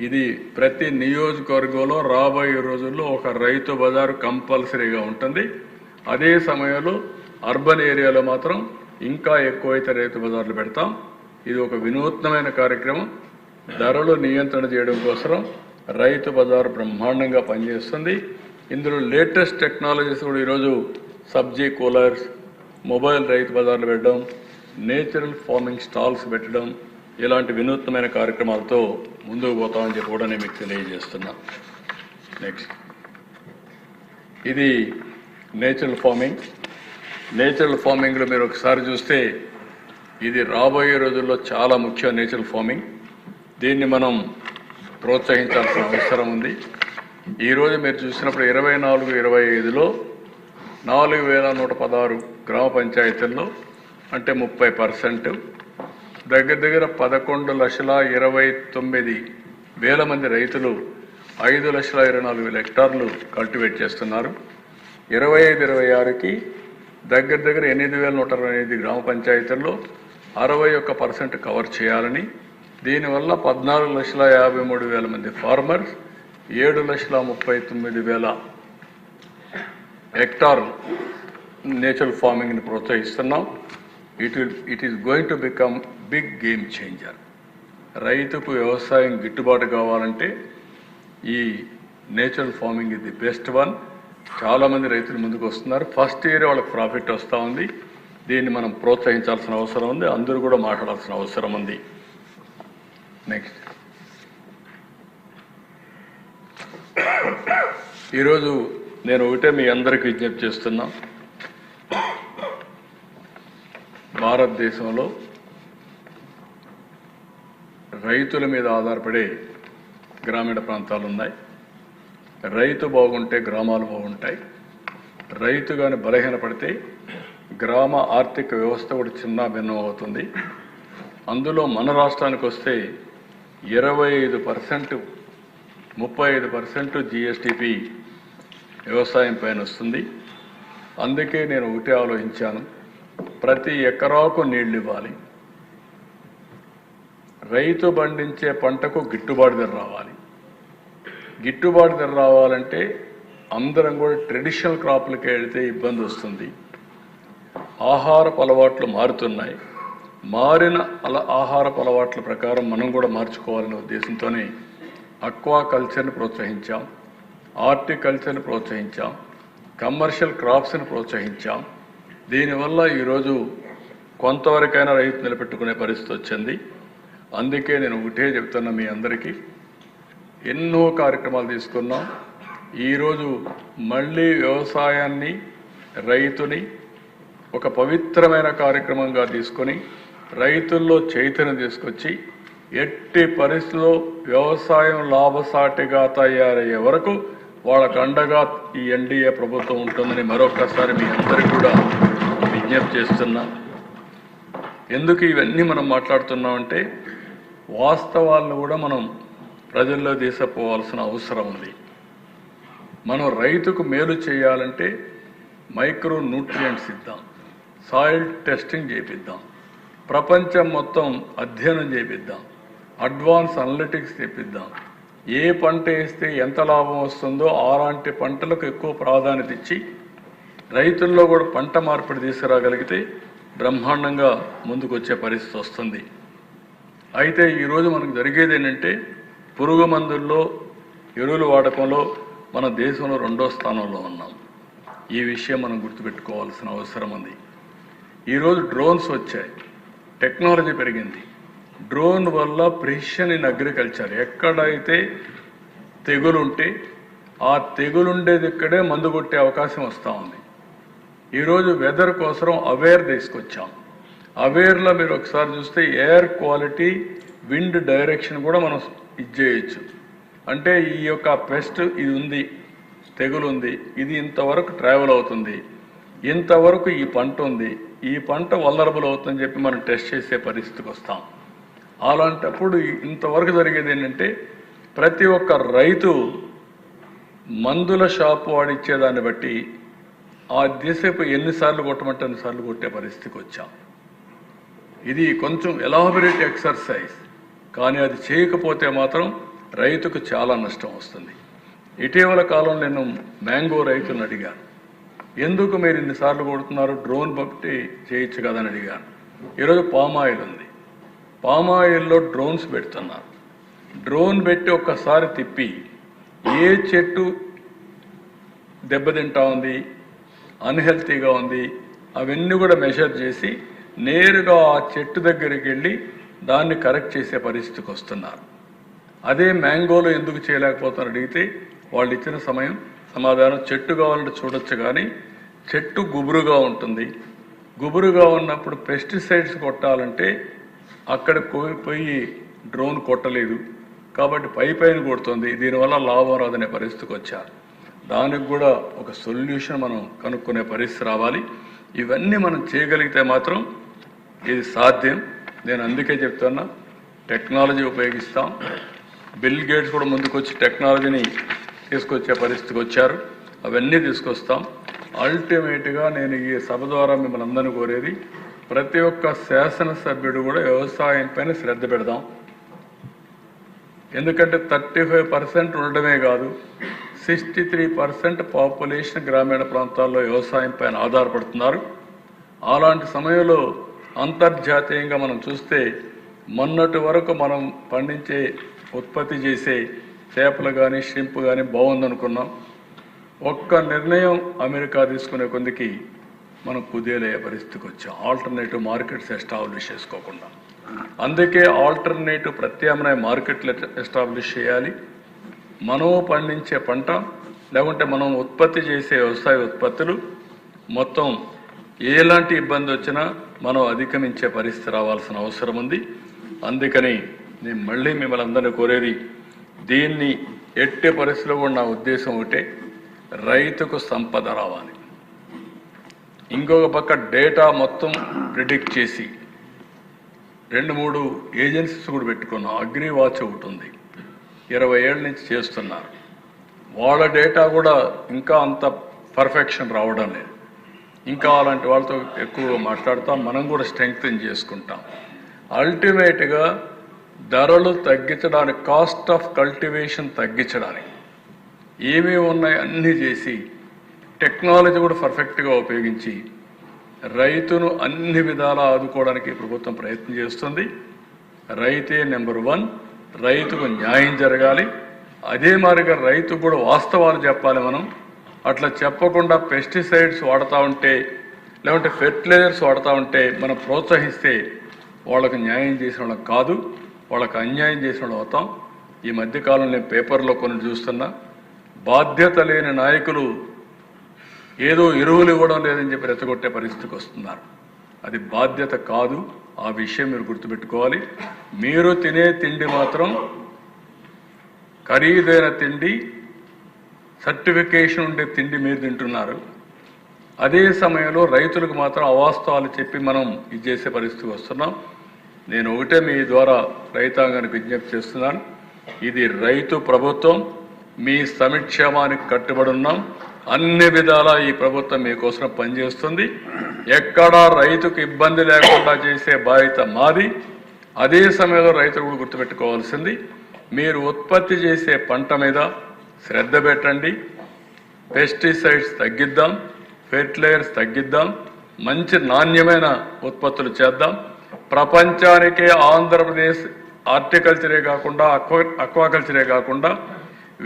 ఇది ప్రతి నియోజకవర్గంలో రాబోయే రోజుల్లో ఒక రైతు బజారు కంపల్సరీగా ఉంటుంది. అదే సమయంలో అర్బన్ ఏరియాలో మాత్రం ఇంకా ఎక్కువైతే రైతు బజార్లు పెడతాం. ఇది ఒక వినూత్నమైన కార్యక్రమం. ధరలు నియంత్రణ చేయడం కోసం రైతు బజారు బ్రహ్మాండంగా పనిచేస్తుంది. ఇందులో లేటెస్ట్ టెక్నాలజీస్ కూడా ఈరోజు సబ్జీ కూలర్స్, మొబైల్ రైతు బజార్లు పెట్టడం, నేచురల్ ఫార్మింగ్ స్టాల్స్ పెట్టడం, ఇలాంటి వినూత్నమైన కార్యక్రమాలతో ముందుకు పోతామని చెప్పి కూడా నేను మీకు తెలియజేస్తున్నా. నెక్స్ట్ ఇది నేచురల్ ఫార్మింగ్. నేచురల్ ఫార్మింగ్లో మీరు ఒకసారి చూస్తే ఇది రాబోయే రోజుల్లో చాలా ముఖ్యం. నేచురల్ ఫార్మింగ్ దీన్ని మనం ప్రోత్సహించాల్సిన అవసరం ఉంది. ఈరోజు మీరు చూసినప్పుడు 24-25లో 4,116 గ్రామ పంచాయతీల్లో అంటే 30%, దగ్గర 11,29,000 మంది రైతులు 5,24,000 హెక్టార్లు కల్టివేట్ చేస్తున్నారు. 25-26కి దగ్గర 8,128 గ్రామ పంచాయతీల్లో 61% కవర్ చేయాలని, దీనివల్ల 14,53,000 మంది ఫార్మర్స్ 7,39,000 హెక్టార్ నేచురల్ ఫార్మింగ్ని ప్రోత్సహిస్తున్నాం. It is going to become big game changer. రైతుకు వ్యవసాయం గిట్టుబాటు కావాలంటే ఈ నేచురల్ ఫార్మింగ్ ఇది బెస్ట్ వన్. చాలామంది రైతులు ముందుకు వస్తున్నారు. ఫస్ట్ ఇయర్ వాళ్ళకి ప్రాఫిట్ వస్తూ ఉంది. దీన్ని మనం ప్రోత్సహించాల్సిన అవసరం ఉంది. అందరూ కూడా మాట్లాడాల్సిన అవసరం ఉంది. నెక్స్ట్ ఈరోజు నేను ఒకటే మీ అందరికీ విజ్ఞప్తి చేస్తున్నా. భారతదేశంలో రైతుల మీద ఆధారపడే గ్రామీణ ప్రాంతాలు ఉన్నాయి. రైతు బాగుంటే గ్రామాలు బాగుంటాయి. రైతు కానీ బలహీనపడితే గ్రామ ఆర్థిక వ్యవస్థ కూడా చిన్న భిన్నం అవుతుంది. అందులో మన రాష్ట్రానికి వస్తే 25%, 35% జిఎస్టిపి వ్యవసాయం పైన వస్తుంది. అందుకే నేను ఒకటే ఆలోచించాను, ప్రతి ఎకరాకు నీళ్ళు ఇవ్వాలి, రైతు పండించే పంటకు గిట్టుబాటు ధర రావాలి. గిట్టుబాటు ధర రావాలంటే అందరం కూడా ట్రెడిషనల్ క్రాప్లకి వెళితే ఇబ్బంది వస్తుంది. ఆహారపు అలవాట్లు మారుతున్నాయి. మారిన ఆహారపు అలవాట్ల ప్రకారం మనం కూడా మార్చుకోవాలనే ఉద్దేశంతోనే అక్వా కల్చర్ని ప్రోత్సహించాం, హార్టికల్చర్ని ప్రోత్సహించాం, కమర్షియల్ క్రాప్స్ని ప్రోత్సహించాం. దీనివల్ల ఈరోజు కొంతవరకైనా రైతు నిలబెట్టుకునే పరిస్థితి వచ్చింది. అందుకే నేను ఒకటే చెప్తున్నా, మీ అందరికీ ఎన్నో కార్యక్రమాలు తీసుకున్నాం. ఈరోజు మళ్ళీ వ్యవసాయాన్ని, రైతుని ఒక పవిత్రమైన కార్యక్రమంగా తీసుకొని రైతుల్లో చైతన్యం తీసుకొచ్చి ఎట్టి పరిస్థితుల్లో వ్యవసాయం లాభసాటిగా తయారయ్యే వరకు వాళ్ళకు అండగా ఈ ఎన్డీఏ ప్రభుత్వం ఉంటుందని మరొకసారి మీ అందరికీ కూడా విజ్ఞప్తి చేస్తున్నా. ఎందుకు ఇవన్నీ మనం మాట్లాడుతున్నామంటే వాస్తవాలను కూడా మనం ప్రజల్లో తీసుకుపోవాల్సిన అవసరం ఉంది. మనం రైతుకు మేలు చేయాలంటే మైక్రో న్యూట్రియంట్స్ ఇద్దాం, సాయిల్ టెస్టింగ్ చేపిద్దాం, ప్రపంచం మొత్తం అధ్యయనం చేపిద్దాం, అడ్వాన్స్ అనలిటిక్స్ చేపిద్దాం. ఏ పంట వేస్తే ఎంత లాభం వస్తుందో అలాంటి పంటలకు ఎక్కువ ప్రాధాన్యత ఇచ్చి రైతుల్లో కూడా పంట మార్పిడి తీసుకురాగలిగితే బ్రహ్మాండంగా ముందుకు వచ్చే పరిస్థితి వస్తుంది. అయితే ఈరోజు మనకు జరిగేది ఏంటంటే పురుగు మందుల్లో, ఎరువుల వాడకంలో మన దేశంలో 2వ స్థానంలో ఉన్నాం. ఈ విషయం మనం గుర్తుపెట్టుకోవాల్సిన అవసరం ఉంది. ఈరోజు డ్రోన్స్ వచ్చాయి, టెక్నాలజీ పెరిగింది. డ్రోన్ వల్ల ప్రిసిషన్ ఇన్ అగ్రికల్చర్, ఎక్కడైతే తెగులుంటే ఆ తెగులుండేది ఇక్కడే మందు కొట్టే అవకాశం వస్తూ ఉంది. ఈరోజు వెదర్ కోసం అవేర్ తీసుకొచ్చాం. అవేర్లో మీరు ఒకసారి చూస్తే ఎయిర్ క్వాలిటీ, విండ్ డైరెక్షన్ కూడా మనం చేయొచ్చు. అంటే ఈ యొక్క పెస్ట్ ఇది ఉంది, తెగులు ఉంది, ఇది ఇంతవరకు ట్రావెల్ అవుతుంది, ఇంతవరకు ఈ పంట ఉంది, ఈ పంట వల్నరబుల్ అవుతుందని చెప్పి మనం టెస్ట్ చేసే పరిస్థితికి వస్తాం. అలాంటప్పుడు ఇంతవరకు జరిగేది ఏంటంటే ప్రతి ఒక్క రైతు మందుల షాపు వాడిచ్చేదాన్ని బట్టి ఆ దిశకు ఎన్నిసార్లు కొట్టమంటే అన్నిసార్లు కొట్టే పరిస్థితికి వచ్చాం. ఇది కొంచెం ఎలాబొరేట్ ఎక్సర్సైజ్, కానీ అది చేయకపోతే మాత్రం రైతుకు చాలా నష్టం వస్తుంది. ఇటీవల కాలంలో నేను మ్యాంగో రైతులను అడిగాను, ఎందుకు మీరు ఇన్నిసార్లు కొడుతున్నారు, డ్రోన్ బట్టి చేయొచ్చు కదని అడిగాను. ఈరోజు పామాయిల్ ఉంది, పామాయిల్లో డ్రోన్స్ పెడుతున్నారు. డ్రోన్ పెట్టి ఒక్కసారి తిప్పి ఏ చెట్టు దెబ్బతింటా ఉంది, అన్హెల్తీగా ఉంది, అవన్నీ కూడా మెజర్ చేసి నేరుగా ఆ చెట్టు దగ్గరికి వెళ్ళి దాన్ని కరెక్ట్ చేసే పరిస్థితికి వస్తున్నారు. అదే మ్యాంగోలో ఎందుకు చేయలేకపోతారు అడిగితే వాళ్ళు ఇచ్చిన సమాధానం చెట్టు కావాలంటే చూడొచ్చు, కానీ చెట్టు గుబురుగా ఉంటుంది. గుబురుగా ఉన్నప్పుడు పెస్టిసైడ్స్ కొట్టాలంటే అక్కడ పోయి డ్రోన్ కొట్టలేదు కాబట్టి పైన కొడుతుంది, దీనివల్ల లాభం రాదనే పరిస్థితికి వచ్చారు. దానికి కూడా ఒక సొల్యూషన్ మనం కనుక్కునే పరిస్థితి రావాలి. ఇవన్నీ మనం చేయగలిగితే మాత్రం ఇది సాధ్యం. నేను అందుకే చెప్తున్నా, టెక్నాలజీ ఉపయోగిస్తాం. బిల్ గేట్స్ కూడా ముందుకు వచ్చి టెక్నాలజీని తీసుకొచ్చే పరిస్థితికి వచ్చారు, అవన్నీ తీసుకొస్తాం. అల్టిమేట్గా నేను ఈ సభ ద్వారా మిమ్మల్ని అందరినీ కోరేది, ప్రతి ఒక్క శాసనసభ్యుడు కూడా వ్యవసాయం పైన శ్రద్ధ పెడదాం. ఎందుకంటే 35% ఉండడమే కాదు, 63% పాపులేషన్ గ్రామీణ ప్రాంతాల్లో వ్యవసాయం పైన ఆధారపడుతున్నారు. అలాంటి సమయంలో అంతర్జాతీయంగా మనం చూస్తే మొన్నటి వరకు మనం పండించే ఉత్పత్తి చేసే చేపలు కానీ ష్రింప్ కానీ బాగుందనుకున్నాం. ఒక్క నిర్ణయం అమెరికా తీసుకునే కొందికి మనం కుదేలయ్యే పరిస్థితికి వచ్చాం, ఆల్టర్నేటివ్ మార్కెట్స్ ఎస్టాబ్లిష్ చేసుకోకుండా. అందుకే ఆల్టర్నేటివ్ ప్రత్యామ్నాయ మార్కెట్లు ఎస్టాబ్లిష్ చేయాలి. మనం పండించే పంట లేకుంటే మనం ఉత్పత్తి చేసే వ్యవసాయ ఉత్పత్తులు మొత్తం ఎలాంటి ఇబ్బంది వచ్చినా మనం అధిగమించే పరిస్థితి రావాల్సిన అవసరం ఉంది. అందుకని నేను మళ్ళీ మిమ్మల్ని అందరినీ కోరేది, దీన్ని ఎట్టే పరిస్థితిలో కూడా నా ఉద్దేశం ఒకటే, రైతుకు సంపద రావాలి. ఇంకొక పక్క డేటా మొత్తం ప్రిడిక్ట్ చేసి 2-3 ఏజెన్సీస్ కూడా పెట్టుకున్నాం. అగ్రి వాచ్ ఒకటి ఉంది, 20 ఏళ్ళ నుంచి చేస్తున్నారు. వాళ్ళ డేటా కూడా ఇంకా అంత పర్ఫెక్షన్ రావడం లేదు. ఇంకా అలాంటి వాళ్ళతో ఎక్కువగా మాట్లాడతాం, మనం కూడా స్ట్రెంగ్తన్ చేసుకుంటాం. అల్టిమేట్గా ధరలు తగ్గించడానికి, కాస్ట్ ఆఫ్ కల్టివేషన్ తగ్గించడానికి ఏమేమి ఉన్నాయి అన్నీ చేసి టెక్నాలజీ కూడా పర్ఫెక్ట్గా ఉపయోగించి రైతును అన్ని విధాలా ఆదుకోవడానికి ప్రభుత్వం ప్రయత్నం చేస్తుంది. రైతే నెంబర్ 1, రైతుకు న్యాయం జరగాలి. అదే మాదిరిగా రైతుకు కూడా వాస్తవాలు చెప్పాలి. మనం అట్లా చెప్పకుండా పెస్టిసైడ్స్ వాడుతూ ఉంటే, లేకుంటే ఫెర్టిలైజర్స్ వాడుతూ ఉంటే మనం ప్రోత్సహిస్తే వాళ్ళకు న్యాయం చేసిన వాళ్ళకి కాదు, వాళ్ళకు అన్యాయం చేసిన వాళ్ళు అవుతాం. ఈ మధ్యకాలంలో నేను పేపర్లో కొన్ని చూస్తున్నా, బాధ్యత లేని నాయకులు ఏదో ఎరువులు ఇవ్వడం లేదని చెప్పి రెచ్చగొట్టే పరిస్థితికి వస్తున్నారు. అది బాధ్యత కాదు. ఆ విషయం మీరు గుర్తుపెట్టుకోవాలి. మీరు తినే తిండి మాత్రం ఖరీదైన తిండి, సర్టిఫికేషన్ ఉండే తిండి మీరు తింటున్నారు. అదే సమయంలో రైతులకు మాత్రం అవాస్తవాలు చెప్పి మనం ఇది చేసే పరిస్థితికి వస్తున్నాం. నేను ఒకటే మీ ద్వారా రైతాంగానికి విజ్ఞప్తి చేస్తున్నాను. ఇది రైతు ప్రభుత్వం. మీ సంక్షేమానికి కట్టుబడి ఉన్నాం. అన్ని విధాలా ఈ ప్రభుత్వం మీకోసం పనిచేస్తుంది. ఎక్కడా రైతుకు ఇబ్బంది లేకుండా చేసే బాధ్యత మాది. అదే సమయంలో రైతులు కూడా గుర్తుపెట్టుకోవాల్సింది, మీరు ఉత్పత్తి చేసే పంట మీద శ్రద్ధ పెట్టండి. పెస్టిసైడ్స్ తగ్గిద్దాం, ఫెర్టిలైజర్స్ తగ్గిద్దాం, మంచి నాణ్యమైన ఉత్పత్తులు చేద్దాం. ప్రపంచానికే ఆంధ్రప్రదేశ్ హార్టికల్చరే కాకుండా అక్వాకల్చరే కాకుండా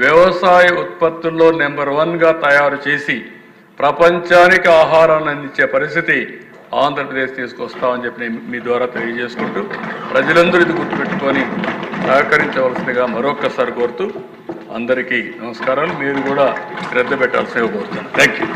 వ్యవసాయ ఉత్పత్తుల్లో నెంబర్ 1గా తయారు చేసి ప్రపంచానికి ఆహారాన్ని అందించే పరిస్థితి ఆంధ్రప్రదేశ్ తీసుకొస్తామని చెప్పి మీ ద్వారా తెలియజేసుకుంటూ ప్రజలందరూ ఇది గుర్తుపెట్టుకొని సహకరించవలసిందిగా మరొక్కసారి కోరుతూ అందరికీ నమస్కారాలు. మీరు కూడా శ్రద్ధ పెట్టాల్సిందిగా కోరుతున్నాను. Thank you.